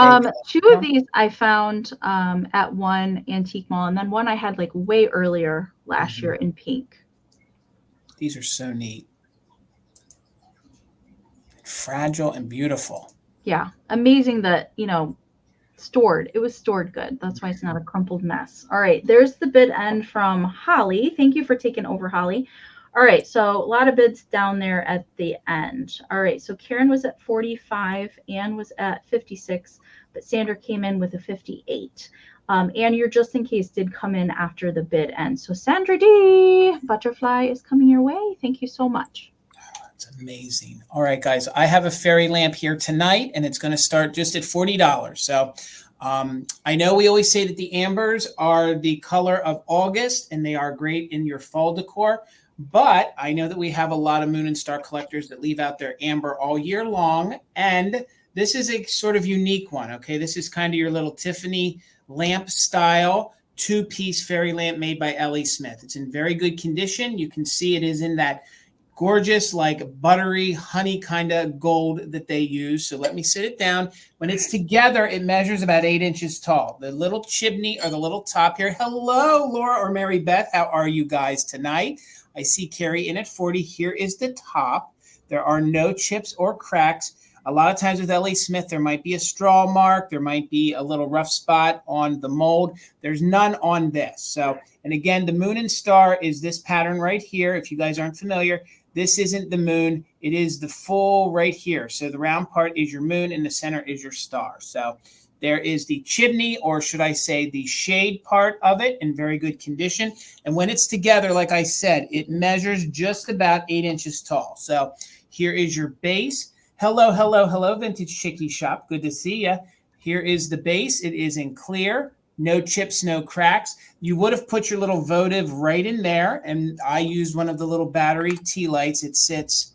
Two of these I found at one antique mall, and then one I had like way earlier last year in pink. These are so neat. Fragile and beautiful. Yeah. Amazing that, you know, stored. It was stored good. That's why it's not a crumpled mess. All right, there's the bid end from Holly. Thank you for taking over, Holly. All right, so a lot of bids down there at the end. All right, so Karen was at 45, Ann was at 56, but Sandra came in with a 58. And your just in case did come in after the bid end. So Sandra D, butterfly is coming your way. Thank you so much. That's amazing. All right, guys, I have a fairy lamp here tonight, and it's going to start just at $40. So I know we always say that the ambers are the color of August, and they are great in your fall decor. But I know that we have a lot of Moon and Star collectors that leave out their amber all year long. And this is a sort of unique one, okay? This is kind of your little Tiffany lamp style 2-piece fairy lamp made by Ellie Smith. It's in very good condition. You can see it is in that gorgeous, like buttery, honey kind of gold that they use. So let me sit it down. When it's together, it measures about 8 inches tall. The little chimney or the little top here. Hello, Laura or Mary Beth. How are you guys tonight? I see Carrie in at 40. Here is the top. There are no chips or cracks. A lot of times with Ellie Smith, there might be a straw mark. There might be a little rough spot on the mold. There's none on this. So, and again, the Moon and Star is this pattern right here. If you guys aren't familiar, this isn't the moon. It is the full right here. So the round part is your moon and the center is your star. So there is the chimney, or should I say the shade part of it, in very good condition. And when it's together, like I said, it measures just about 8 inches tall. So here is your base. Hello, hello, hello, Vintage Chickie Shop. Good to see you. Here is the base. It is in clear. No chips, no cracks. You would have put your little votive right in there. And I used one of the little battery tea lights. It sits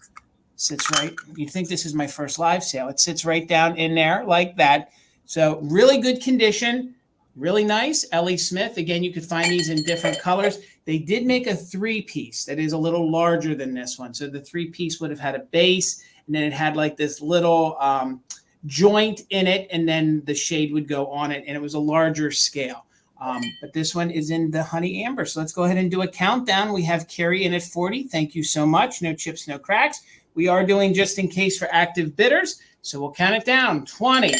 right. You think this is my first live sale. It sits right down in there like that. So really good condition, really nice. Ellie Smith, again, you could find these in different colors. They did make a 3-piece that is a little larger than this one. So the 3-piece would have had a base, and then it had like this little joint in it, and then the shade would go on it, and it was a larger scale. But this one is in the honey amber. So let's go ahead and do a countdown. We have Carrie in at 40. Thank you so much. No chips, no cracks. We are doing just in case for active bidders. So we'll count it down. 20,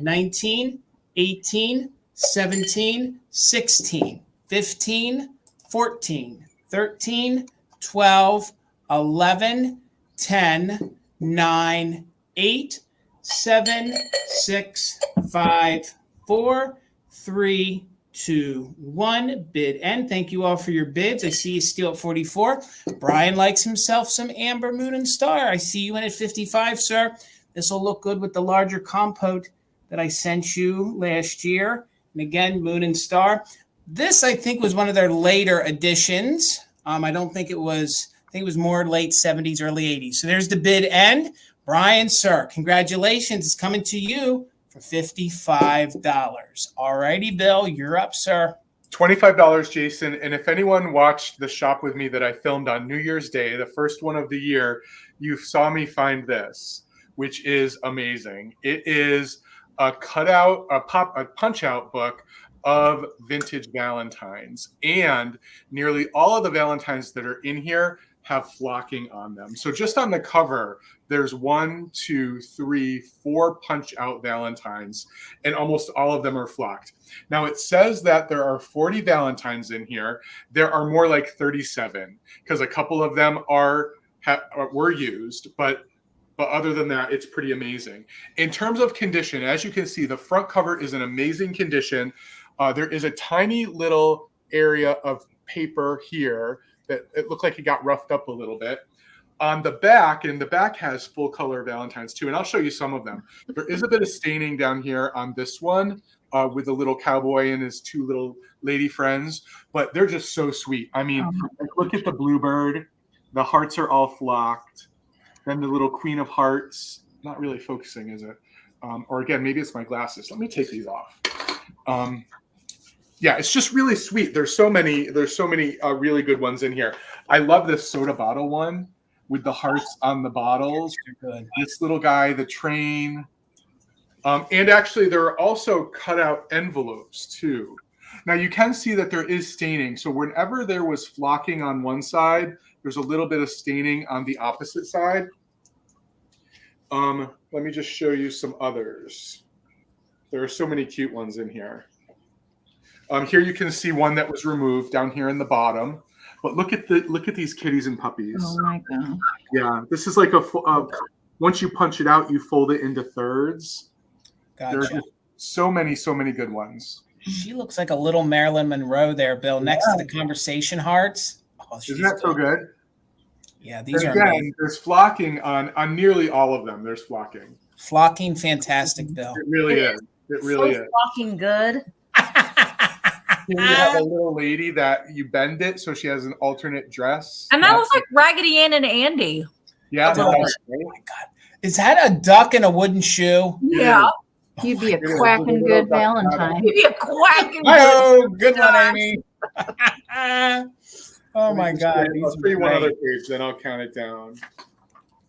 19, 18, 17, 16, 15, 14, 13, 12, 11, 10, 9, 8, 7, 6, 5, 4, 3, 2, 1. Bid end. Thank you all for your bids. I see you still at 44. Brian likes himself some amber, moon, and star. I see you in at 55, sir. This will look good with the larger compote that I sent you last year. And again, moon and star. This, I think, was one of their later editions. I don't think it was, I think it was more late 70s, early 80s. So there's the bid end. Brian, sir, congratulations. It's coming to you for $55. All righty, Bill, you're up, sir. $25, Jason. And if anyone watched the shop with me that I filmed on New Year's Day, the first one of the year, you saw me find this, which is amazing. It is a cutout, a punch out book of vintage Valentines. And nearly all of the Valentines that are in here have flocking on them. So just on the cover, there's 1, 2, 3, 4 punch out Valentines, and almost all of them are flocked. Now it says that there are 40 Valentines in here. There are more like 37 because a couple of them were used, but other than that, it's pretty amazing. In terms of condition, as you can see, the front cover is in amazing condition. There is a tiny little area of paper here that it looked like it got roughed up a little bit. On the back, and the back has full color Valentines too, and I'll show you some of them. There is a bit of staining down here on this one with the little cowboy and his 2 little lady friends, but they're just so sweet. I mean, look at the bluebird. The hearts are all flocked. Then the little Queen of Hearts, not really focusing, is it? Or again, maybe it's my glasses. Let me take these off. Yeah, it's just really sweet. There's so many really good ones in here. I love this soda bottle one with the hearts on the bottles. Good. This little guy, the train. And actually, there are also cutout envelopes too. Now you can see that there is staining. So whenever there was flocking on one side, there's a little bit of staining on the opposite side. Let me just show you some others. There are so many cute ones in here. Here you can see one that was removed down here in the bottom. But look at these kitties and puppies. Oh my god. Yeah, this is like once you punch it out, you fold it into thirds. Gotcha. There are just so many good ones. She looks like a little Marilyn Monroe there, Bill, next to the conversation hearts. Oh, Isn't that so good? Yeah, these are again, amazing. There's flocking on nearly all of them. There's flocking. Flocking, fantastic, Bill. It really is. It really is. Fucking good. You have a little lady that you bend it so she has an alternate dress. And that was like Raggedy Ann and Andy. Yeah. Oh my God. Is that a duck in a wooden shoe? Yeah. You'd be a quacking good Valentine. You'd be a quacking Oh, good one, Amy. Oh my God. I'll show you one other page, then I'll count it down.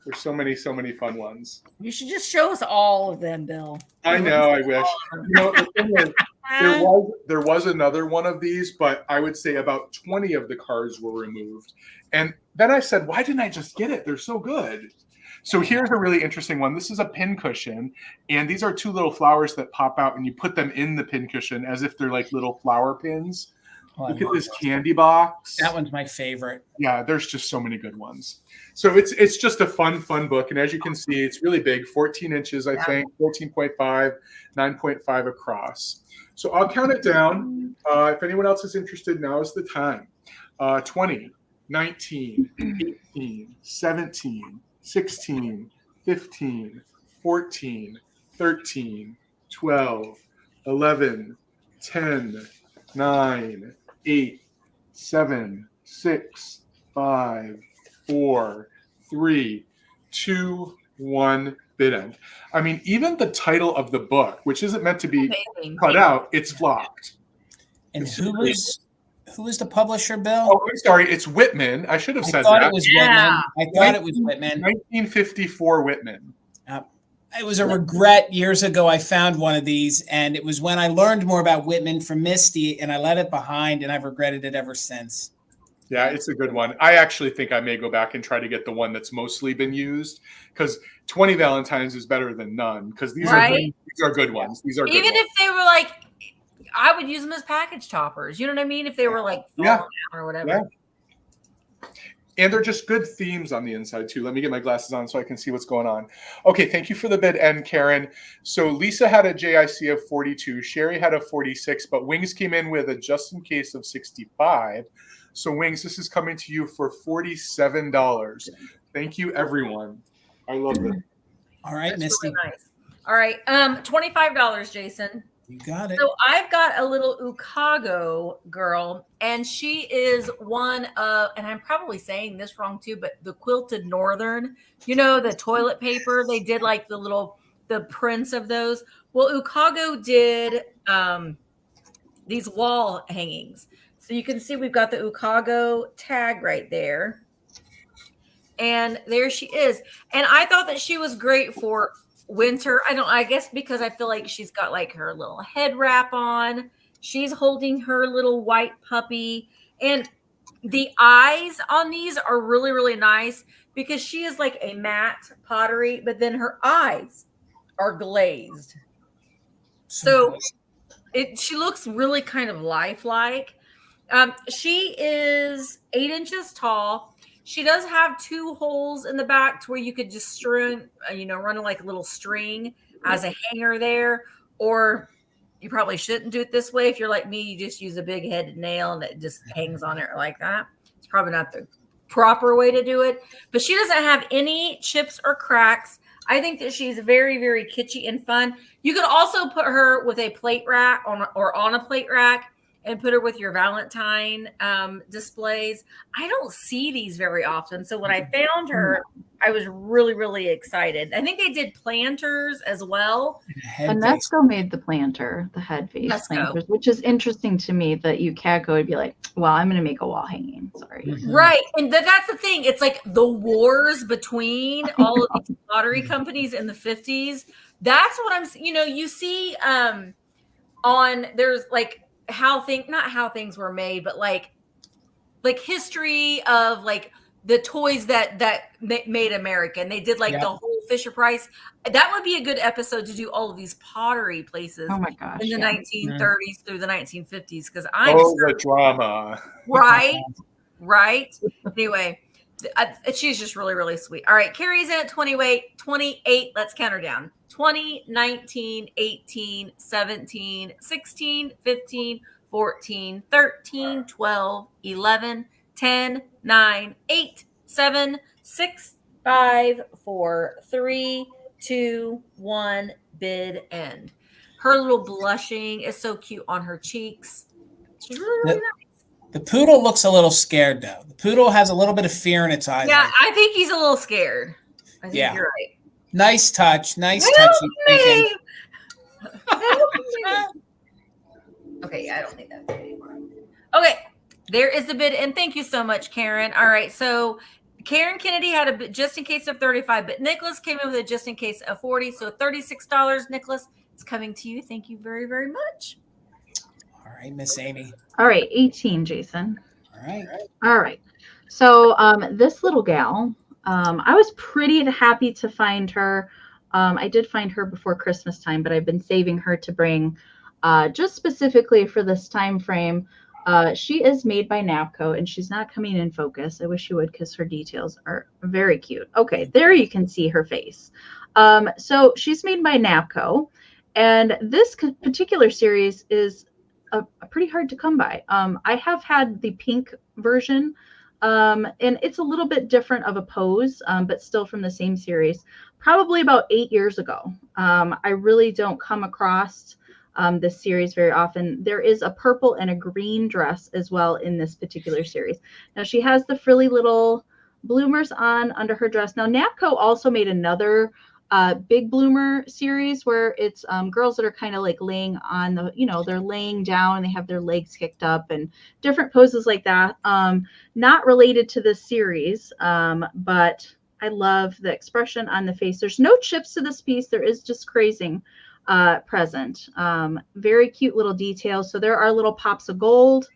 There's so many fun ones. You should just show us all of them, Bill. I know, I wish. The thing is, there was another one of these, but I would say about 20 of the cards were removed. And then I said, why didn't I just get it? They're so good. So here's a really interesting one. This is a pin cushion, and these are two little flowers that pop out, and you put them in the pin cushion as if they're like little flower pins. Oh, look at this candy box. That one's my favorite. Yeah, there's just so many good ones. So it's just a fun book. And as you can see, it's really big, 14 inches, I think, 14.5, 9.5 across. So I'll count it down. If anyone else is interested, now is the time. 20, 19, 18, 17, 16, 15, 14, 13, 12, 11, 10, 9, 8, 7, 6, 5, 4, 3, 2, 1, bid end. I mean, even the title of the book, which isn't meant to be cut out, it's flocked. And who was the publisher, Bill? Oh, I'm sorry, it's Whitman. I should have said I thought that. It was Whitman. I thought it was Whitman. 1954 Whitman. It was a regret years ago. I found one of these, and it was when I learned more about Whitman from Misty, and I let it behind, and I've regretted it ever since. Yeah, it's a good one. I actually think I may go back and try to get the one that's mostly been used, because 20 Valentines is better than none, because these are good ones. These are even if they were like, I would use them as package toppers. You know what I mean? If they were like or whatever. Yeah. And they're just good themes on the inside too. Let me get my glasses on so I can see what's going on. Okay, thank you for the bid end, Karen. So Lisa had a JIC of 42. Sherry had a 46, but Wings came in with a just in case of 65. So Wings, this is coming to you for $47. Thank you, everyone. I love it. All right, That's Misty. really nice. All right, $25, Jason. You got it. So I've got a little Ukago girl, and she is one of, and I'm probably saying this wrong too, but the Quilted Northern, you know, the toilet paper, they did like the prints of those. Well, Ukago did these wall hangings. So you can see we've got the Ukago tag right there. And there she is. And I thought that she was great for winter. I guess because I feel like she's got like her little head wrap on. She's holding her little white puppy. And the eyes on these are really, really nice because she is like a matte pottery, but then her eyes are glazed. So she looks really kind of lifelike. She is 8 inches tall. She does have 2 holes in the back to where you could just run like a little string as a hanger there. Or you probably shouldn't do it this way. If you're like me, you just use a big headed nail and it just hangs on it like that. It's probably not the proper way to do it. But she doesn't have any chips or cracks. I think that she's very, very kitschy and fun. You could also put her with a plate rack on a plate rack and put her with your Valentine displays. I don't see these very often. So when I found her, I was really, really excited. I think they did planters as well. And Nesco made the planter, the head vase planters, which is interesting to me that Ukago would be like, well, I'm going to make a wall hanging. Sorry. Right. And that's the thing. It's like the wars between all of these pottery companies in the 50s. That's what you see there's like, not how things were made, but like history of like the toys that made American. They did like the whole Fisher Price. That would be a good episode to do all of these pottery places. Oh my gosh. In the yeah. 1930s through the 1950s, because I'm the drama. Right. Anyway, she's just really, really sweet. All right, Carrie's in at 28. Let's count her down. 20, 19, 18, 17, 16, 15, 14, 13, 12, 11, 10, 9, 8, 7, 6, 5, 4, 3, 2, 1, bid end. Her little blushing is so cute on her cheeks. She's really nice. The poodle looks a little scared, though. The poodle has a little bit of fear in its eyes. Yeah, I think he's a little scared. I think you're right. Nice touch. Nice Help touch. me. Help me. Okay, I don't need that anymore. Okay, there is the bid, and thank you so much, Karen. All right, so Karen Kennedy had a just in case of 35, but Nicholas came in with a just in case of 40, so $36. Nicholas, it's coming to you. Thank you very, very much. All right, Miss Amy. All right, 18, Jason. All right. So this little gal, I was pretty happy to find her. I did find her before Christmas time, but I've been saving her to bring just specifically for this time frame. She is made by NAPCO, and she's not coming in focus. I wish she would, because her details are very cute. Okay, there you can see her face. So she's made by NAPCO, and this particular series is a pretty hard to come by. I have had the pink version, and it's a little bit different of a pose, but still from the same series, probably about 8 years ago. I really don't come across this series very often. There is a purple and a green dress as well in this particular series. Now she has the frilly little bloomers on under her dress. Now NAPCO also made another big bloomer series where it's girls that are kind of like laying on the, they're laying down and they have their legs kicked up and different poses like that. Not related to this series, but I love the expression on the face. There's no chips to this piece. There is just crazing present. Very cute little details. So there are little pops of gold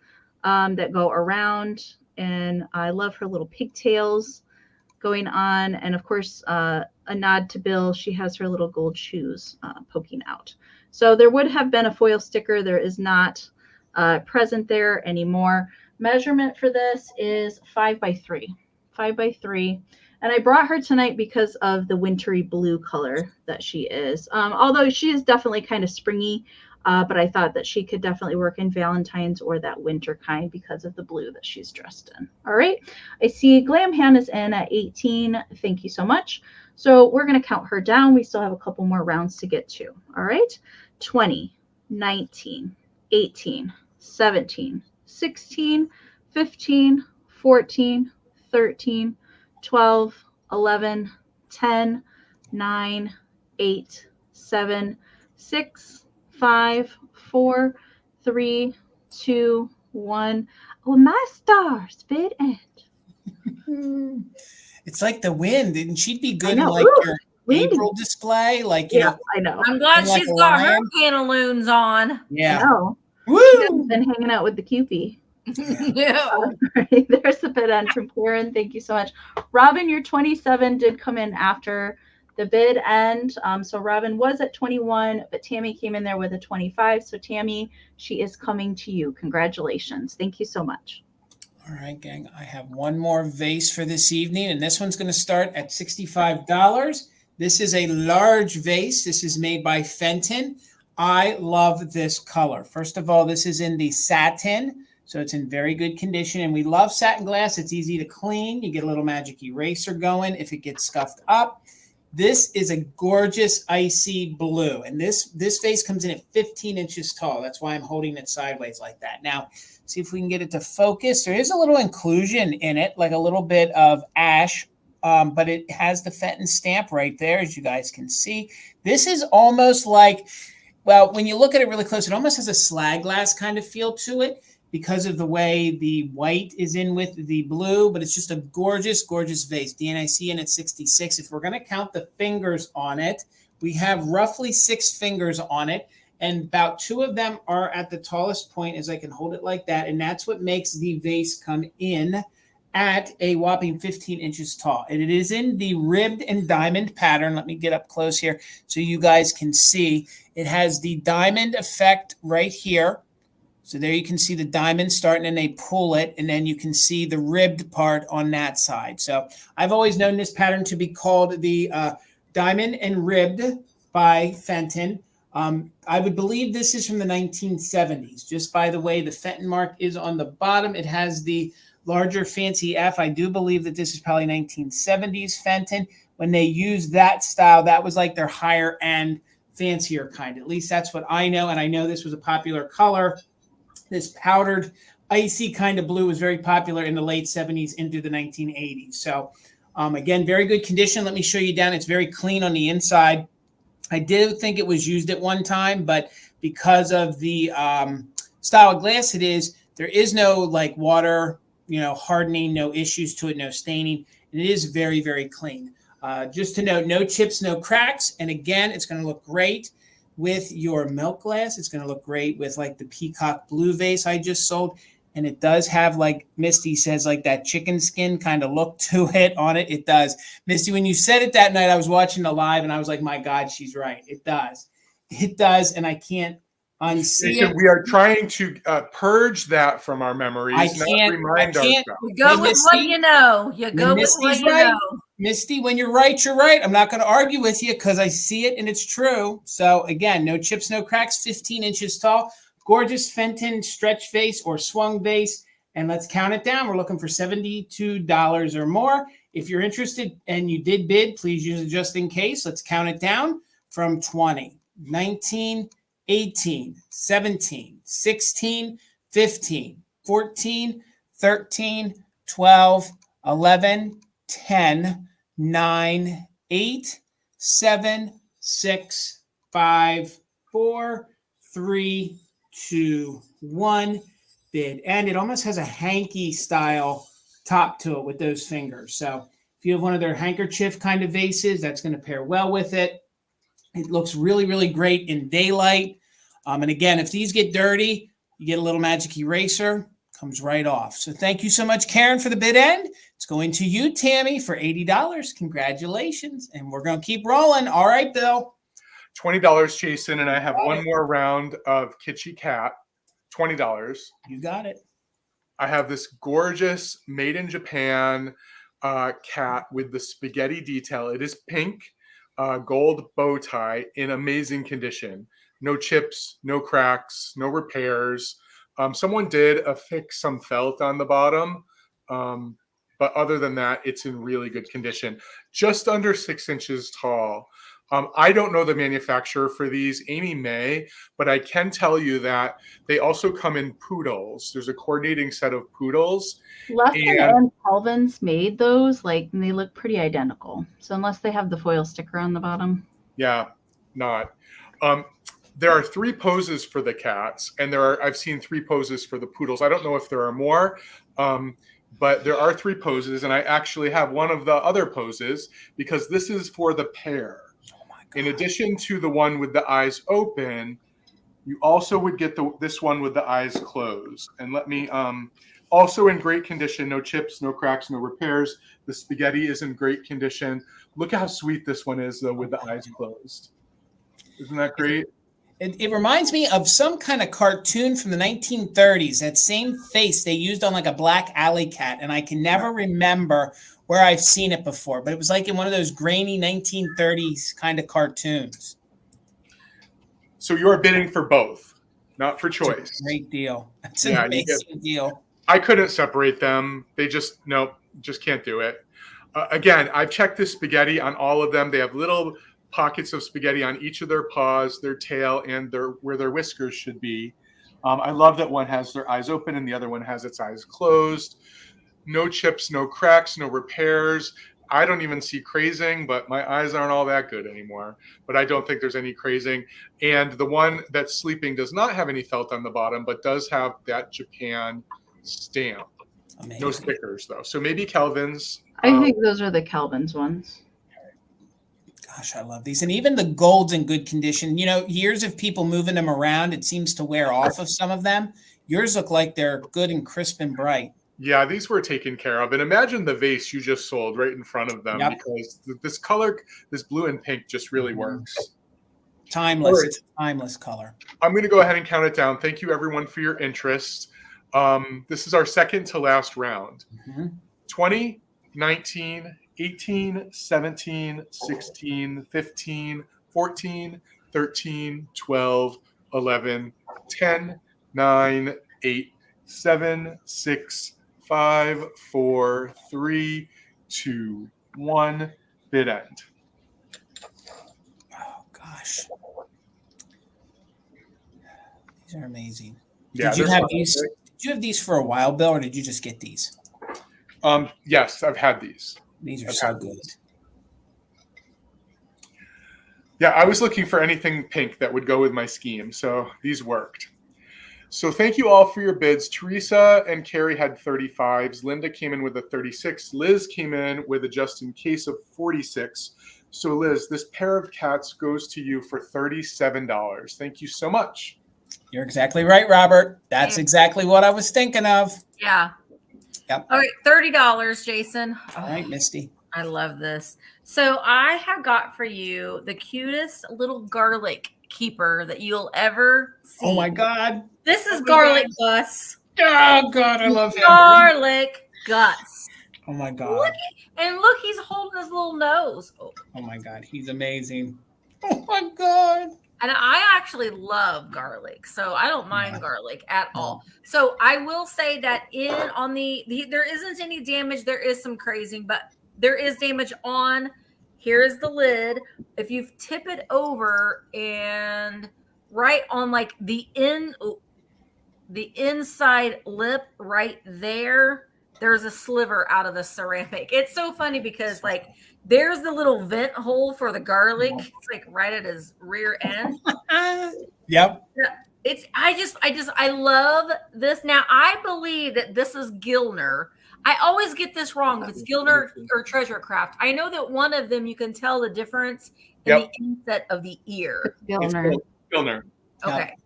that go around, and I love her little pigtails going on. And of course, a nod to Bill. She has her little gold shoes poking out. So there would have been a foil sticker. There is not present there anymore. Measurement for this is 5 by 3. 5 by 3. And I brought her tonight because of the wintry blue color that she is. Although she is definitely kind of springy, but I thought that she could definitely work in Valentine's or that winter kind because of the blue that she's dressed in. All right. I see Glam Hand is in at 18. Thank you so much. So we're going to count her down. We still have a couple more rounds to get to. All right. 20, 19, 18, 17, 16, 15, 14, 13, 12, 11, 10, 9, 8, 7, 6, 5, 4, 3, 2, 1. Oh, my stars, bid end. It's like the wind, and she'd be good in know. like Ooh, your windy. April display. Like, I know. I'm glad like she's a got her lion. pantaloons on. Yeah. I know. Woo! She's been hanging out with the Cupie. Yeah. Right, there's the bid end from Karen. Thank you so much. Robin, your 27 did come in after the bid end. So Robin was at 21, but Tammy came in there with a 25. So Tammy, she is coming to you. Congratulations. Thank you so much. All right, gang. I have one more vase for this evening, and this one's going to start at $65. This is a large vase. This is made by Fenton. I love this color. First of all, this is in the satin. So it's in very good condition, and we love satin glass. It's easy to clean. You get a little magic eraser going if it gets scuffed up. This is a gorgeous icy blue, and this vase comes in at 15 inches tall. That's why I'm holding it sideways like that. Now, see if we can get it to focus. There is a little inclusion in it, like a little bit of ash, but it has the Fenton stamp right there, as you guys can see. This is almost like, well, when you look at it really close, it almost has a slag glass kind of feel to it, because of the way the white is in with the blue, but it's just a gorgeous, gorgeous vase. DNIC in at 66. If we're going to count the fingers on it, we have roughly 6 fingers on it, and about 2 of them are at the tallest point, as I can hold it like that, and that's what makes the vase come in at a whopping 15 inches tall. And it is in the ribbed and diamond pattern. Let me get up close here so you guys can see. It has the diamond effect right here. So there you can see the diamond starting and they pull it, and then you can see the ribbed part on that side. So I've always known this pattern to be called the diamond and ribbed by Fenton. I would believe this is from the 1970s. Just by the way, the Fenton mark is on the bottom. It has the larger fancy F. I do believe that this is probably 1970s Fenton. When they used that style, that was like their higher end, fancier kind. At least that's what I know. And I know this was a popular color. This powdered, icy kind of blue was very popular in the late 70s into the 1980s. So again, very good condition. Let me show you down. It's very clean on the inside. I did think it was used at one time, but because of the style of glass it is, there is no like water, hardening, no issues to it, no staining. And it is very, very clean. Just to note, no chips, no cracks. And again, it's going to look great with your milk glass. It's going to look great with like the peacock blue vase I just sold. And it does have, like Misty says, like that chicken skin kind of look to it on it. It does. Misty, when you said it that night, I was watching the live and I was like, my God, she's right. It does. It does. And I can't unsee it. We are trying to purge that from our memories. I can't. You go with what you know. You go with what you know. Misty, when you're right, you're right. I'm not going to argue with you because I see it and it's true. So again, no chips, no cracks, 15 inches tall, gorgeous Fenton stretch vase or swung vase. And let's count it down. We're looking for $72 or more. If you're interested and you did bid, please use it just in case. Let's count it down from 20, 19, 18, 17, 16, 15, 14, 13, 12, 11, 10, 9, 8, 7, 6, 5, 4, 3, 2, 1. Bid. And it almost has a hanky style top to it with those fingers. So if you have one of their handkerchief kind of vases, that's going to pair well with it. It looks really, really great in daylight. And again, if these get dirty, you get a little magic eraser. Comes right off. So thank you so much, Karen, for the bid end. It's going to you, Tammy, for $80. Congratulations. And we're going to keep rolling. All right, Bill. $20, Jason. And I have one more round of Kitschy Cat. $20. You got it. I have this gorgeous made in Japan cat with the spaghetti detail. It is pink, gold bow tie in amazing condition. No chips, no cracks, no repairs. Someone did affix some felt on the bottom, but other than that, it's in really good condition. Just under 6 inches tall. I don't know the manufacturer for these, Amy May, but I can tell you that they also come in poodles. There's a coordinating set of poodles. Lesson and Kelvin's made those, and they look pretty identical. So unless they have the foil sticker on the bottom. Yeah, not. There are 3 poses for the cats, and I've seen 3 poses for the poodles. I don't know if there are more, but there are 3 poses, and I actually have one of the other poses because this is for the pair. In addition to the one with the eyes open, you also would get this one with the eyes closed. And let me, also in great condition, no chips, no cracks, no repairs. The spaghetti is in great condition. Look how sweet this one is, though, with the eyes closed. Isn't that great? It reminds me of some kind of cartoon from the 1930s. That same face they used on like a black alley cat. And I can never remember where I've seen it before. But it was like in one of those grainy 1930s kind of cartoons. So you're bidding for both, not for choice. That's a great deal. That's an amazing deal. I couldn't separate them. They just can't do it. Again, I've checked this spaghetti on all of them. They have little pockets of spaghetti on each of their paws, their tail, and where their whiskers should be. I love that one has their eyes open and the other one has its eyes closed. No chips, no cracks, no repairs. I don't even see crazing, but my eyes aren't all that good anymore. But I don't think there's any crazing. And the one that's sleeping does not have any felt on the bottom, but does have that Japan stamp. Amazing. No stickers, though. So maybe Kelvin's. I think those are the Kelvin's ones. Gosh, I love these. And even the gold's in good condition. Years of people moving them around, it seems to wear off of some of them. Yours look like they're good and crisp and bright. Yeah, these were taken care of. And imagine the vase you just sold right in front of them, because this color, this blue and pink, just really works. Timeless. Right. It's a timeless color. I'm going to go ahead and count it down. Thank you, everyone, for your interest. This is our second to last round. 20, 19, 18, 17, 16, 15, 14, 13, 12, 11, 10, 9, 8, 7, 6, 5, 4, 3, 2, 1. Bid end. Oh gosh, these are amazing. Yeah, did you have these? Did you have these for a while, Bill, or did you just get these? Yes, I've had these. These are so good. Yeah, I was looking for anything pink that would go with my scheme, so these worked. So thank you all for your bids. Teresa and Carrie had 35s. Linda came in with a 36. Liz came in with a just in case of 46. So Liz, this pair of cats goes to you for $37. Thank you so much. You're exactly right, Robert. That's exactly what I was thinking of. Yeah. Yep. All right, $30, Jason. All right, Misty. I love this. So I have got for you the cutest little garlic keeper that you'll ever see. Oh my God. This is Garlic Gus. Oh God, I love him. Garlic Gus. Oh my God. Look, he's holding his little nose. Oh my God, he's amazing. Oh my God. And I actually love garlic, so I don't mind garlic at all. So I will say that there isn't any damage. There is some crazing, but there is damage on. Here is the lid. If you tip it over and right on like the inside lip right there, there's a sliver out of the ceramic. It's so funny because like there's the little vent hole for the garlic. It's like right at his rear end. Yep. I love this. Now I believe that this is Gilner. I always get this wrong. If it's Gilner or Treasure Craft. I know that one of them you can tell the difference in the inset of the ear. Gilner. Gilner. Okay. Yep.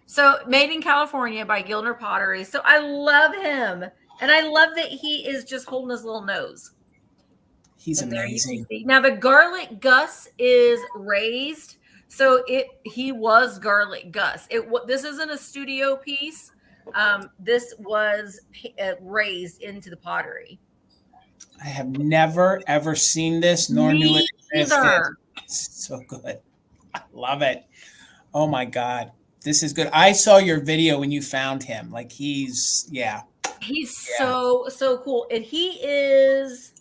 So made in California by Gilner Pottery. So I love him. And I love that he is just holding his little nose. He's amazing. Now the Garlic Gus is raised. So he was Garlic Gus. This isn't a studio piece. This was raised into the pottery. I have never ever seen this, nor knew it existed. It's so good. I love it. Oh my God, this is good. I saw your video when you found him. Like he's so cool, and he is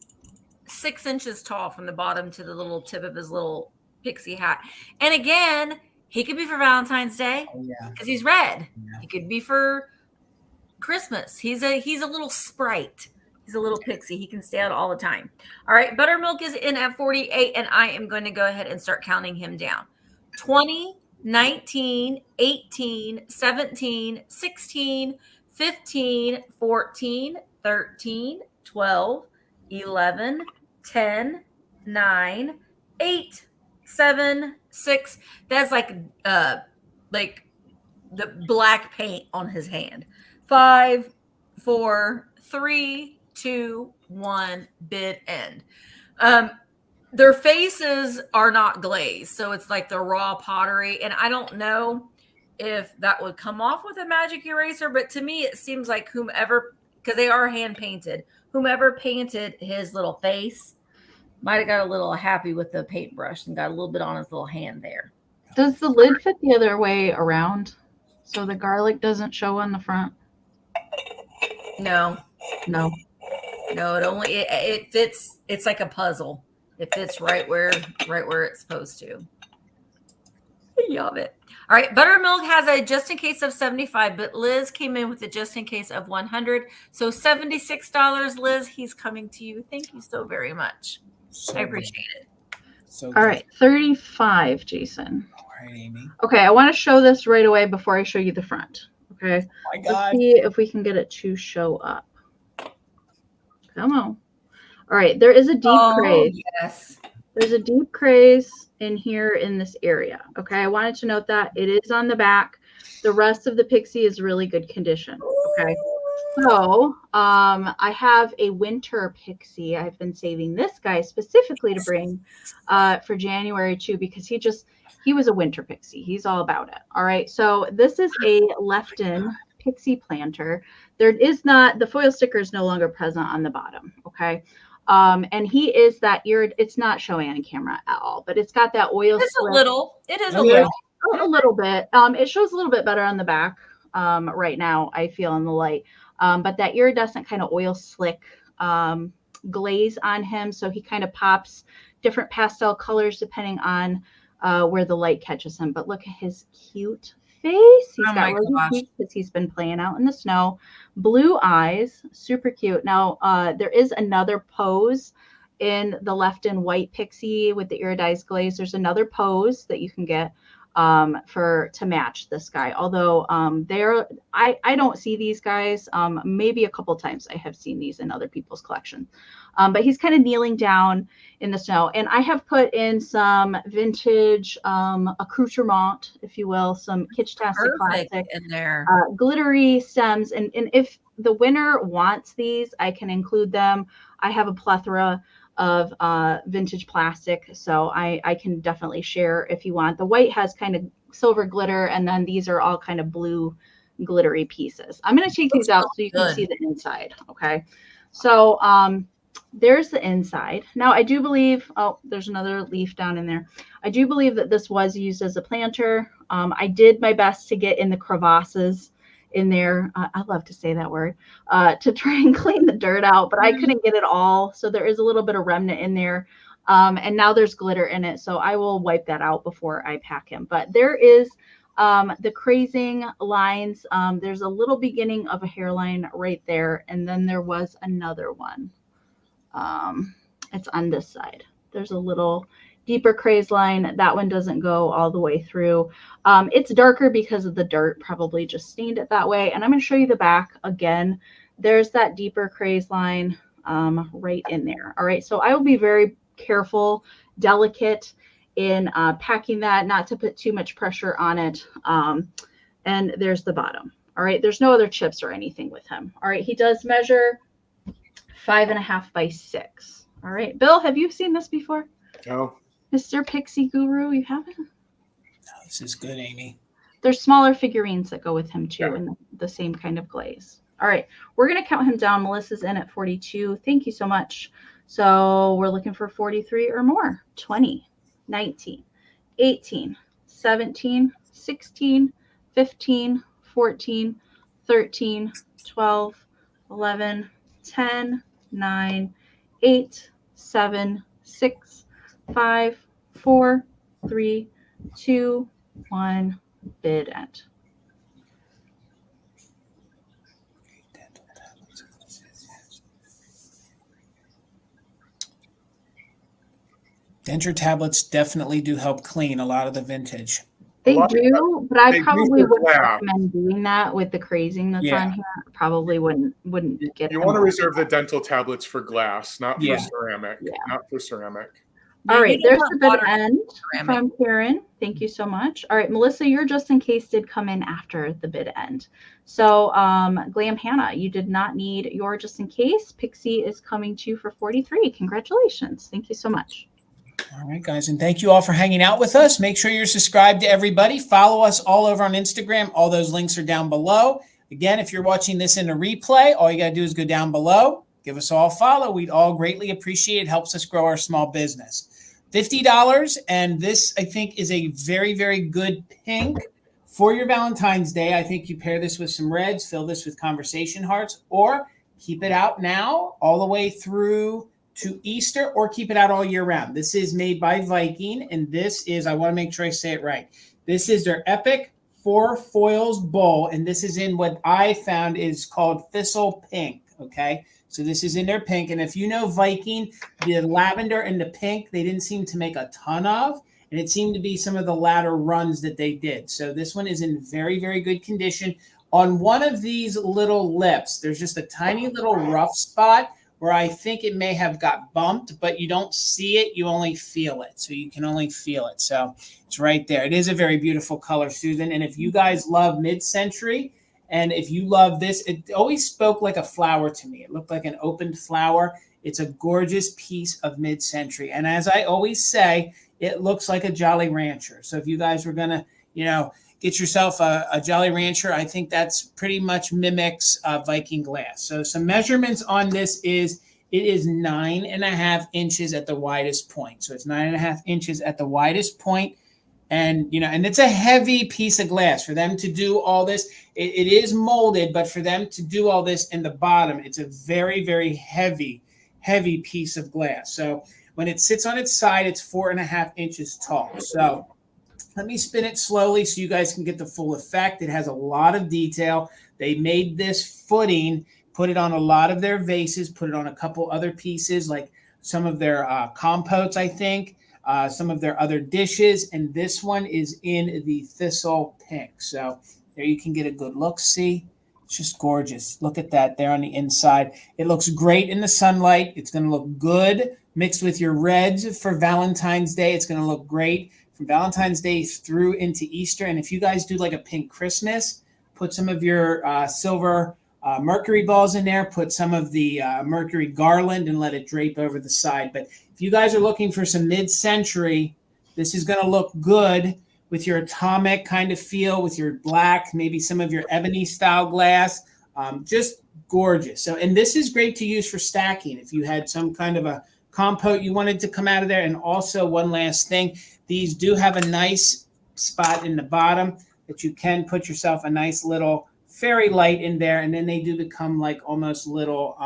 6 inches tall from the bottom to the little tip of his little pixie hat. And again, he could be for Valentine's Day because he's red. Yeah. He could be for Christmas. He's a little sprite. He's a little pixie. He can stay out all the time. All right. Buttermilk is in at 48, and I am going to go ahead and start counting him down. 20, 19, 18, 17, 16, 15, 14, 13, 12, 11, 10, 9, 8, 7, 6. That's like the black paint on his hand. 5, 4, 3, 2, 1. Bid end. Their faces are not glazed, so it's like the raw pottery. And I don't know if that would come off with a magic eraser, but to me, it seems like whomever, because they are hand painted, whomever painted his little face might have got a little happy with the paintbrush and got a little bit on his little hand there. Does the lid fit the other way around so the garlic doesn't show on the front? No. It fits. It's like a puzzle. It fits right where it's supposed to. I love it. All right, Buttermilk has a just in case of 75, but Liz came in with a just in case of 100. So $76, Liz. He's coming to you. Thank you so very much. I appreciate it. So all right, 35, Jason. All right, Amy. Okay, I want to show this right away before I show you the front. Okay. Oh my God. Let's see if we can get it to show up. Come on. All right, there is a deep craze. Yes. There's a deep craze in here in this area. Okay, I wanted to note that it is on the back. The rest of the pixie is really good condition. Okay, So I have a winter pixie. I've been saving this guy specifically to bring for January too, because he was a winter pixie. He's all about it. All right. So this is a left-in pixie planter. There is not, the foil sticker is no longer present on the bottom. Okay. And he is that it's not showing on camera at all, but it's got that oil. It's a little. It is Oh, a yeah. little. A little bit. It shows a little bit better on the back right now, I feel, in the light. But that iridescent kind of oil slick glaze on him. So he kind of pops different pastel colors depending on where the light catches him. But look at his cute face. He's got rosy cheeks because he's been playing out in the snow. Blue eyes, super cute. Now, there is another pose in the left-in white pixie with the iridized glaze. There's another pose that you can get to match this guy. Although I don't see these guys. Maybe a couple times I have seen these in other people's collection. But he's kind of kneeling down in the snow. And I have put in some vintage accoutrement, if you will, some kitsch-tastic classic in there. Glittery stems. And if the winner wants these, I can include them. I have a plethora of vintage plastic, so I can definitely share if you want. The white has kind of silver glitter, and then these are all kind of blue glittery pieces. I'm going to take these out so you can see the inside. Okay, so there's the inside. Now I do believe, oh, there's another leaf down in there. I do believe that this was used as a planter. I did my best to get in the crevasses in there. I love to say that word, to try and clean the dirt out, but I couldn't get it all. So there is a little bit of remnant in there. And now there's glitter in it. So I will wipe that out before I pack him. But there is the crazing lines. There's a little beginning of a hairline right there. And then there was another one. It's on this side. There's a little deeper craze line. That one doesn't go all the way through. It's darker because of the dirt, probably just stained it that way. And I'm going to show you the back again. There's that deeper craze line right in there. All right. So I will be very careful, delicate in packing that, not to put too much pressure on it. And there's the bottom. All right. There's no other chips or anything with him. All right. He does measure 5.5 by 6. All right. Bill, have you seen this before? No. Mr. Pixie Guru, you haven't? No, this is good, Amy. There's smaller figurines that go with him too, in the same kind of glaze. All right, we're going to count him down. Melissa's in at 42. Thank you so much. So we're looking for 43 or more. 20, 19, 18, 17, 16, 15, 14, 13, 12, 11, 10, 9, 8, 7, 6, 5, 4, 3, 2, 1, bid end. Denture tablets definitely do help clean a lot of the vintage. They do, but I probably wouldn't glass. recommend doing that with the crazing that's on here. Probably wouldn't get. You want to reserve the dental tablets for glass, not for ceramic. Not for ceramic. All right, there's the bid end from Karen. Thank you so much. All right, Melissa, your just in case did come in after the bid end. So Glam Hannah, you did not need your just in case. Pixie is coming to you for 43. Congratulations. Thank you so much. All right, guys, and thank you all for hanging out with us. Make sure you're subscribed to everybody. Follow us all over on Instagram. All those links are down below. Again, if you're watching this in a replay, all you got to do is go down below. Give us all a follow. We'd all greatly appreciate it. It helps us grow our small business. $50, and this, I think, is a very, very good pink for your Valentine's Day. I think you pair this with some reds, fill this with conversation hearts, or keep it out now all the way through to Easter, or keep it out all year round. This is made by Viking, and this is, I want to make sure I say it right, this is their Epic 4 Foils Bowl, and this is in what I found is called Thistle Pink, okay? So this is in their pink, and if you know Viking, the lavender and the pink, they didn't seem to make a ton of, and it seemed to be some of the latter runs that they did. So this one is in very, very good condition. On one of these little lips, there's just a tiny little rough spot where I think it may have got bumped, but you don't see it, you only feel it. So you can only feel it. So it's right there. It is a very beautiful color, Susan. And if you guys love mid-century And if you love this, it always spoke like a flower to me. It looked like an opened flower. It's a gorgeous piece of mid-century. And as I always say, it looks like a Jolly Rancher. So if you guys were going to, get yourself a Jolly Rancher, I think that's pretty much mimics Viking glass. So some measurements on this is, it is 9.5 inches at the widest point. So it's 9.5 inches at the widest point. And, and it's a heavy piece of glass for them to do all this. It is molded, but for them to do all this in the bottom, it's a very, very heavy piece of glass. So when it sits on its side, it's 4.5 inches tall. So let me spin it slowly so you guys can get the full effect. It has a lot of detail. They made this footing, put it on a lot of their vases, put it on a couple other pieces, like some of their compotes, I think, some of their other dishes. And this one is in the thistle pink. So there you can get a good look. See, it's just gorgeous. Look at that there on the inside. It looks great in the sunlight. It's going to look good mixed with your reds for Valentine's Day. It's going to look great from Valentine's Day through into Easter. And if you guys do like a pink Christmas, put some of your silver mercury balls in there, put some of the mercury garland and let it drape over the side. But if you guys are looking for some mid-century, this is going to look good with your atomic kind of feel, with your black, maybe some of your ebony style glass. Just gorgeous. So, and this is great to use for stacking if you had some kind of a compote you wanted to come out of there. And also one last thing, these do have a nice spot in the bottom that you can put yourself a nice little fairy light in there. And then they do become like almost little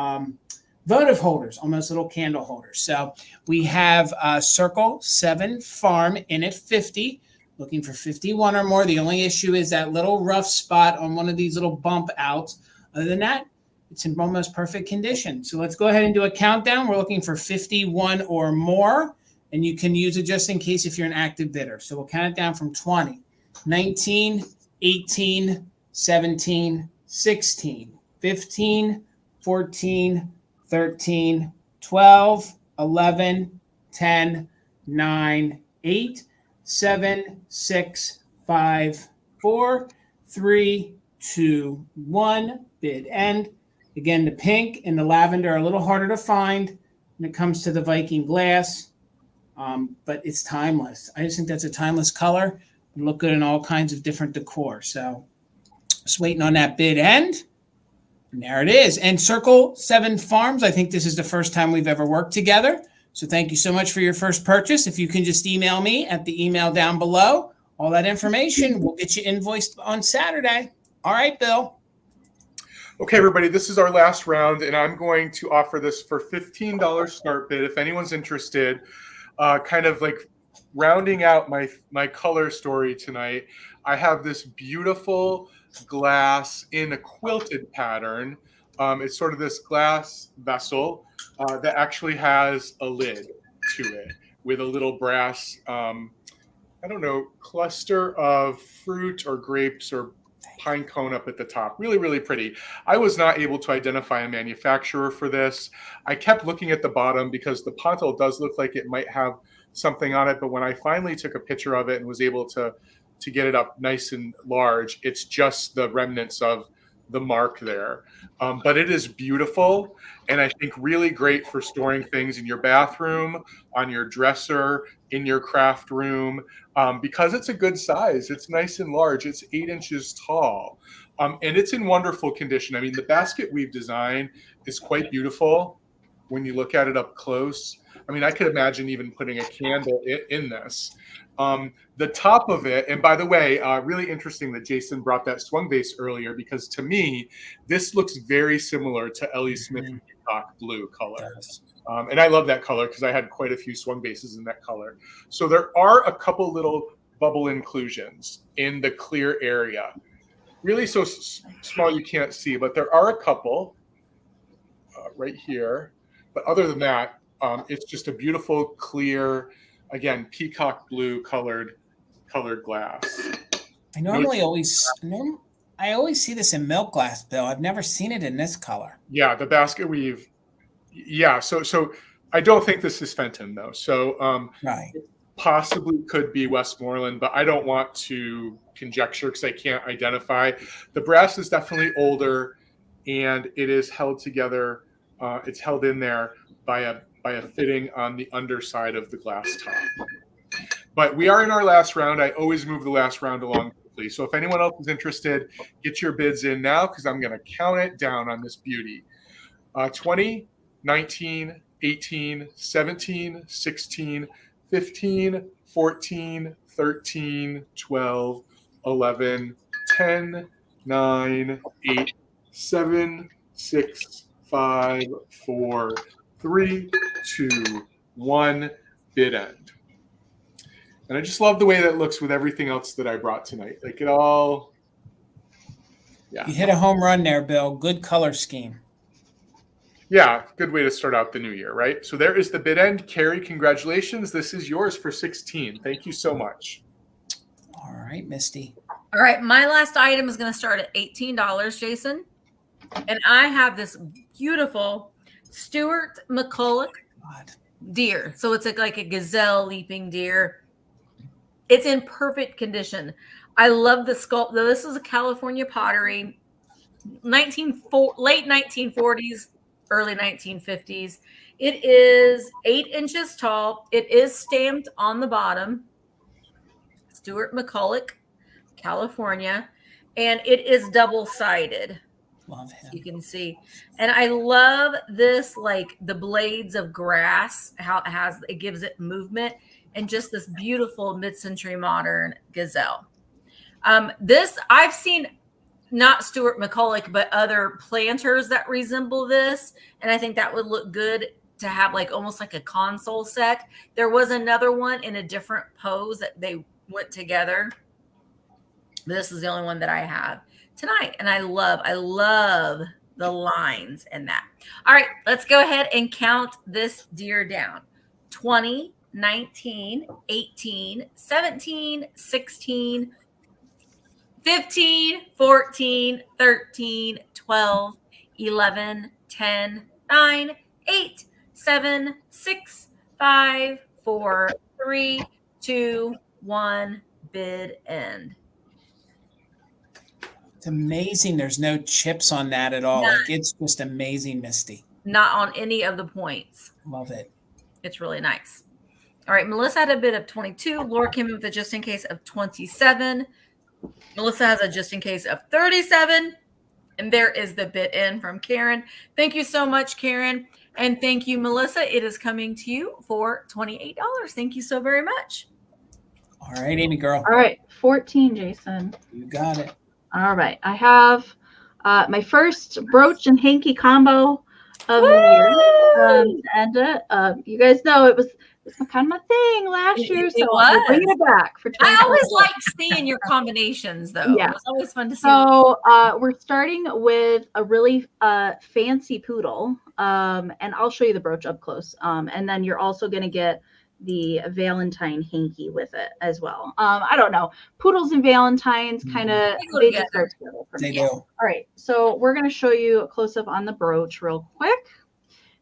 votive holders, almost little candle holders. So we have Circle 7 Farm in at 50, looking for 51 or more. The only issue is that little rough spot on one of these little bump outs. Other than that, it's in almost perfect condition. So let's go ahead and do a countdown. We're looking for 51 or more, and you can use it just in case if you're an active bidder. So we'll count it down from 20, 19, 18, 17, 16, 15, 14, 13, 12, 11, 10, 9, 8, 7, 6, 5, 4, 3, 2, 1. Bid end. Again, the pink and the lavender are a little harder to find when it comes to the Viking glass, but it's timeless. I just think that's a timeless color and look good in all kinds of different decor. So just waiting on that bid end. And there it is. And Circle 7 Farms, I think this is the first time we've ever worked together. So thank you so much for your first purchase. If you can just email me at the email down below, all that information, we'll get you invoiced on Saturday. All right, Bill. Okay, everybody, this is our last round, and I'm going to offer this for $15 start bid. If anyone's interested, kind of like rounding out my color story tonight, I have this beautiful glass in a quilted pattern. It's sort of this glass vessel that actually has a lid to it with a little brass, cluster of fruit or grapes or pine cone up at the top. Really, really pretty. I was not able to identify a manufacturer for this. I kept looking at the bottom because the pontil does look like it might have something on it, but when I finally took a picture of it and was able to get it up nice and large, it's just the remnants of the mark there. But it is beautiful, and I think really great for storing things in your bathroom, on your dresser, in your craft room, because it's a good size. It's nice and large. It's 8 inches tall, and it's in wonderful condition. I mean, the basket we've designed is quite beautiful when you look at it up close. I mean, I could imagine even putting a candle in this. The top of it, and by the way, really interesting that Jason brought that swung vase earlier, because to me, this looks very similar to Ellie Smith's peacock blue color. And I love that color because I had quite a few swung vases in that color. So there are a couple little bubble inclusions in the clear area. Really so small you can't see, but there are a couple right here. But other than that, it's just a beautiful, clear, again, peacock blue colored glass. I always see this in milk glass, Bill. I've never seen it in this color. Yeah, the basket weave. Yeah, so I don't think this is Fenton though. So right. possibly could be Westmoreland, but I don't want to conjecture because I can't identify. The brass is definitely older, and it is held together. It's held in there by a fitting on the underside of the glass top. But we are in our last round. I always move the last round along quickly. So if anyone else is interested, get your bids in now because I'm going to count it down on this beauty. 20, 19, 18, 17, 16, 15, 14, 13, 12, 11, 10, 9, 8, 7, 6, 5, 4, 3, 2, 1, bid end. And I just love the way that looks with everything else that I brought tonight. Like it all, yeah. You hit a home run there, Bill. Good color scheme. Yeah, good way to start out the new year, right? So there is the bid end. Carrie, congratulations. This is yours for 16. Thank you so much. All right, Misty. All right, my last item is going to start at $18, Jason. And I have this beautiful Stuart McCulloch deer. So it's like a gazelle leaping deer. It's in perfect condition. I love the sculpt. This is a California pottery, late 1940s, early 1950s. It is 8 inches tall. It is stamped on the bottom. Stuart McCulloch, California. And it is double-sided. Love him. You can see. And I love this, like the blades of grass, how it gives it movement, and just this beautiful mid-century modern gazelle. This I've seen not Stuart McCulloch, but other planters that resemble this. And I think that would look good to have like almost like a console set. There was another one in a different pose that they went together. This is the only one that I have tonight. And I love the lines in that. All right, let's go ahead and count this deer down. 20, 19, 18, 17, 16, 15, 14, 13, 12, 11, 10, 9, 8, 7, 6, 5, 4, 3, 2, 1, bid end. It's amazing. There's no chips on that at all. Like it's just amazing, Misty. Not on any of the points. Love it. It's really nice. All right, Melissa had a bid of 22. Laura came in with a just in case of 27. Melissa has a just in case of 37. And there is the bid in from Karen. Thank you so much, Karen. And thank you, Melissa. It is coming to you for $28. Thank you so very much. All right, Amy girl. All right, 14, Jason. You got it. All right, I have my first brooch and hanky combo of the year. And you guys know it was kind of my thing last year, so I'm bringing it back for 20. I always like seeing your combinations, though. Yeah. It's always fun to see. So we're starting with a really fancy poodle, and I'll show you the brooch up close. And then you're also going to get the Valentine hanky with it as well. I don't know. Poodles and Valentines kind of they just go together for me. They do. All right, so we're going to show you a close up on the brooch real quick.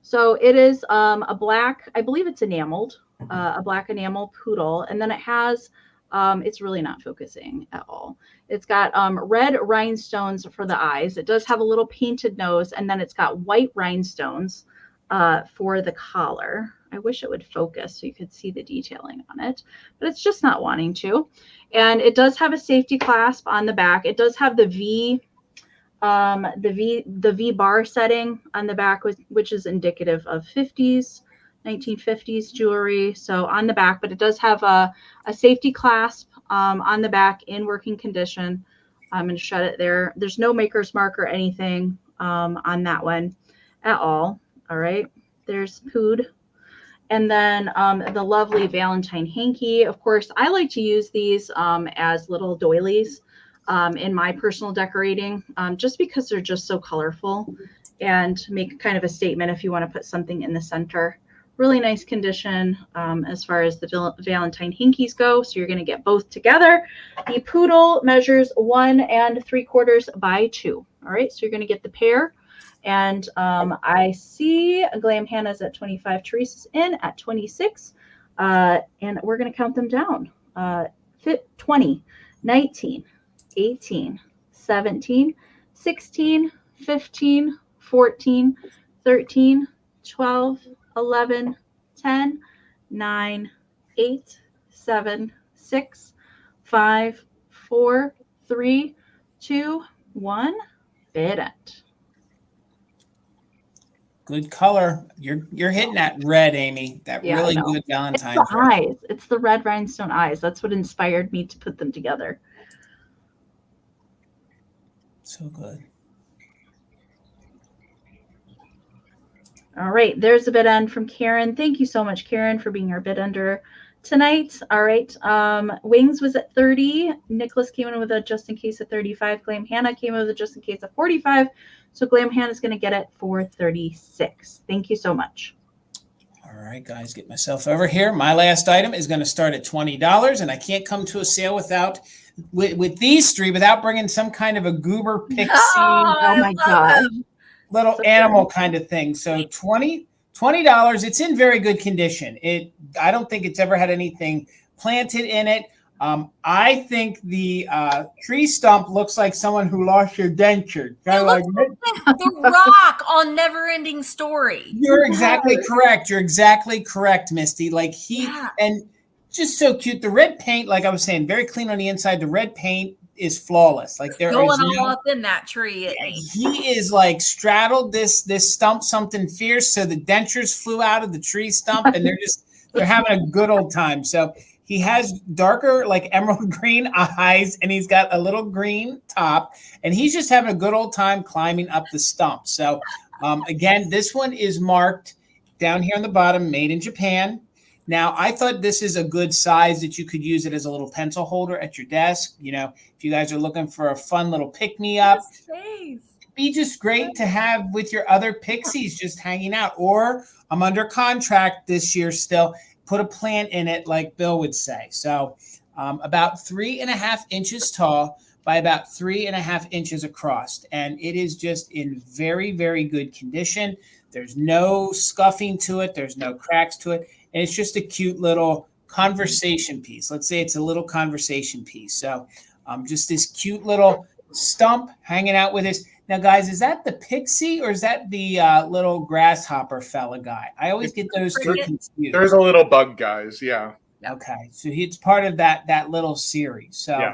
So it is a black, I believe it's enameled, a black enamel poodle, and then it has, it's really not focusing at all. It's got red rhinestones for the eyes. It does have a little painted nose, and then it's got white rhinestones for the collar. I wish it would focus so you could see the detailing on it, but it's just not wanting to. And it does have a safety clasp on the back. It does have the V bar setting on the back, which is indicative of 1950s jewelry. So on the back, but it does have a safety clasp on the back in working condition. I'm going to shut it there. There's no maker's mark or anything on that one at all. All right, there's Pood. And then the lovely Valentine hanky. Of course, I like to use these as little doilies in my personal decorating, just because they're just so colorful and make kind of a statement if you want to put something in the center. Really nice condition as far as the Valentine hankies go. So you're going to get both together. The poodle measures 1 3/4 by 2. All right, so you're going to get the pair. And I see Glam Hannah's at 25. Teresa's in at 26. And we're going to count them down. 20, 19, 18, 17, 16, 15, 14, 13, 12, 11, 10, 9, 8, 7, 6, 5, 4, 3, 2, 1. Bid it. Good color. You're hitting that red, Amy. That really good Valentine's. It's the eyes. It's the red rhinestone eyes. That's what inspired me to put them together. So good. All right. There's a bid end from Karen. Thank you so much, Karen, for being our bid ender tonight. All right. Wings was at 30. Nicholas came in with a just in case at 35. Glam Hannah came in with a just in case at 45. So Glam Hannah's going to get it for 36. Thank you so much. All right, guys, get myself over here. My last item is going to start at $20, and I can't come to a sale with these three without bringing some kind of a goober pixie. Oh my God. Little animal kind of thing. So $20. It's in very good condition. I don't think it's ever had anything planted in it. I think the tree stump looks like someone who lost their denture. Kind of like the Rock on Never Ending Story. You're exactly correct. You're exactly correct, Misty. Like and just so cute. The red paint, like I was saying, very clean on the inside. The red paint is flawless. Like there going is all up in that tree. He is like straddled this stump something fierce. So the dentures flew out of the tree stump, and they're having a good old time. So he has darker, like emerald green eyes, and he's got a little green top, and he's just having a good old time climbing up the stump. So again, this one is marked down here on the bottom, made in Japan. Now, I thought this is a good size that you could use it as a little pencil holder at your desk. You know, if you guys are looking for a fun little pick-me-up, it'd be just great to have with your other pixies just hanging out. Or I'm under contract this year still. Put a plant in it, like Bill would say. So about 3.5 inches tall by about 3.5 inches across. And it is just in very, very good condition. There's no scuffing to it. There's no cracks to it. And it's just a cute little conversation piece. Let's say it's a little conversation piece. So just this cute little stump hanging out with us. Now, guys, is that the pixie or is that the little grasshopper fella guy? I always get those two confused. There's a little bug, guys. Yeah. Okay. So it's part of that little series. So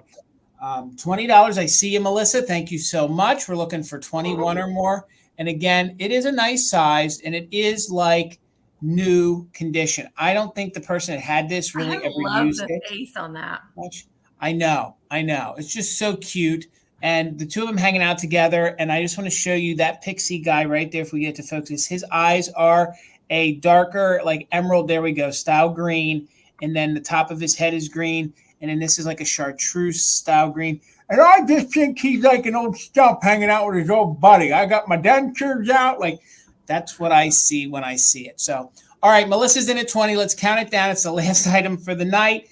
$20. I see you, Melissa. Thank you so much. We're looking for 21 or more. And again, it is a nice size, and it is like new condition. I don't think the person that had this really ever used it. I love the face on that. Much. I know. It's just so cute. And the two of them hanging out together. And I just want to show you that pixie guy right there. If we get to focus, his eyes are a darker, like emerald. There we go. Style green. And then the top of his head is green. And then this is like a chartreuse style green. And I just think he's like an old stump hanging out with his old buddy. I got my dentures out. Like that's what I see when I see it. So, all right, Melissa's in at 20. Let's count it down. It's the last item for the night.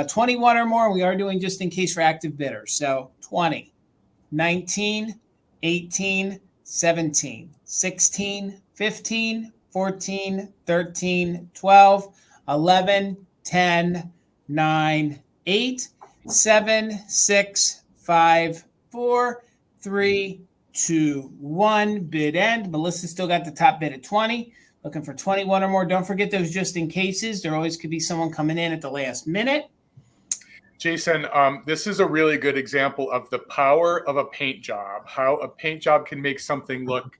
21 or more. We are doing just in case for active bidders. So 20. 19, 18, 17, 16, 15, 14, 13, 12, 11, 10, 9, 8, 7, 6, 5, 4, 3, 2, 1. Bid end. Melissa still got the top bid at 20. Looking for 21 or more. Don't forget those just in cases. There always could be someone coming in at the last minute. Jason, this is a really good example of the power of a paint job, how a paint job can make something look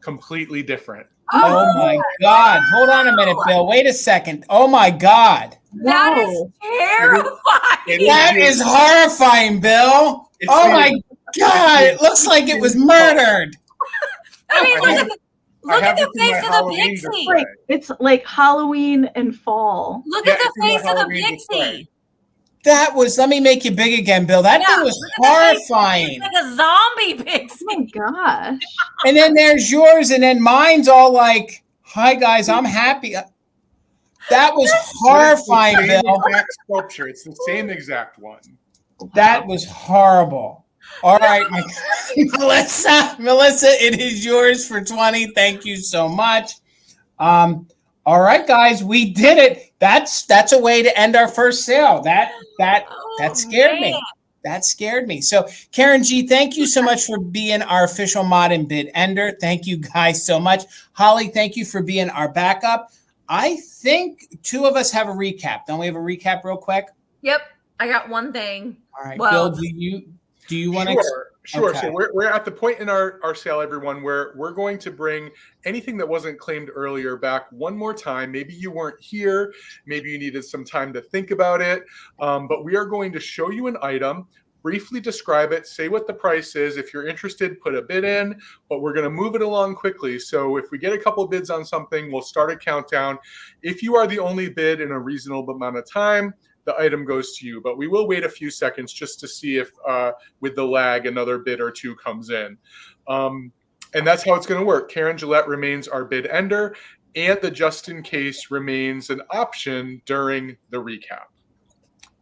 completely different. Oh my God. Hold on a minute, Bill. Wait a second. Oh my God. That is terrifying. That is horrifying, Bill. Oh my God. It looks like it was murdered. I mean, look at the face of the pixie. It's like Halloween and fall. Look at the face of the pixie. That was, let me make you big again, Bill. That thing was horrifying. Like a zombie pixie. Oh my gosh. And then there's yours, and then mine's all like, hi guys, I'm happy. That was horrifying, Bill. Exact sculpture. It's the same exact one. That was horrible. All right, Melissa, it is yours for 20. Thank you so much. All right, guys, we did it. That's a way to end our first sale. That Oh, scared man. me. That scared me. So Karen G, thank you so much for being our official mod and bid ender. Thank you guys so much. Holly, thank you for being our backup. I think two of us have a recap. Don't we have a recap real quick? Yep. I got one thing. All right. Well, Bill, do you want to? Sure. Okay. So we're at the point in our sale, everyone, where we're going to bring anything that wasn't claimed earlier back one more time. Maybe you weren't here. Maybe you needed some time to think about it. But we are going to show you an item, briefly describe it, say what the price is. If you're interested, put a bid in, but we're going to move it along quickly. So if we get a couple bids on something, we'll start a countdown. If you are the only bid in a reasonable amount of time, the item goes to you, but we will wait a few seconds just to see if with the lag another bid or two comes in. And that's how it's going to work. Karen Gillette remains our bid ender, and the just in case remains an option during the recap.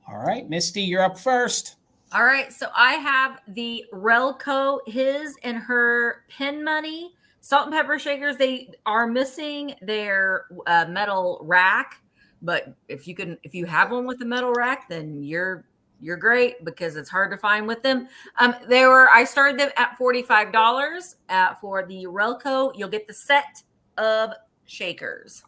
All right, Misty, you're up first. all right. So I have the Relco, his and her pin money, salt and pepper shakers. They are missing their metal rack. But if you have one with a metal rack, then you're great because it's hard to find with them. I started them at $45 for the Relco. You'll get the set of shakers.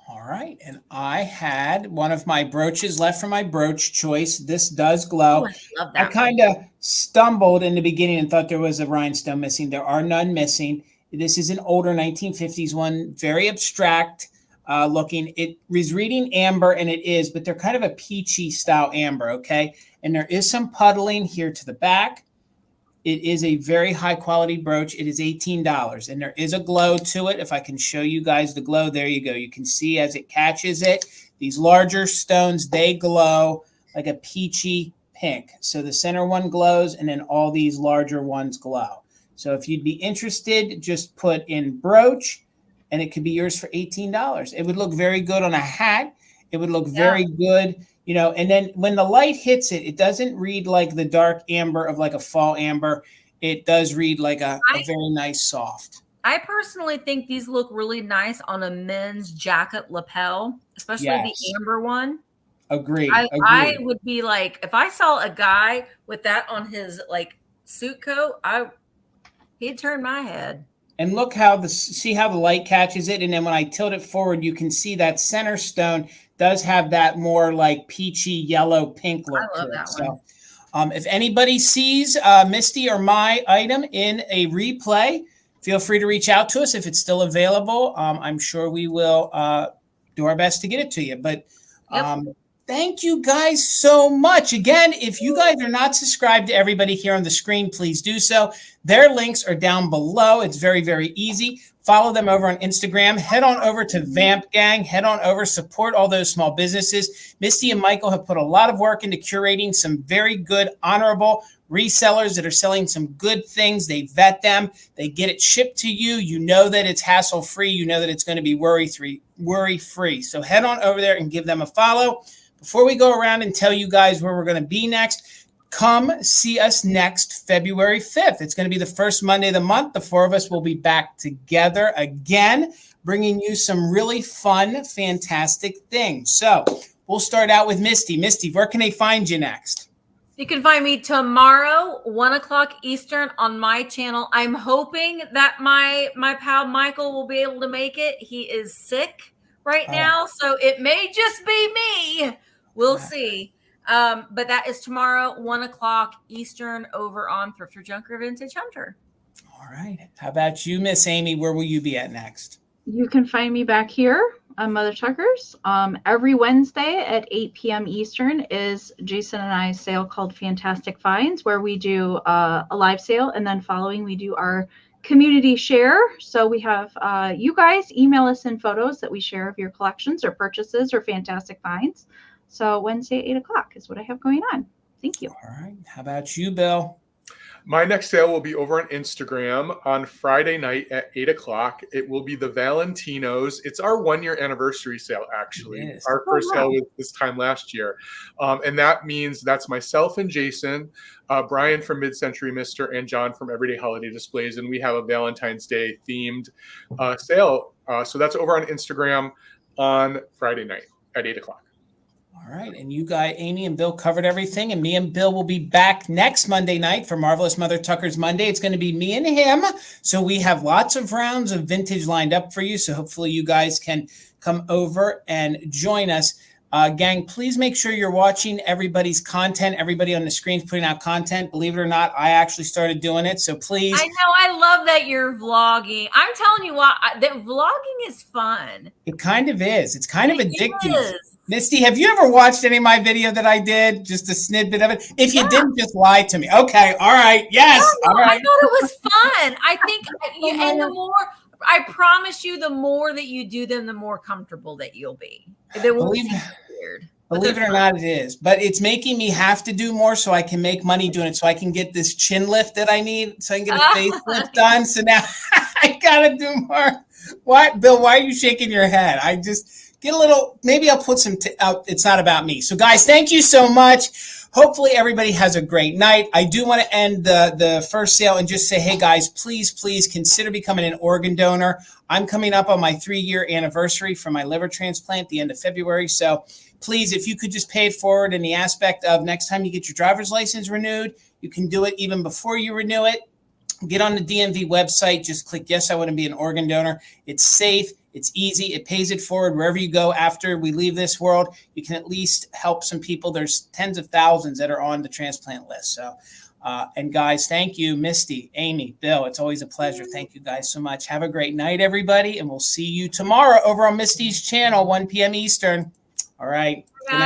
All right, and I had one of my brooches left from my brooch choice. This does glow. Oh, I love that. I kind of stumbled in the beginning and thought there was a rhinestone missing. There are none missing. This is an older 1950s one, very abstract. Looking, it is reading amber, and it is, but they're kind of a peachy style amber, okay? And there is some puddling here to the back. It is a very high quality brooch. It is $18, and there is a glow to it. If I can show you guys the glow, there you go. You can see as it catches it, these larger stones, they glow like a peachy pink. So the center one glows, and then all these larger ones glow. So if you'd be interested, just put in brooch, and it could be yours for $18. It would look very good on a hat. It would look very good, and then when the light hits it, it doesn't read like the dark amber of like a fall amber. It does read like a very nice soft. I personally think these look really nice on a men's jacket lapel, especially the amber one. Agreed. I would be like, if I saw a guy with that on his like suit coat, he'd turn my head. And look see how the light catches it. And then when I tilt it forward, you can see that center stone does have that more like peachy yellow pink look I love to it. that So if anybody sees Misty or my item in a replay, feel free to reach out to us if it's still available. I'm sure we will do our best to get it to you. But thank you guys so much. Again, if you guys are not subscribed to everybody here on the screen, please do so. Their links are down below. It's very, very easy. Follow them over on Instagram. Head on over to Vamp Gang. Head on over, support all those small businesses. Misty and Michael have put a lot of work into curating some very good, honorable resellers that are selling some good things. They vet them. They get it shipped to you. You know that it's hassle-free. You know that it's going to be worry-free. So head on over there and give them a follow. Before we go around and tell you guys where we're going to be next, come see us next February 5th. It's going to be the first Monday of the month. The four of us will be back together again, bringing you some really fun, fantastic things. So we'll start out with Misty. Misty, where can they find you next? You can find me tomorrow, 1:00 Eastern on my channel. I'm hoping that my pal Michael will be able to make it. He is sick right now, so it may just be me. We'll see. But that is tomorrow, 1:00 Eastern over on Thrifter Junker Vintage Hunter. All right. How about you, Miss Amy? Where will you be at next? You can find me back here on Mother Tuckers. Every Wednesday at 8 p.m. Eastern is Jason and I's sale called Fantastic Finds, where we do a live sale, and then following we do our community share. So we have you guys email us in photos that we share of your collections or purchases or fantastic finds. So Wednesday at 8 o'clock is what I have going on. Thank you. All right. How about you, Bill? My next sale will be over on Instagram on Friday night at 8 o'clock. It will be the Valentinos. It's our 1-year anniversary sale, actually. Our first sale was this time last year. And that means that's myself and Jason, Brian from Mid-Century Mister, and John from Everyday Holiday Displays. And we have a Valentine's Day themed sale. So that's over on Instagram. on Friday night at 8 o'clock. All right. And you guys, Amy and Bill, covered everything. And me and Bill will be back next Monday night for Marvelous Mother Tucker's Monday. It's going to be me and him. So we have lots of rounds of vintage lined up for you. So hopefully you guys can come over and join us. Gang, please make sure you're watching everybody's content. Everybody on the screen is putting out content. Believe it or not, I actually started doing it. So please. I know. I love that you're vlogging. I'm telling you what, that vlogging is fun. It kind of is. It's kind of addictive. Misty, have you ever watched any of my video that I did? Just a snippet of it? If you didn't, just lie to me. Okay. All right. Yes. No, all right. I thought it was fun. I think, and the more, I promise you, the more that you do them, the more comfortable that you'll be. They won't seem weird. Believe it or not, it is. But it's making me have to do more so I can make money doing it. So I can get this chin lift that I need. So I can get a face lift done. So now I got to do more. Why, Bill, why are you shaking your head? I just get a little, maybe I'll put some out. It's not about me. So guys, thank you so much. Hopefully everybody has a great night. I do want to end the first sale and just say, hey guys, please consider becoming an organ donor. I'm coming up on my 3-year anniversary for my liver transplant the end of February. So please, if you could just pay it forward in the aspect of next time you get your driver's license renewed, you can do it even before you renew it. Get on the DMV website. Just click, yes, I want to be an organ donor. It's safe. It's easy. It pays it forward wherever you go after we leave this world. You can at least help some people. There's tens of thousands that are on the transplant list. So, and guys, thank you, Misty, Amy, Bill. It's always a pleasure. Thank you guys so much. Have a great night, everybody. And we'll see you tomorrow over on Misty's channel, 1 p.m. Eastern. All right. Good night.